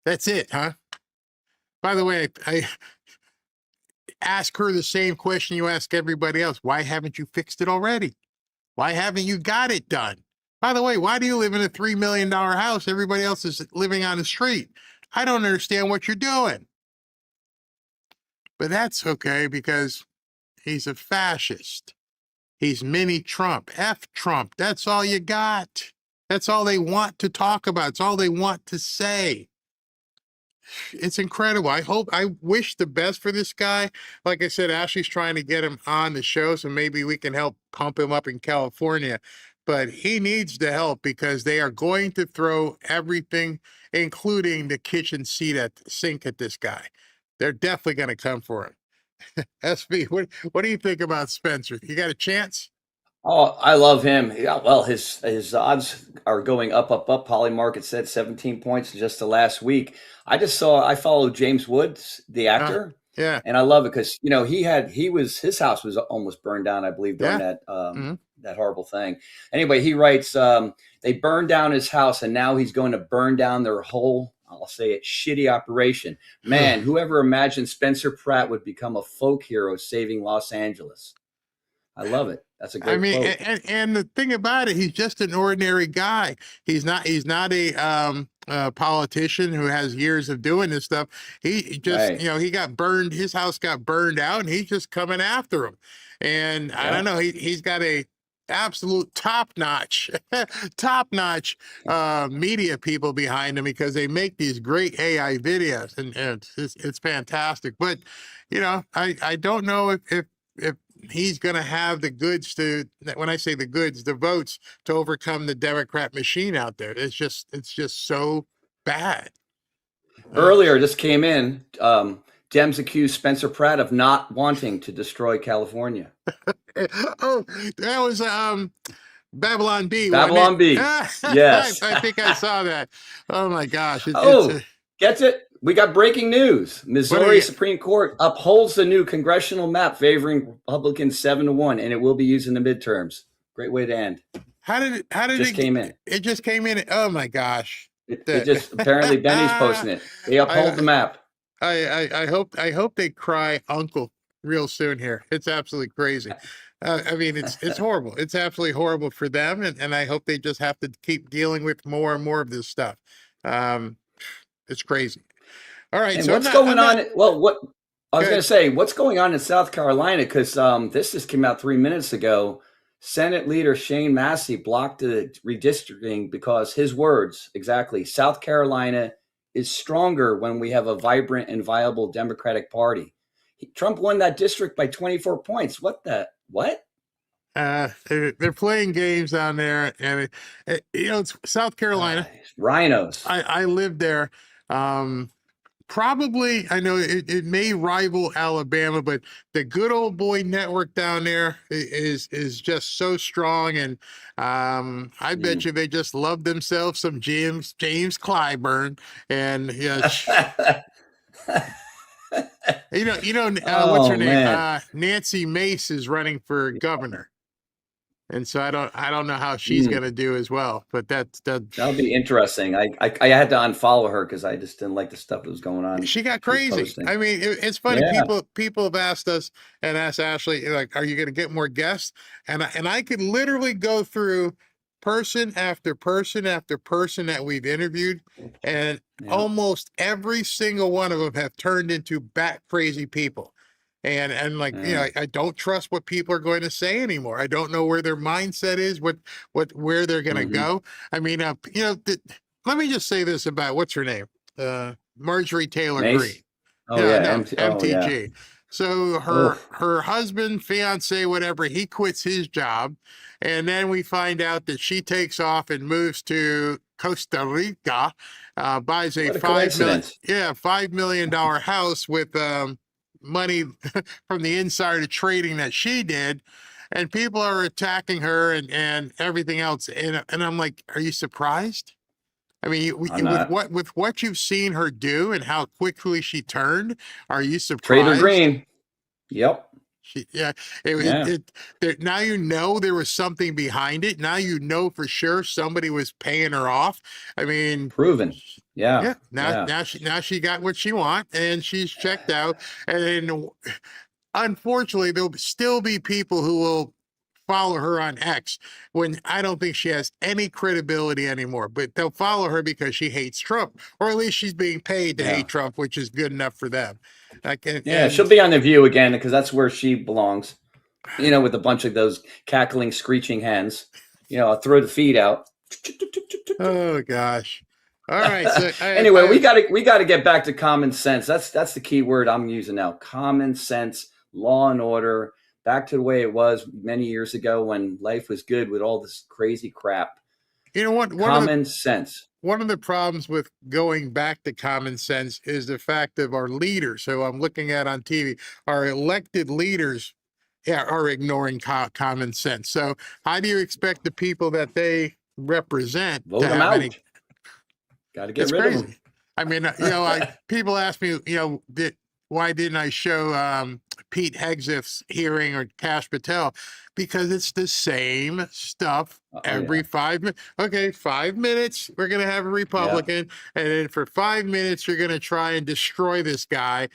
That's it, huh? By the way, I ask her the same question you ask everybody else. Why haven't you fixed it already? Why haven't you got it done? By the way, why do you live in a $3 million house? Everybody else is living on the street. I don't understand what you're doing. But that's okay because he's a fascist. He's mini Trump, F Trump. That's all you got. That's all they want to talk about. It's all they want to say. It's incredible. I wish the best for this guy. Like I said, Ashley's trying to get him on the show, so maybe we can help pump him up in California. But he needs the help because they are going to throw everything, including the kitchen sink at this guy. They're definitely going to come for him. SB, what do you think about Spencer? You got a chance? Oh, I love him. Yeah, well, his odds are going up, up, up. Polymarket said 17 points just the last week. I followed James Woods, the actor. Yeah. And I love it because, his house was almost burned down, I believe, during that horrible thing. Anyway, he writes, they burned down his house and now he's going to burn down their whole, I'll say it, shitty operation. Man, whoever imagined Spencer Pratt would become a folk hero saving Los Angeles? I love it. That's a great quote. And the thing about it, he's just an ordinary guy. He's not a politician who has years of doing this stuff. He just, he got burned. His house got burned out, and he's just coming after him. And I don't know. He's got a absolute top-notch media people behind him because they make these great AI videos, and it's fantastic. But I don't know if he's going to have the goods when I say the goods, the votes to overcome the Democrat machine out there. It's just so bad. Earlier, this came in. Dems accused Spencer Pratt of not wanting to destroy California. Oh, that was Babylon Bee. Babylon Bee. Yes. I think I saw that. Oh my gosh. Gets it? We got breaking news. Missouri Supreme Court upholds the new congressional map favoring Republicans 7-1, and it will be used in the midterms. Great way to end. How did it came in? It just came in. Oh my gosh. It just apparently Benny's posting it. They uphold the map. I hope they cry uncle real soon here. It's absolutely crazy. I mean, it's horrible. It's absolutely horrible for them, and I hope they just have to keep dealing with more and more of this stuff. It's crazy. All right. And so what's going on? Well, I was going to say, what's going on in South Carolina? Because this just came out 3 minutes ago. Senate Leader Shane Massey blocked the redistricting because his words, exactly, South Carolina is stronger when we have a vibrant and viable Democratic Party. Trump won that district by 24 points. What? They're playing games down there, and it's South Carolina. Rhinos. I lived there. Probably, I know it may rival Alabama, but the good old boy network down there is just so strong, and I bet you they just love themselves some James Clyburn, and what's her name? Nancy Mace is running for governor. And so I don't know how she's going to do as well, but that'll be interesting. I had to unfollow her because I just didn't like the stuff that was going on. She got crazy. I mean, it's funny. Yeah. People have asked us and asked Ashley, like, are you going to get more guests? And I could literally go through person after person after person that we've interviewed, and almost every single one of them have turned into bat crazy people. And I don't trust what people are going to say anymore. I don't know where their mindset is, where they're going to go. I mean, let me just say this about what's her name, Marjorie Taylor Greene. MTG. Yeah. So her husband, fiance, whatever, he quits his job, and then we find out that she takes off and moves to Costa Rica, buys a $5 million house with money from the insider trading that she did, and people are attacking her and everything else. And I'm like, are you surprised? I mean, with what you've seen her do and how quickly she turned, are you surprised? Trader Green. Yep. Yeah, Yeah. now you know there was something behind it. Now you know for sure somebody was paying her off. I mean, Proven. Yeah. yeah. Yeah. Now she got what she want, and she's checked out. And then, unfortunately, there'll still be people who will follow her on X when I don't think she has any credibility anymore. But they'll follow her because she hates Trump, or at least she's being paid to Yeah. hate Trump, which is good enough for them. Yeah, she'll be on The View again because that's where she belongs. With a bunch of those cackling, screeching hens. I'll throw the feed out. Oh gosh. All right. So Anyway, we got to get back to common sense. That's the key word I'm using now. Common sense, law and order, back to the way it was many years ago when life was good with all this crazy crap. You know what? Common sense. One of the problems with going back to common sense is the fact of our leaders. So I'm looking at on TV, our elected leaders are ignoring common sense. So how do you expect the people that they represent Vote to them have out. any? Got to get It's rid of crazy. them. I mean, people ask me, why didn't I show Pete Hegseth's hearing or Kash Patel? Because it's the same stuff every 5 minutes. Okay, 5 minutes, we're going to have a Republican. And then for 5 minutes, you're going to try and destroy this guy.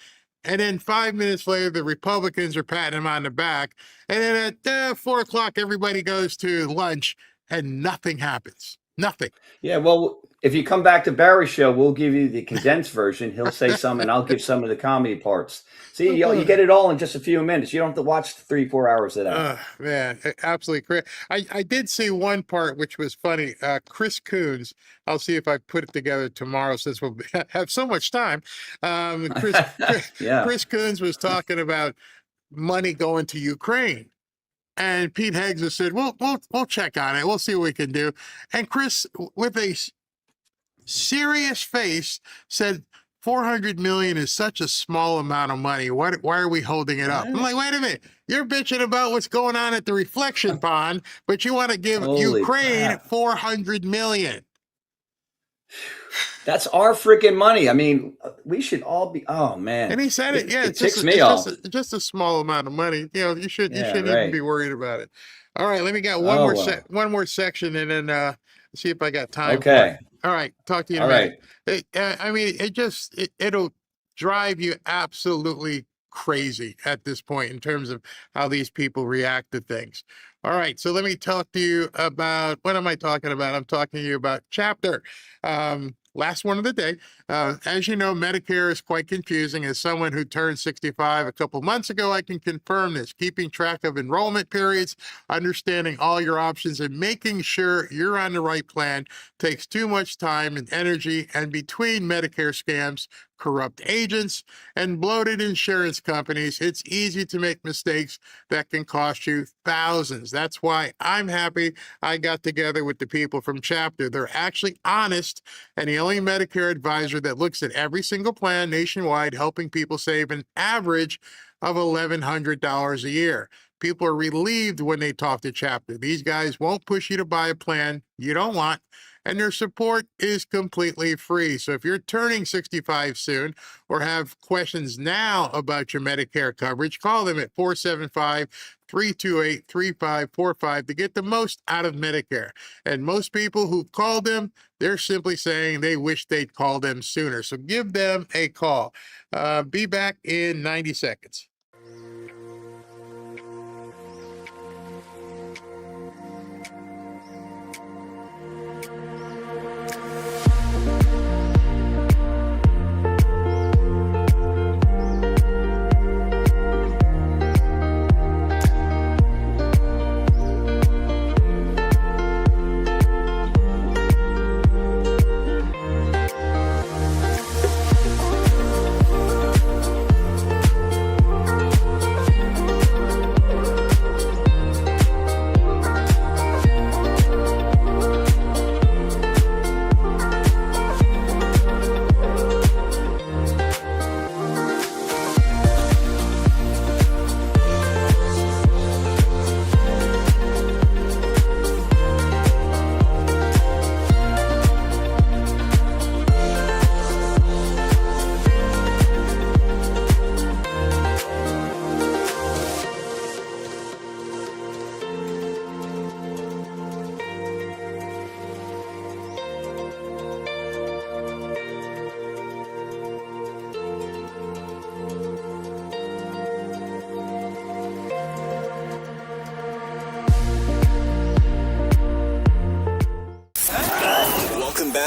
And then 5 minutes later, the Republicans are patting him on the back. And then at 4 o'clock, everybody goes to lunch and nothing happens. Nothing. Yeah, well, if you come back to Barry's show, we'll give you the condensed version. He'll say some, and I'll give some of the comedy parts. See, you get it all in just a few minutes. You don't have to watch 3-4 hours of that. Man, absolutely correct. I did see one part which was funny. Chris Coons, I'll see if I put it together tomorrow since we'll have so much time. Chris Coons was talking about money going to Ukraine. And Pete Hegseth said, we'll check on it. We'll see what we can do. And Chris, with a serious face, said, 400 million is such a small amount of money. Why are we holding it up? I'm like, wait a minute. You're bitching about what's going on at the reflection pond, but you want to give Ukraine 400 million. That's our freaking money. I mean, we should all be. Oh man! And he said it. Yeah, it ticks me off. Just a small amount of money. You shouldn't right. even be worried about it. All right, let me get one more section, and then see if I got time. Okay. All right, talk to you in a minute. I mean, it'll drive you absolutely crazy at this point in terms of how these people react to things. All right, so let me talk to you about, what am I talking about? I'm talking to you about Chapter. Last one of the day. As you know, Medicare is quite confusing. As someone who turned 65 a couple months ago, I can confirm this. Keeping track of enrollment periods, understanding all your options, and making sure you're on the right plan takes too much time and energy. And between Medicare scams, corrupt agents, and bloated insurance companies, it's easy to make mistakes that can cost you thousands. That's why I'm happy I got together with the people from Chapter. They're actually honest, and the only Medicare advisor that looks at every single plan nationwide, helping people save an average of $1,100 a year. People are relieved when they talk to Chapter. These guys won't push you to buy a plan you don't want, and their support is completely free. So if you're turning 65 soon or have questions now about your Medicare coverage, call them at 475-328-3545 to get the most out of Medicare. And most people who've called them, they're simply saying they wish they'd called them sooner. So give them a call. Be back in 90 seconds.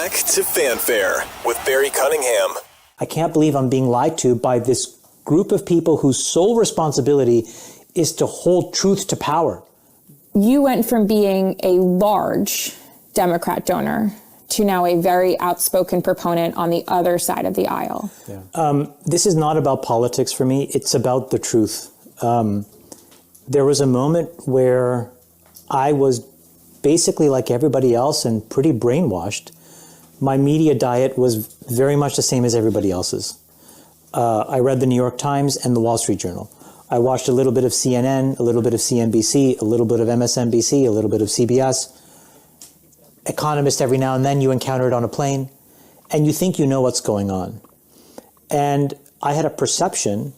back to Fanfare with Barry Cunningham. I can't believe I'm being lied to by this group of people whose sole responsibility is to hold truth to power. You went from being a large Democrat donor to now a very outspoken proponent on the other side of the aisle. This is not about politics for me. It's about the truth. There was a moment where I was basically like everybody else and pretty brainwashed. My media diet was very much the same as everybody else's. I read the New York Times and the Wall Street Journal. I watched a little bit of CNN, a little bit of CNBC, a little bit of MSNBC, a little bit of CBS. Economist every now and then you encounter it on a plane, and you think you know what's going on. And I had a perception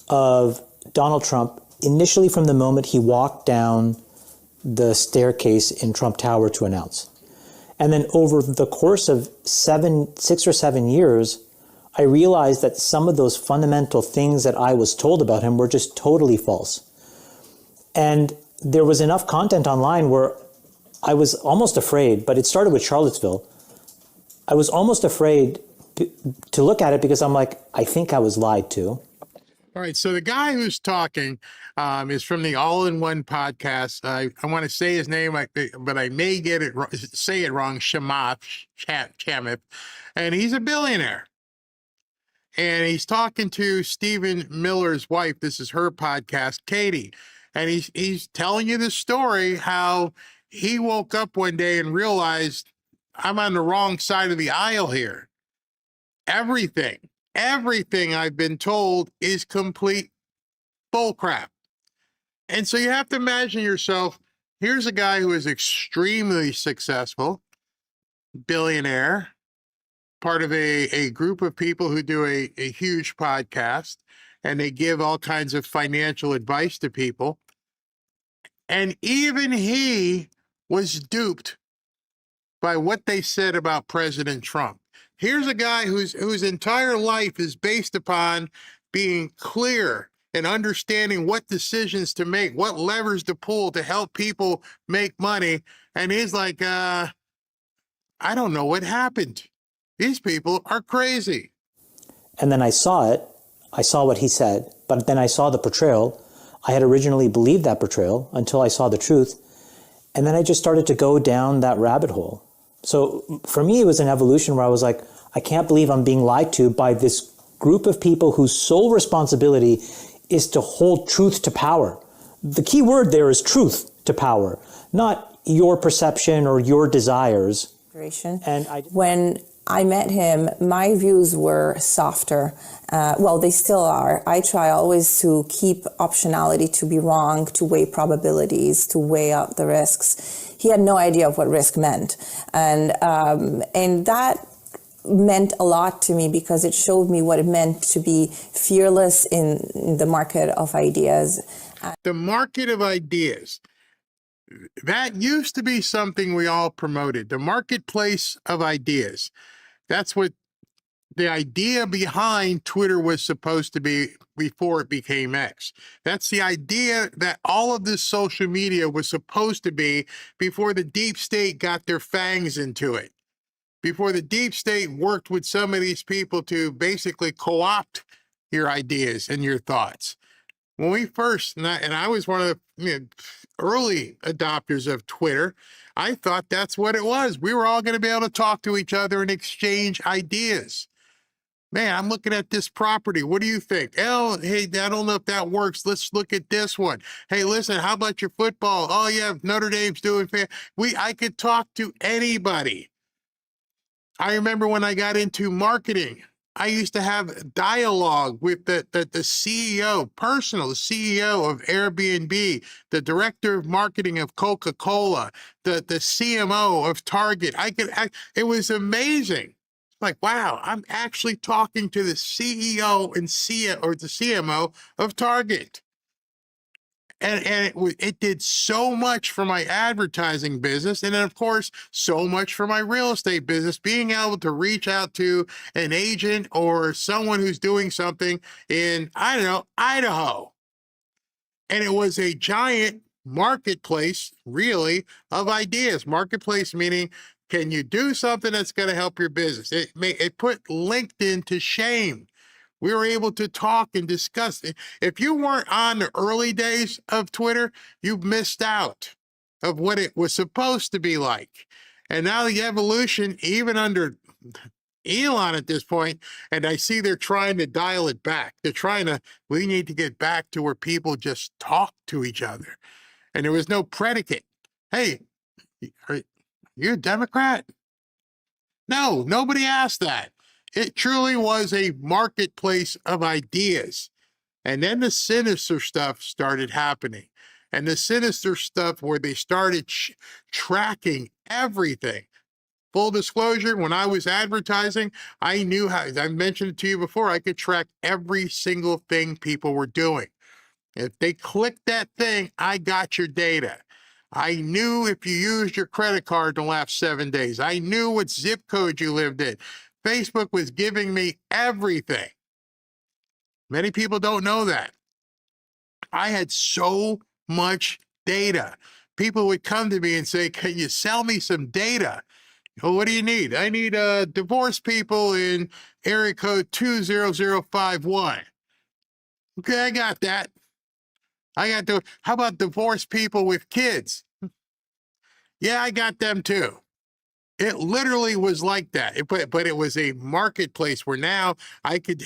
of Donald Trump initially from the moment he walked down the staircase in Trump Tower to announce. And then over the course of 6 or 7 years, I realized that some of those fundamental things that I was told about him were just totally false. And there was enough content online where I was almost afraid, but it started with Charlottesville. I was almost afraid to look at it because I'm like, I think I was lied to. All right, so the guy who's talking is from the All-in-One podcast. I want to say his name, but I may say it wrong, Chamath, and he's a billionaire. And he's talking to Stephen Miller's wife. This is her podcast, Katie. And he's telling you the story how he woke up one day and realized, I'm on the wrong side of the aisle here. Everything I've been told is complete bullcrap. And so you have to imagine yourself, here's a guy who is extremely successful, billionaire, part of a group of people who do a huge podcast, and they give all kinds of financial advice to people. And even he was duped by what they said about President Trump. Here's a guy whose entire life is based upon being clear and understanding what decisions to make, what levers to pull to help people make money. And he's like, I don't know what happened. These people are crazy. And then I saw it. I saw what he said, but then I saw the portrayal. I had originally believed that portrayal until I saw the truth. And then I just started to go down that rabbit hole. So for me, it was an evolution where I was like, I can't believe I'm being lied to by this group of people whose sole responsibility is to hold truth to power. The key word there is truth to power, not your perception or your desires. And when I met him, my views were softer. Well, they still are. I try always to keep optionality to be wrong, to weigh probabilities, to weigh out the risks. He had no idea of what risk meant. And that meant a lot to me because it showed me what it meant to be fearless in the market of ideas. The market of ideas. That used to be something we all promoted, the marketplace of ideas. That's what the idea behind Twitter was supposed to be before it became X. That's the idea that all of this social media was supposed to be before the deep state got their fangs into it, before the deep state worked with some of these people to basically co-opt your ideas and your thoughts. When we first, and I was one of the early adopters of Twitter, I thought that's what it was. We were all going to be able to talk to each other and exchange ideas. Man, I'm looking at this property. What do you think? Oh, hey, I don't know if that works. Let's look at this one. Hey, listen, how about your football? Oh, yeah, Notre Dame's doing fair. I could talk to anybody. I remember when I got into marketing, I used to have dialogue with the CEO, the CEO of Airbnb, the director of marketing of Coca-Cola, the CMO of Target. It was amazing. Like, wow, I'm actually talking to the CEO and the CMO of Target. And it did so much for my advertising business. And then, of course, so much for my real estate business, being able to reach out to an agent or someone who's doing something in, I don't know, Idaho. And it was a giant marketplace, really, of ideas. Marketplace meaning Can you do something that's going to help your business? It put LinkedIn to shame. We were able to talk and discuss it. If you weren't on the early days of Twitter, you missed out of what it was supposed to be like. And now the evolution, even under Elon at this point, and I see they're trying to dial it back. We need to get back to where people just talk to each other. And there was no predicate. Hey, are you a Democrat? No, nobody asked that. It truly was a marketplace of ideas. And then the sinister stuff started happening. And the sinister stuff where they started tracking everything. Full disclosure, when I was advertising, I knew how, as I mentioned it to you before, I could track every single thing people were doing. If they clicked that thing, I got your data. I knew if you used your credit card in the last 7 days. I knew what zip code you lived in. Facebook was giving me everything. Many people don't know that. I had so much data. People would come to me and say, can you sell me some data? Oh, what do you need? I need divorced people in area code 20051. Okay, I got that. How about divorced people with kids? Yeah, I got them too. It literally was like that. But it was a marketplace where now I could,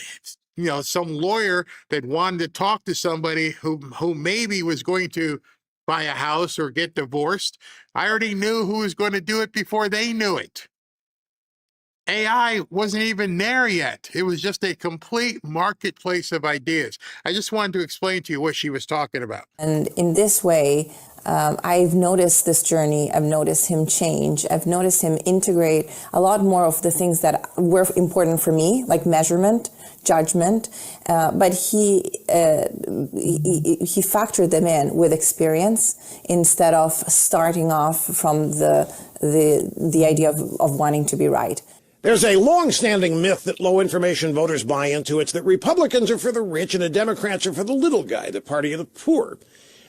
some lawyer that wanted to talk to somebody who maybe was going to buy a house or get divorced. I already knew who was going to do it before they knew it. AI wasn't even there yet. It was just a complete marketplace of ideas. I just wanted to explain to you what she was talking about. And in this way, I've noticed this journey. I've noticed him change. I've noticed him integrate a lot more of the things that were important for me, like measurement, judgment. But he factored them in with experience instead of starting off from the idea of wanting to be right. There's a long-standing myth that low-information voters buy into. It's that Republicans are for the rich and the Democrats are for the little guy, the party of the poor.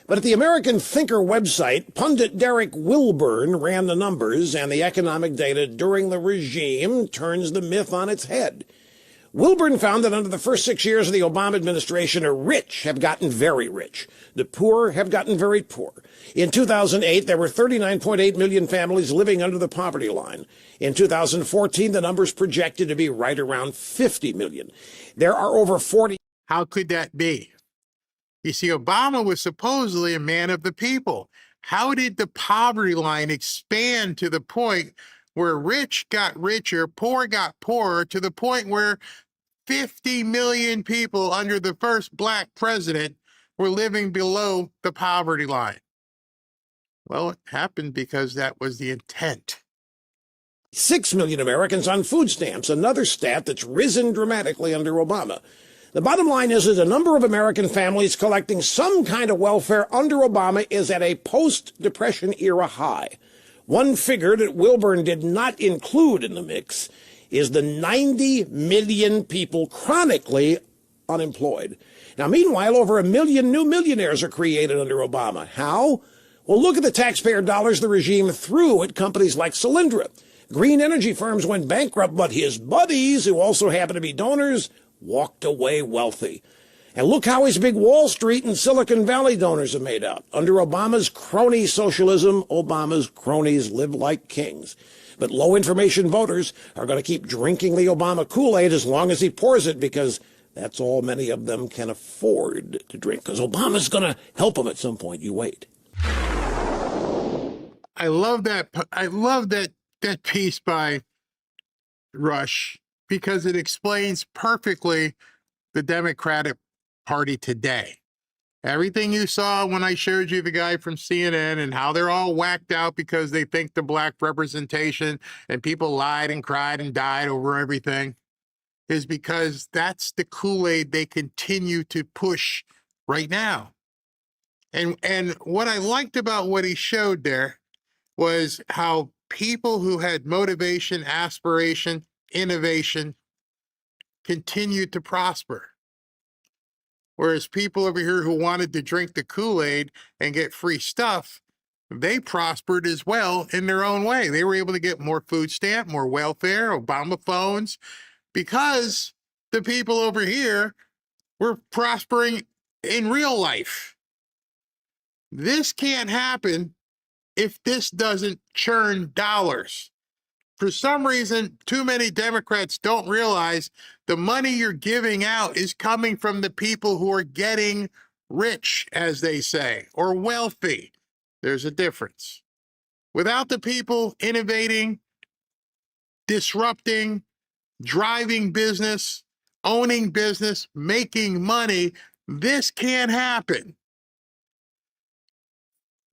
But at the American Thinker website, pundit Derek Wilburn ran the numbers, and the economic data during the regime turns the myth on its head. Wilburn found that under the first 6 years of the Obama administration, the rich have gotten very rich. The poor have gotten very poor. In 2008, there were 39.8 million families living under the poverty line. In 2014, the number's projected to be right around 50 million. There are over 40. How could that be? You see, Obama was supposedly a man of the people. How did the poverty line expand to the point where rich got richer, poor got poorer, to the point where 50 million people under the first black president were living below the poverty line? Well, it happened because that was the intent. 6 million Americans on food stamps, another stat that's risen dramatically under Obama. The bottom line is that the number of American families collecting some kind of welfare under Obama is at a post-Depression era high. One figure that Wilburn did not include in the mix is the 90 million people chronically unemployed. Now, meanwhile, over 1 million new millionaires are created under Obama. How? Well, look at the taxpayer dollars the regime threw at companies like Solyndra. Green energy firms went bankrupt, but his buddies, who also happen to be donors, walked away wealthy. And look how his big Wall Street and Silicon Valley donors have made out. Under Obama's crony socialism, Obama's cronies live like kings. But low-information voters are going to keep drinking the Obama Kool-Aid as long as he pours it, because that's all many of them can afford to drink. Because Obama's going to help them at some point. You wait. I love that piece by Rush, because it explains perfectly the Democratic Party today. Everything you saw when I showed you the guy from CNN and how they're all whacked out because they think the black representation and people lied and cried and died over everything, is because that's the Kool-Aid they continue to push right now. And what I liked about what he showed there was how people who had motivation, aspiration, innovation continued to prosper. Whereas people over here who wanted to drink the Kool-Aid and get free stuff, they prospered as well in their own way. They were able to get more food stamp, more welfare, Obama phones, because the people over here were prospering in real life. This can't happen if this doesn't churn dollars. For some reason, too many Democrats don't realize the money you're giving out is coming from the people who are getting rich, as they say, or wealthy. There's a difference. Without the people innovating, disrupting, driving business, owning business, making money, this can't happen.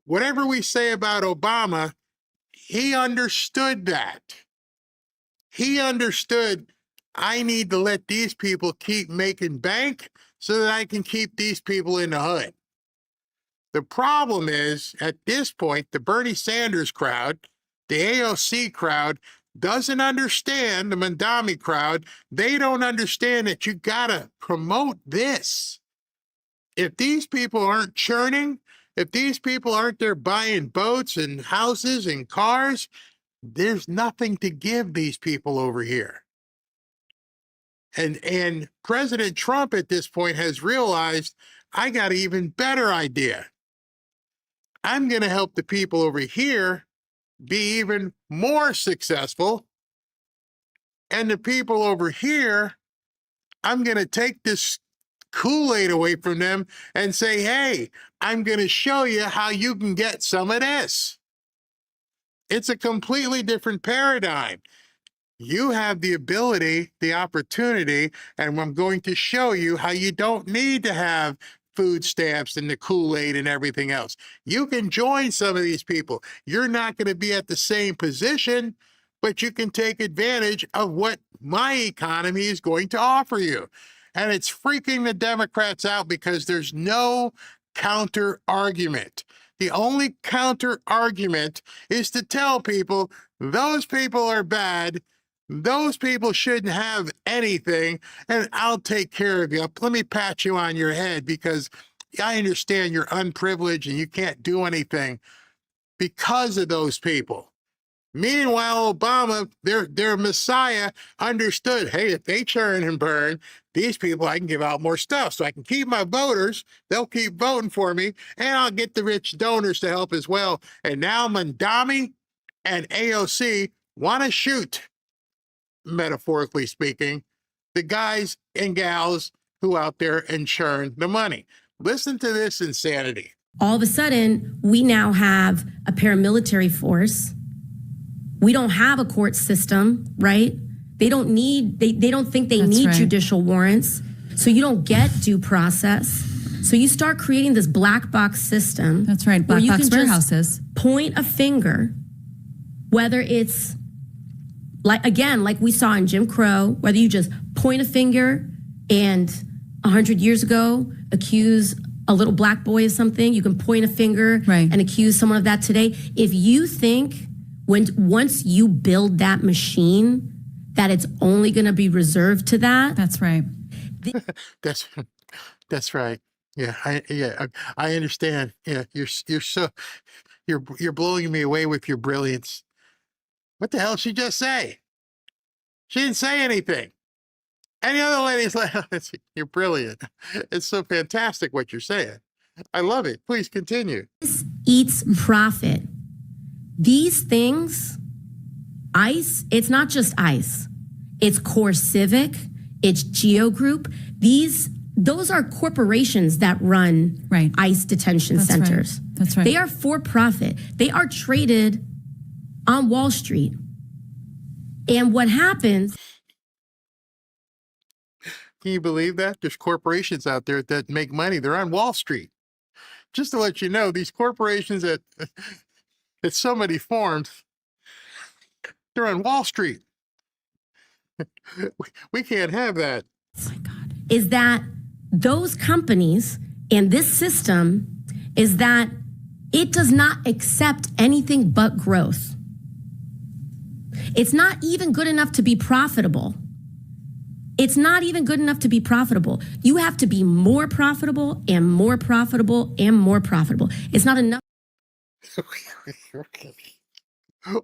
Whatever we say about Obama, he understood that. He understood, I need to let these people keep making bank so that I can keep these people in the hood. The problem is, at this point, the Bernie Sanders crowd, the AOC crowd, doesn't understand, the Mandami crowd, they don't understand that you gotta promote this. If these people aren't churning, if these people aren't there buying boats and houses and cars, there's nothing to give these people over here. And President Trump at this point has realized, I got an even better idea. I'm going to help the people over here be even more successful. And the people over here, I'm going to take this Kool-Aid away from them and say, hey, I'm going to show you how you can get some of this. It's a completely different paradigm. You have the ability, the opportunity, and I'm going to show you how you don't need to have food stamps and the Kool-Aid and everything else. You can join some of these people. You're not going to be at the same position, but you can take advantage of what my economy is going to offer you. And it's freaking the Democrats out because there's no counter argument. The only counter argument is to tell people those people are bad. Those people shouldn't have anything, and I'll take care of you. Let me pat you on your head because I understand you're unprivileged and you can't do anything because of those people. Meanwhile, Obama, their messiah, understood, hey, if they churn and burn, these people, I can give out more stuff. So I can keep my voters, they'll keep voting for me, and I'll get the rich donors to help as well. And now Mandami and AOC want to shoot, metaphorically speaking, the guys and gals who out there and churn the money. Listen to this insanity. All of a sudden, we now have a paramilitary force. We don't have a court system, right? They don't need, they don't think they need judicial warrants. So you don't get due process. So you start creating this black box system. That's right, black box warehouses. Point a finger, whether it's like, again, like we saw in Jim Crow, whether you just point a finger and 100 years ago accuse a little black boy of something, you can point a finger and accuse someone of that today. If you think once you build that machine that it's only going to be reserved to that. That's right. That's right. Yeah, I understand. Yeah, you're blowing me away with your brilliance. What the hell did she just say? She didn't say anything. Any other lady's like, you're brilliant. It's so fantastic what you're saying. I love it. Please continue. This eats profit. These things, ICE, it's not just ICE. It's Core Civic, it's Geo Group. Those are corporations that run ICE detention centers. Right. That's right. They are for profit. They are traded on Wall Street. And what happens... Can you believe that? There's corporations out there that make money. They're on Wall Street. Just to let you know, these corporations that somebody formed, they're on Wall Street. We can't have that. Oh my God. Is that those companies and this system is that it does not accept anything but growth. It's not even good enough to be profitable. It's not even good enough to be profitable. You have to be more profitable and more profitable and more profitable. It's not enough.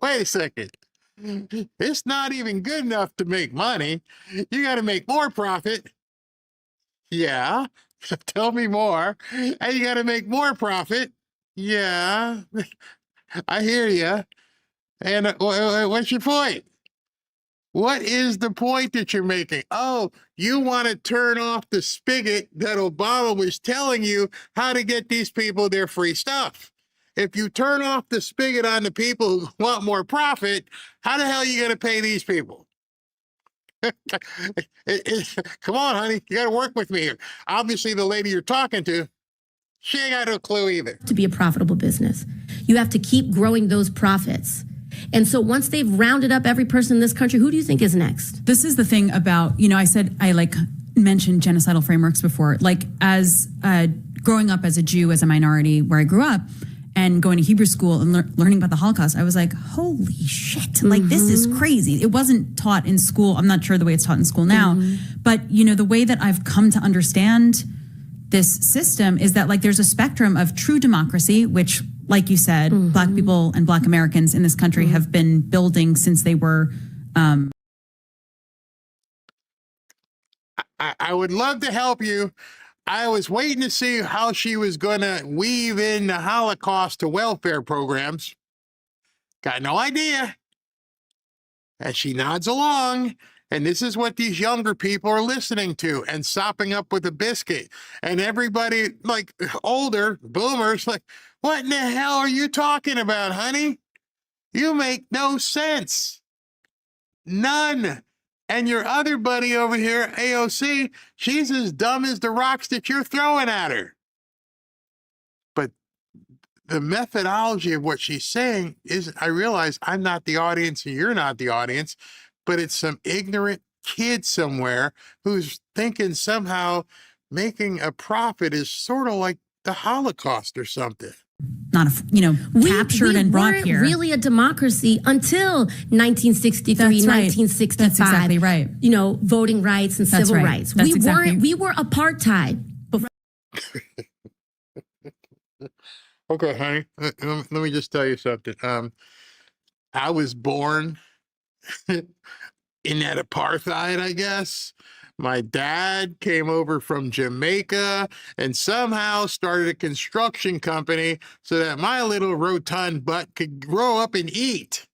Wait a second. It's not even good enough to make money. You got to make more profit. Yeah. Tell me more. And you got to make more profit. Yeah. I hear you. And what's your point? What is the point that you're making? Oh, you want to turn off the spigot that Obama was telling you how to get these people their free stuff. If you turn off the spigot on the people who want more profit, how the hell are you going to pay these people? Come on, honey. You got to work with me here. Obviously, the lady you're talking to, she ain't got no clue either. To be a profitable business, you have to keep growing those profits. And so once they've rounded up every person in this country, who do you think is next? This is the thing about, I said I mentioned genocidal frameworks before. As growing up as a Jew, as a minority where I grew up, and going to Hebrew school and learning about the Holocaust, I was like, holy shit, this is crazy. It wasn't taught in school. I'm not sure the way it's taught in school now, but the way that I've come to understand this system is that there's a spectrum of true democracy, which, like you said, Black people and Black Americans in this country have been building since they were. I would love to help you. I was waiting to see how she was going to weave in the Holocaust to welfare programs. Got no idea. As she nods along, and this is what these younger people are listening to and sopping up with a biscuit. And everybody, older boomers, what in the hell are you talking about, honey? You make no sense. None. And your other buddy over here, AOC, she's as dumb as the rocks that you're throwing at her. But the methodology of what she's saying is, I realize I'm not the audience and you're not the audience, but it's some ignorant kid somewhere who's thinking somehow making a profit is sort of like the Holocaust or something. Not captured and brought here. We weren't really a democracy until 1963, That's right. 1965. That's exactly right. Voting rights and That's civil right. rights. That's We were apartheid. Okay, honey, let me just tell you something. I was born in that apartheid, I guess. My dad came over from Jamaica and somehow started a construction company so that my little rotund butt could grow up and eat.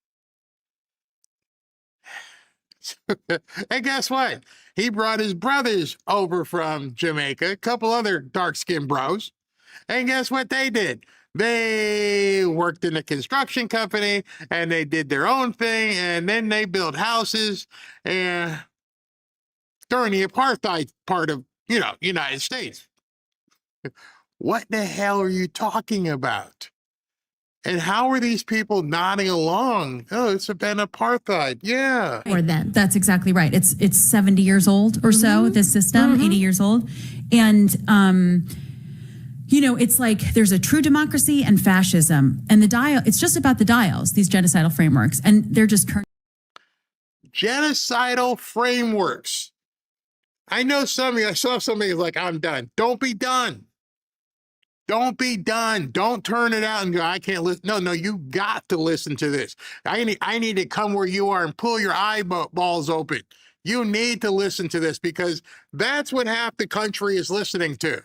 And guess what? He brought his brothers over from Jamaica, a couple other dark-skinned bros. And guess what they did? They worked in a construction company and they did their own thing, and then they built houses and during the apartheid part of, United States. What the hell are you talking about? And how are these people nodding along? Oh, it's been apartheid. Yeah. Or then. That's exactly right. It's 70 years old or so, this system, 80 years old. And, it's there's a true democracy and fascism. And it's just about the dials, these genocidal frameworks. And they're just turning. Genocidal frameworks. I know I saw somebody like, I'm done. Don't be done. Don't be done. Don't turn it out and go, I can't listen. No, you got to listen to this. I need to come where you are and pull your eyeballs open. You need to listen to this because that's what half the country is listening to.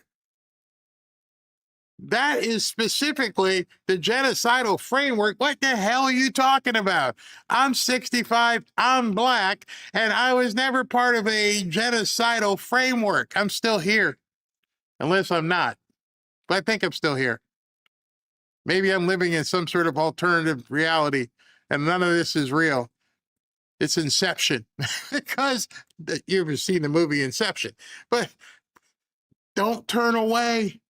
That is specifically the genocidal framework. What the hell are you talking about? I'm 65, I'm Black, and I was never part of a genocidal framework. I'm still here, unless I'm not. But I think I'm still here. Maybe I'm living in some sort of alternative reality, and none of this is real. It's Inception, because you've ever seen the movie Inception. But don't turn away.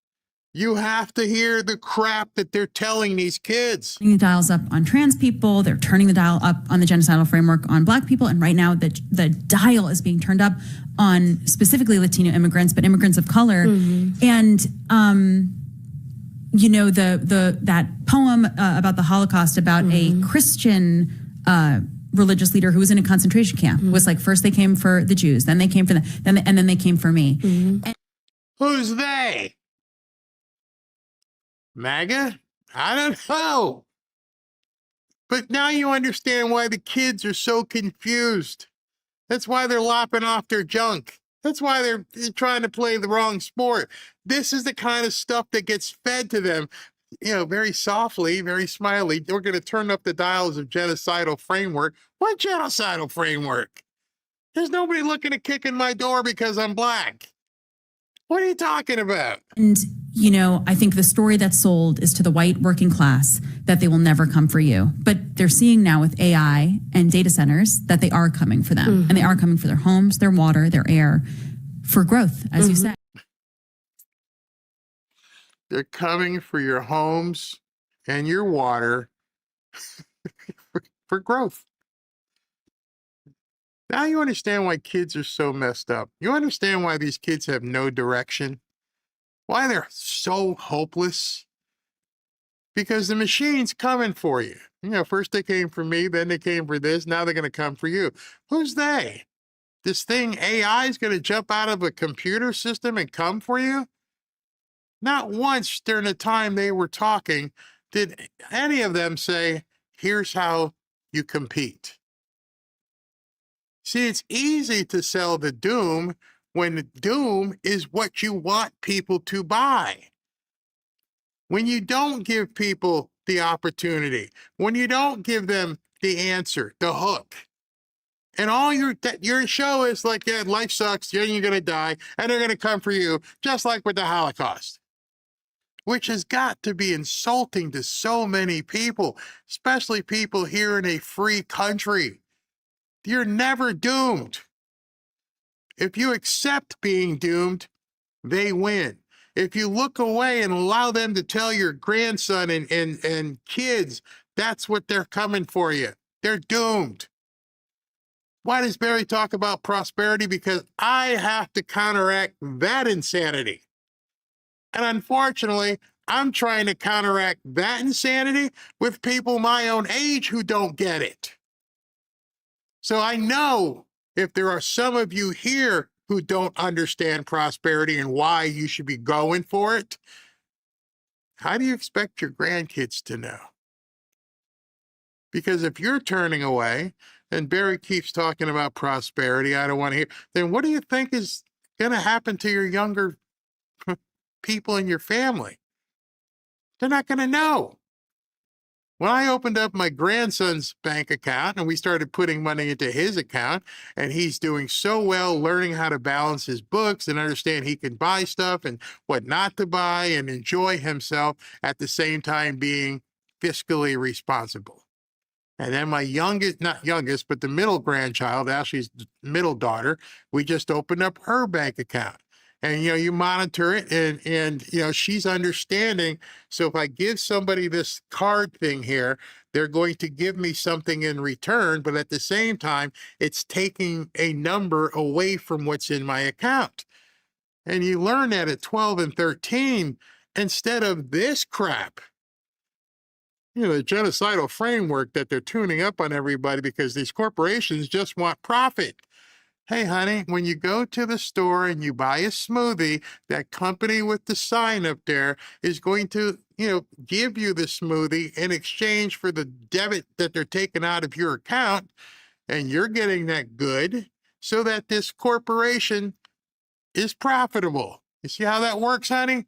You have to hear the crap that they're telling these kids. Turning the dials up on trans people. They're turning the dial up on the genocidal framework on Black people. And right now, the dial is being turned up on specifically Latino immigrants, but immigrants of color. And, that poem about the Holocaust about a Christian religious leader who was in a concentration camp was first they came for the Jews, then they came for and then they came for me. Who's they? MAGA? I don't know. But now you understand why the kids are so confused. That's why they're lopping off their junk. That's why they're trying to play the wrong sport. This is the kind of stuff that gets fed to them, very softly, very smiley. We're going to turn up the dials of genocidal framework. What genocidal framework? There's nobody looking to kick in my door because I'm black. What are you talking about? And, I think the story that's sold is to the white working class that they will never come for you. But they're seeing now with AI and data centers that they are coming for them. Mm-hmm. And they are coming for their homes, their water, their air, for growth, as you said. They're coming for your homes and your water for growth. Now you understand why kids are so messed up. You understand why these kids have no direction, why they're so hopeless. Because the machine's coming for you. First they came for me, then they came for this, now they're going to come for you. Who's they? This thing AI is going to jump out of a computer system and come for you? Not once during the time they were talking did any of them say, here's how you compete. See, it's easy to sell the doom when the doom is what you want people to buy. When you don't give people the opportunity, when you don't give them the answer, the hook, and all your show is like, yeah, life sucks, you're going to die, and they're going to come for you, just like with the Holocaust, which has got to be insulting to so many people, especially people here in a free country. You're never doomed. If you accept being doomed, they win. If you look away and allow them to tell your grandson and kids, that's what they're coming for you. They're doomed. Why does Barry talk about prosperity? Because I have to counteract that insanity. And unfortunately, I'm trying to counteract that insanity with people my own age who don't get it. So I know if there are some of you here who don't understand prosperity and why you should be going for it, how do you expect your grandkids to know? Because if you're turning away and Barry keeps talking about prosperity, I don't want to hear, then what do you think is going to happen to your younger people in your family? They're not going to know. When I opened up my grandson's bank account and we started putting money into his account, and he's doing so well learning how to balance his books and understand he can buy stuff and what not to buy and enjoy himself at the same time being fiscally responsible. And then my youngest, not youngest, but the middle grandchild, Ashley's middle daughter, we just opened up her bank account. And, you monitor it and, she's understanding. So if I give somebody this card thing here, they're going to give me something in return. But at the same time, it's taking a number away from what's in my account. And you learn that at 12 and 13 instead of this crap. The genocidal framework that they're tuning up on everybody because these corporations just want profit. Hey, honey, when you go to the store and you buy a smoothie, that company with the sign up there is going to, give you the smoothie in exchange for the debit that they're taking out of your account. And you're getting that good so that this corporation is profitable. You see how that works, honey?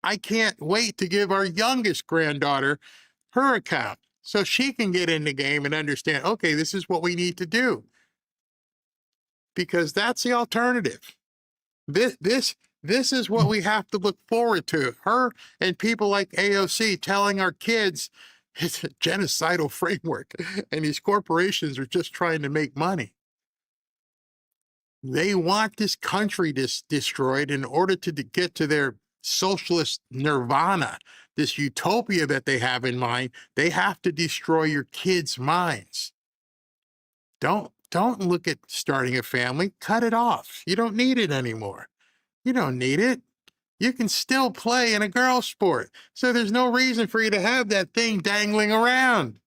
I can't wait to give our youngest granddaughter her account so she can get in the game and understand, okay, this is what we need to do. Because that's the alternative. This is what we have to look forward to. Her and people like AOC telling our kids it's a genocidal framework and these corporations are just trying to make money. They want this country destroyed in order to get to their socialist nirvana, this utopia that they have in mind. They have to destroy your kids' minds. Don't look at starting a family. Cut it off. You don't need it anymore. You don't need it. You can still play in a girl sport. So there's no reason for you to have that thing dangling around.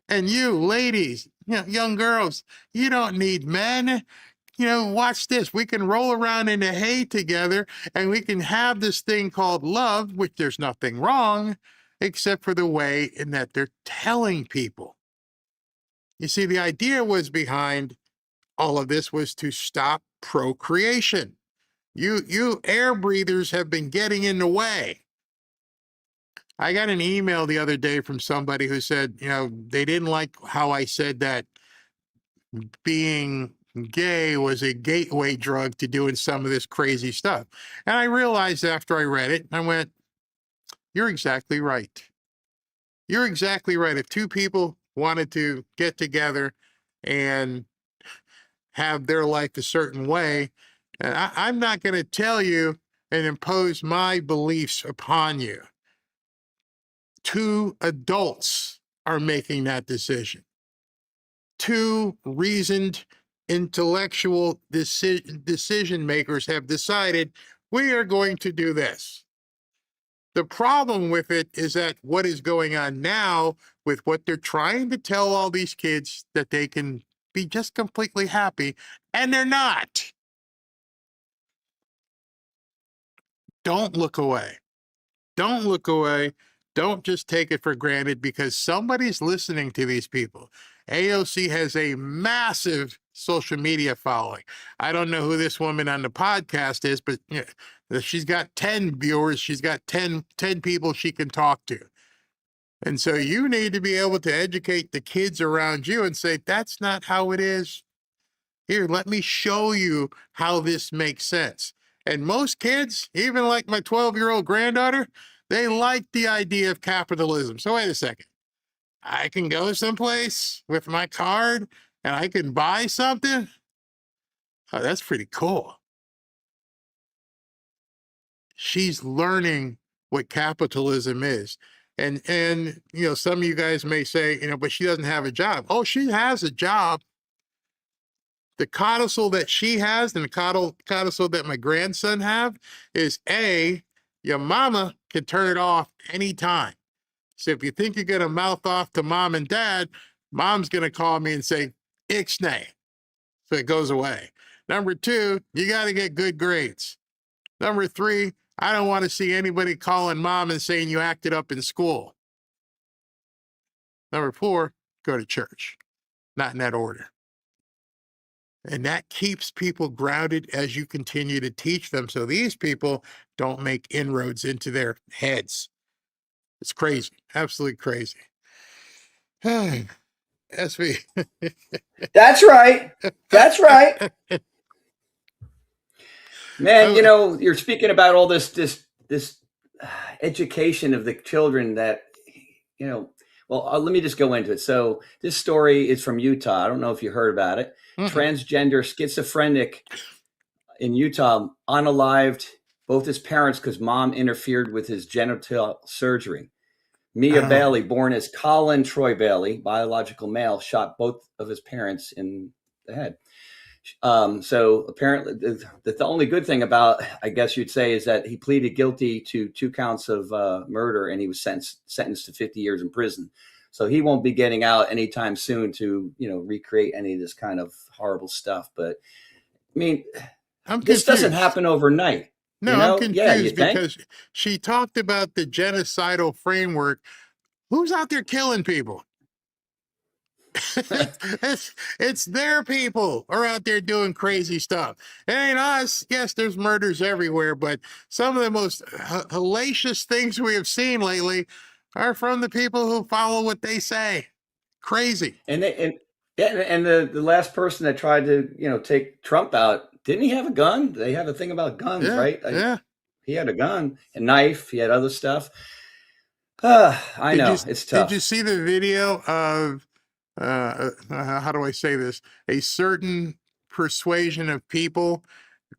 And you, ladies, young girls, you don't need men. watch this. We can roll around in the hay together and we can have this thing called love, which there's nothing wrong, except for the way in that they're telling people. You see, the idea was behind all of this was to stop procreation. You air breathers have been getting in the way. I got an email the other day from somebody who said, they didn't like how I said that being gay was a gateway drug to doing some of this crazy stuff. And I realized after I read it, I went, you're exactly right. You're exactly right. If two people wanted to get together and have their life a certain way, and I'm not going to tell you and impose my beliefs upon you. Two adults are making that decision. Two reasoned intellectual decision makers have decided we are going to do this. The problem with it is that what is going on now with what they're trying to tell all these kids that they can be just completely happy, and they're not. Don't look away. Don't look away. Don't just take it for granted because somebody's listening to these people. AOC has a massive social media following. I don't know who this woman on the podcast is, but she's got 10 viewers. She's got 10 people she can talk to. And so you need to be able to educate the kids around you and say, that's not how it is. Here, let me show you how this makes sense. And most kids, even like my 12-year-old granddaughter, they like the idea of capitalism. So wait a second. I can go someplace with my card and I can buy something? Oh, that's pretty cool. She's learning what capitalism is. And some of you guys may say, but she doesn't have a job. Oh, she has a job. The codicil that she has and the codicil that my grandson have is your mama can turn it off anytime. So if you think you're going to mouth off to mom and dad, mom's going to call me and say, ixnay. So it goes away. Number 2, you got to get good grades. Number 3, I don't want to see anybody calling mom and saying you acted up in school. Number 4, go to church. Not in that order. And that keeps people grounded as you continue to teach them. So these people don't make inroads into their heads. It's crazy. Absolutely crazy. SV. That's right. That's right. Man, you're speaking about all this education of the children that, well, let me just go into it. So this story is from Utah. I don't know if you heard about it. Mm-hmm. Transgender schizophrenic in Utah unalived both his parents because mom interfered with his genital surgery. Mia Bailey, born as Colin Troy Bailey, biological male, shot both of his parents in the head. So apparently the only good thing about, I guess you'd say, is that he pleaded guilty to 2 counts of murder and he was sentenced to 50 years in prison. So he won't be getting out anytime soon to, recreate any of this kind of horrible stuff. But I mean, this doesn't happen overnight. No, I'm confused because she talked about the genocidal framework. Who's out there killing people? It's their people are out there doing crazy stuff. It ain't us. Yes, there's murders everywhere, but some of the most hellacious things we have seen lately are from the people who follow what they say. Crazy. And the last person that tried to take Trump out, didn't he have a gun? They have a thing about guns, right? Yeah. He had a gun, a knife. He had other stuff. I know it's tough. Did you see the video of? How do I say this? A certain persuasion of people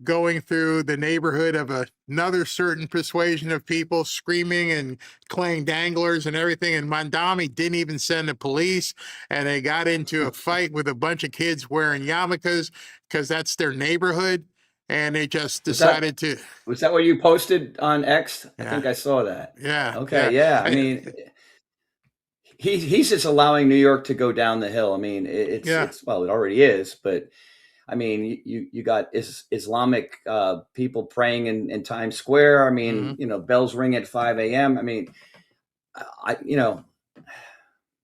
going through the neighborhood of another certain persuasion of people screaming and playing danglers and everything. And Mondami didn't even send the police. And they got into a fight with a bunch of kids wearing yarmulkes because that's their neighborhood. And they just decided to. Was that what you posted on X? Yeah. I think I saw that. Yeah. Okay. Yeah. I mean, he's just allowing New York to go down the hill. I mean, it's well, it already is, but I mean, you got Islamic people praying in Times Square. I mean, bells ring at 5 a.m. I mean,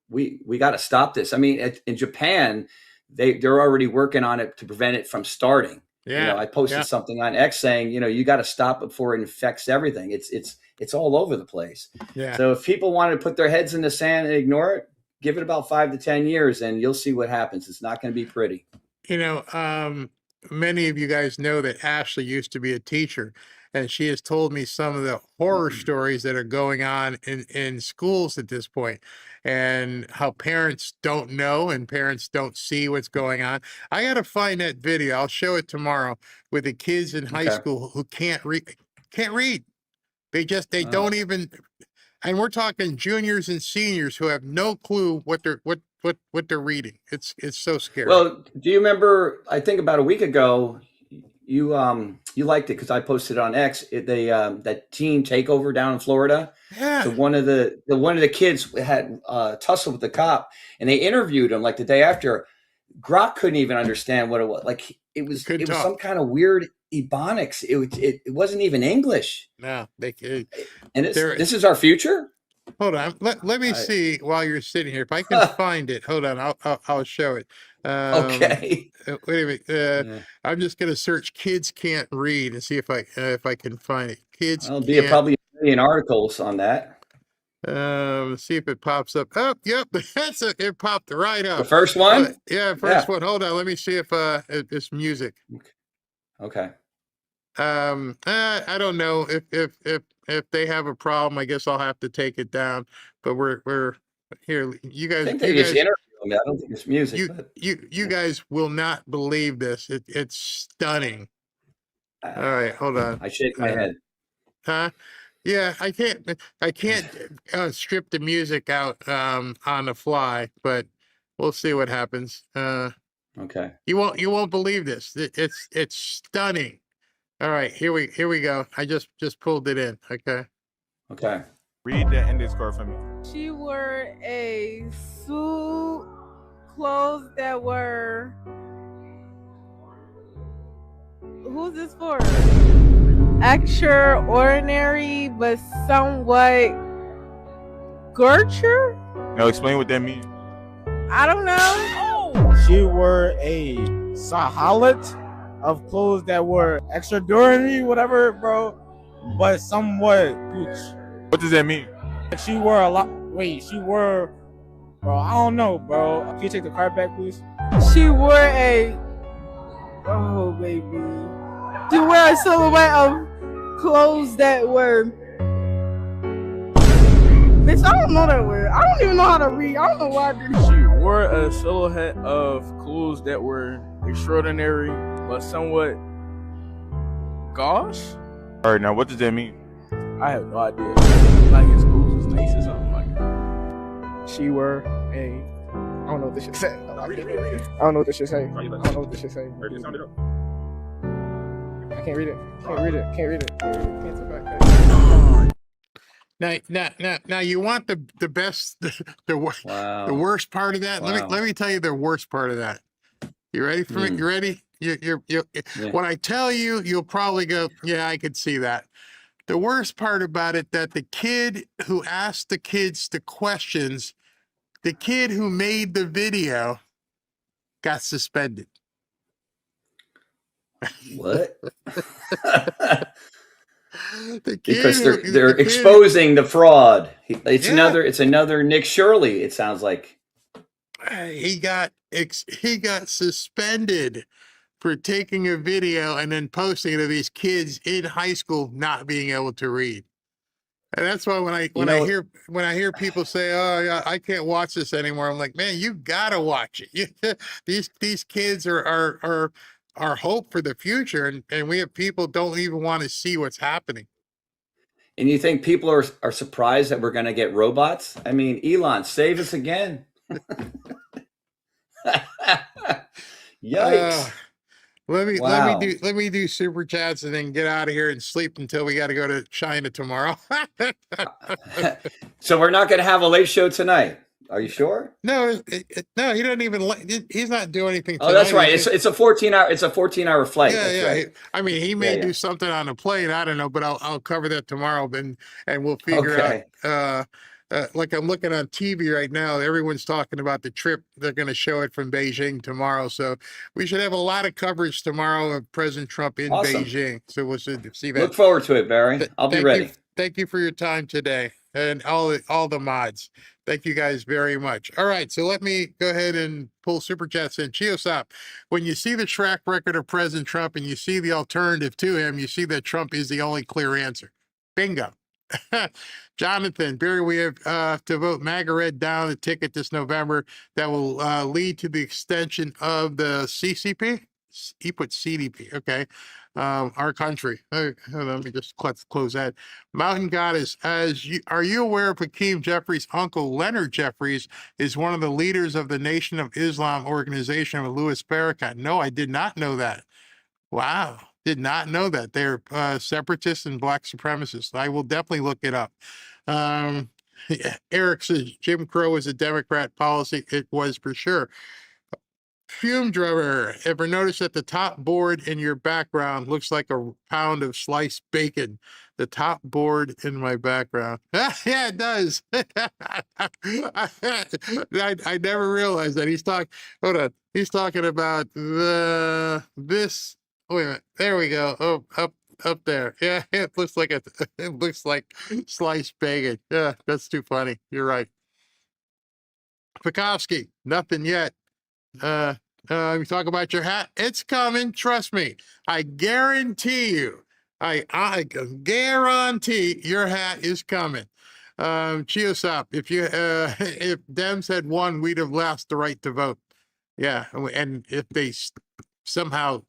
we got to stop this. I mean, in Japan, they're already working on it to prevent it from starting. Yeah. I posted something on X saying, you got to stop before it infects everything. It's all over the place. Yeah. So if people want to put their heads in the sand and ignore it, give it about 5 to 10 years and you'll see what happens. It's not going to be pretty. Many of you guys know that Ashley used to be a teacher, and she has told me some of the horror stories that are going on in schools at this point, and how parents don't know and parents don't see what's going on. I got to find that video. I'll show it tomorrow with the kids in high school who can't read. They don't even, and we're talking juniors and seniors who have no clue what they're reading. It's so scary. Well, do you remember, I think about a week ago, you liked it because I posted it on X, that teen takeover down in Florida. Yeah. So one of the kids had a tussle with the cop, and they interviewed him like the day after. Grok couldn't even understand what it was. Like it was some kind of weird Ebonics. It wasn't even English. No, they could. And this is our future. Hold on. Let me see while you're sitting here. If I can find it, hold on. I'll show it. Okay. Wait a minute. I'm just gonna search "kids can't read" and see if I can find it. Kids. There'll be probably a million articles on that. See if it pops up. Oh, yep. It popped right up. The first one? First one. Hold on. Let me see if it's music. Okay. I don't know if they have a problem. I guess I'll have to take it down. But we're here. You guys. I think they just interview them. I don't think it's music. You guys will not believe this. It's stunning. All right, hold on. I shake my head. Huh? Yeah, I can't strip the music out on the fly, but we'll see what happens. Okay. You won't believe this. It's stunning. All right, here we go. I just pulled it in. Okay. Okay. Read the ending score for me. She wore a suit, clothes that were. Who's this for? Extraordinary, but somewhat Gertrude? Now explain what that means. I don't know. She wore a sahalat of clothes that were extraordinary, whatever, bro, but somewhat gooch. What does that mean? She wore a lot. Wait, she wore. Bro, I don't know, bro. Can you take the card back, please? She wore a. Oh, baby. She wore a silhouette of clothes that were. Bitch, I don't know that word. I don't even know how to read. I don't know why I did. She wore a silhouette of clothes that were extraordinary, but somewhat gosh. All right, now what does that mean? I have no idea. Like his clothes was nice or something like that. She wore a. I don't know what this should say. I don't know what this should say. I don't know what this should say. I can't read it. Can't read it. Can't read it. Cancel back. Now you want the best, the worst part of that? Wow. Let me tell you the worst part of that. You ready for it? You ready? You When I tell you, you'll probably go, yeah, I could see that. The worst part about it, that the kid who asked the kids the questions, the kid who made the video got suspended. What? Because they're exposing the fraud. It's another Nick Shirley. It sounds like he got suspended for taking a video and then posting it of these kids in high school not being able to read. And that's why when I hear people say, "Oh, yeah, I can't watch this anymore," I'm like, man, you gotta watch it. These kids are our hope for the future, and we have people don't even want to see what's happening. And you think people are surprised that we're going to get robots? I mean, Elon, save us again. Yikes. Let me do super chats and then get out of here and sleep until we got to go to China tomorrow. So we're not going to have a late show tonight. Are you sure? No, no, he doesn't even. He's not doing anything. Oh, that's tonight. right. It's a 14-hour. It's a 14-hour flight. Yeah, That's yeah. right. I mean, he may Yeah. do something on a plane. I don't know, but I'll cover that tomorrow. And we'll figure Okay. out. Like I'm looking on TV right now, everyone's talking about the trip. They're going to show it from Beijing tomorrow, so we should have a lot of coverage tomorrow of President Trump in Awesome. Beijing. So we'll see that. Look forward to it, Barry. I'll be ready. Thank you for your time today, and all the mods. Thank you guys very much. All right, so let me go ahead and pull super chats in. Chiosop, when you see the track record of President Trump and you see the alternative to him, you see that Trump is the only clear answer. Bingo. Jonathan, Barry, we have to vote MAGA Red down the ticket this November. That will lead to the extension of the CCP. He put CDP. Okay. Our country. Hold on, let me just close that. Mountain Goddess, are you aware of Hakeem Jeffries' uncle Leonard Jeffries is one of the leaders of the Nation of Islam organization with Louis Farrakhan? No, I did not know that. Wow. Did not know that. They're separatists and black supremacists. I will definitely look it up. Eric says Jim Crow is a Democrat policy. It was for sure. Fume drummer, ever notice that the top board in your background looks like a pound of sliced bacon? The top board in my background. Yeah, it does. I never realized that. Hold on. He's talking about this. Wait a minute. There we go. Oh, up there. Yeah, it looks like it looks like sliced bacon. Yeah, that's too funny. You're right. Pekovsky, nothing yet. You talk about your hat. It's coming. Trust me. I guarantee you. I guarantee your hat is coming. Chiosop, if Dems had won, we'd have lost the right to vote. Yeah, and if they somehow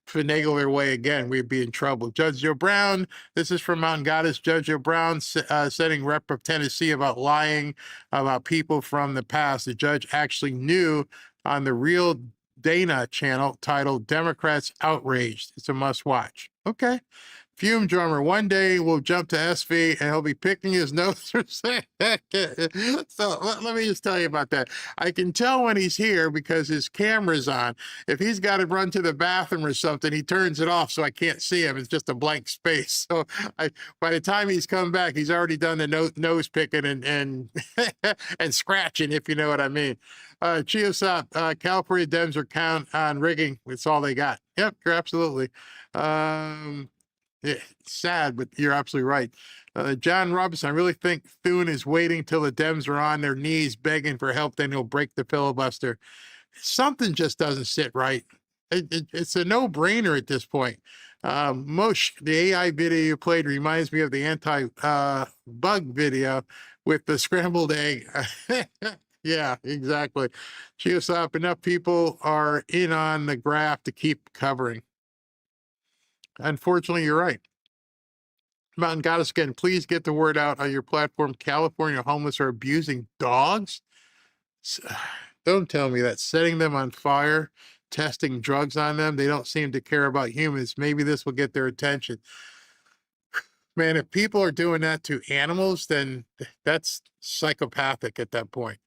finagle their way again, we'd be in trouble. Judge Joe Brown, this is from Mountain Goddess. Judge Joe Brown setting rep of Tennessee about lying about people from the past. The judge actually knew on the Real Dana channel titled Democrats Outraged. It's a must watch. Okay. Fume drummer, one day we'll jump to SV and he'll be picking his nose. So let me just tell you about that. I can tell when he's here because his camera's on. If he's got to run to the bathroom or something, he turns it off so I can't see him. It's just a blank space. So by the time he's come back, he's already done the nose picking and and scratching, if you know what I mean. Chiosop, California Dems are count on rigging. It's all they got. Yep, you're absolutely. Yeah, sad, but you're absolutely right. John Robinson, I really think Thune is waiting till the Dems are on their knees begging for help, then he'll break the filibuster. Something just doesn't sit right. It's a no-brainer at this point. Mosh, the AI video you played reminds me of the anti-bug video with the scrambled egg. Yeah, exactly. Chiosop, enough people are in on the graph to keep covering. Unfortunately, you're right. Mountain Goddess again, please get the word out on your platform. California homeless are abusing dogs. Don't tell me that. Setting them on fire, testing drugs on them. They don't seem to care about humans. Maybe this will get their attention. Man, if people are doing that to animals, then that's psychopathic at that point.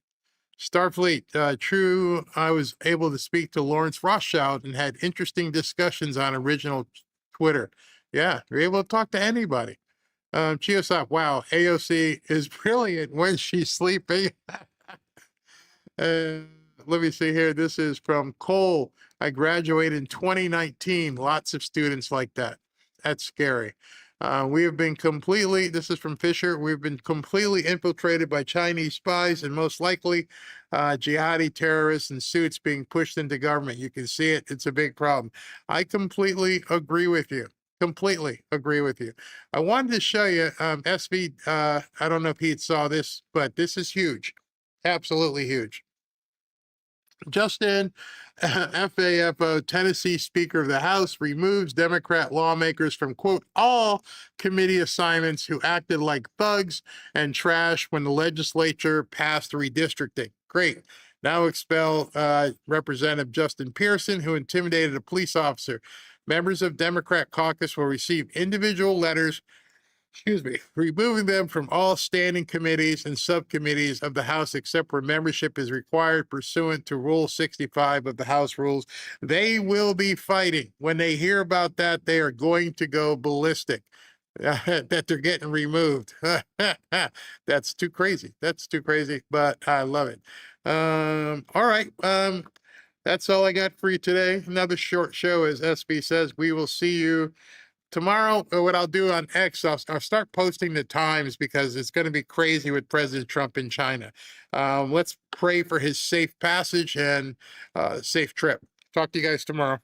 Starfleet, true, I was able to speak to Lawrence Rothschild and had interesting discussions on original Twitter. Yeah, you're able to talk to anybody. Chiosop, wow, AOC is brilliant when she's sleeping. Let me see here. This is from Cole. I graduated in 2019. Lots of students like that. That's scary. We have been completely, this is from Fisher, we've been completely infiltrated by Chinese spies and most likely jihadi terrorists in suits being pushed into government. You can see it. It's a big problem. I completely agree with you. Completely agree with you. I wanted to show you SV. I don't know if he saw this, but this is huge. Absolutely huge. Justin FAFO, Tennessee Speaker of the House, removes Democrat lawmakers from, quote, all committee assignments who acted like thugs and trash when the legislature passed redistricting. Great. Now expel Representative Justin Pearson, who intimidated a police officer. Members of Democrat caucus will receive individual letters excuse me, removing them from all standing committees and subcommittees of the House except where membership is required pursuant to Rule 65 of the House rules. They will be fighting. When they hear about that, they are going to go ballistic. That they're getting removed. That's too crazy. That's too crazy, but I love it. All right. That's all I got for you today. Another short show, as SB says. We will see you tomorrow. What I'll do on X, I'll start posting the times because it's going to be crazy with President Trump in China. Let's pray for his safe passage and safe trip. Talk to you guys tomorrow.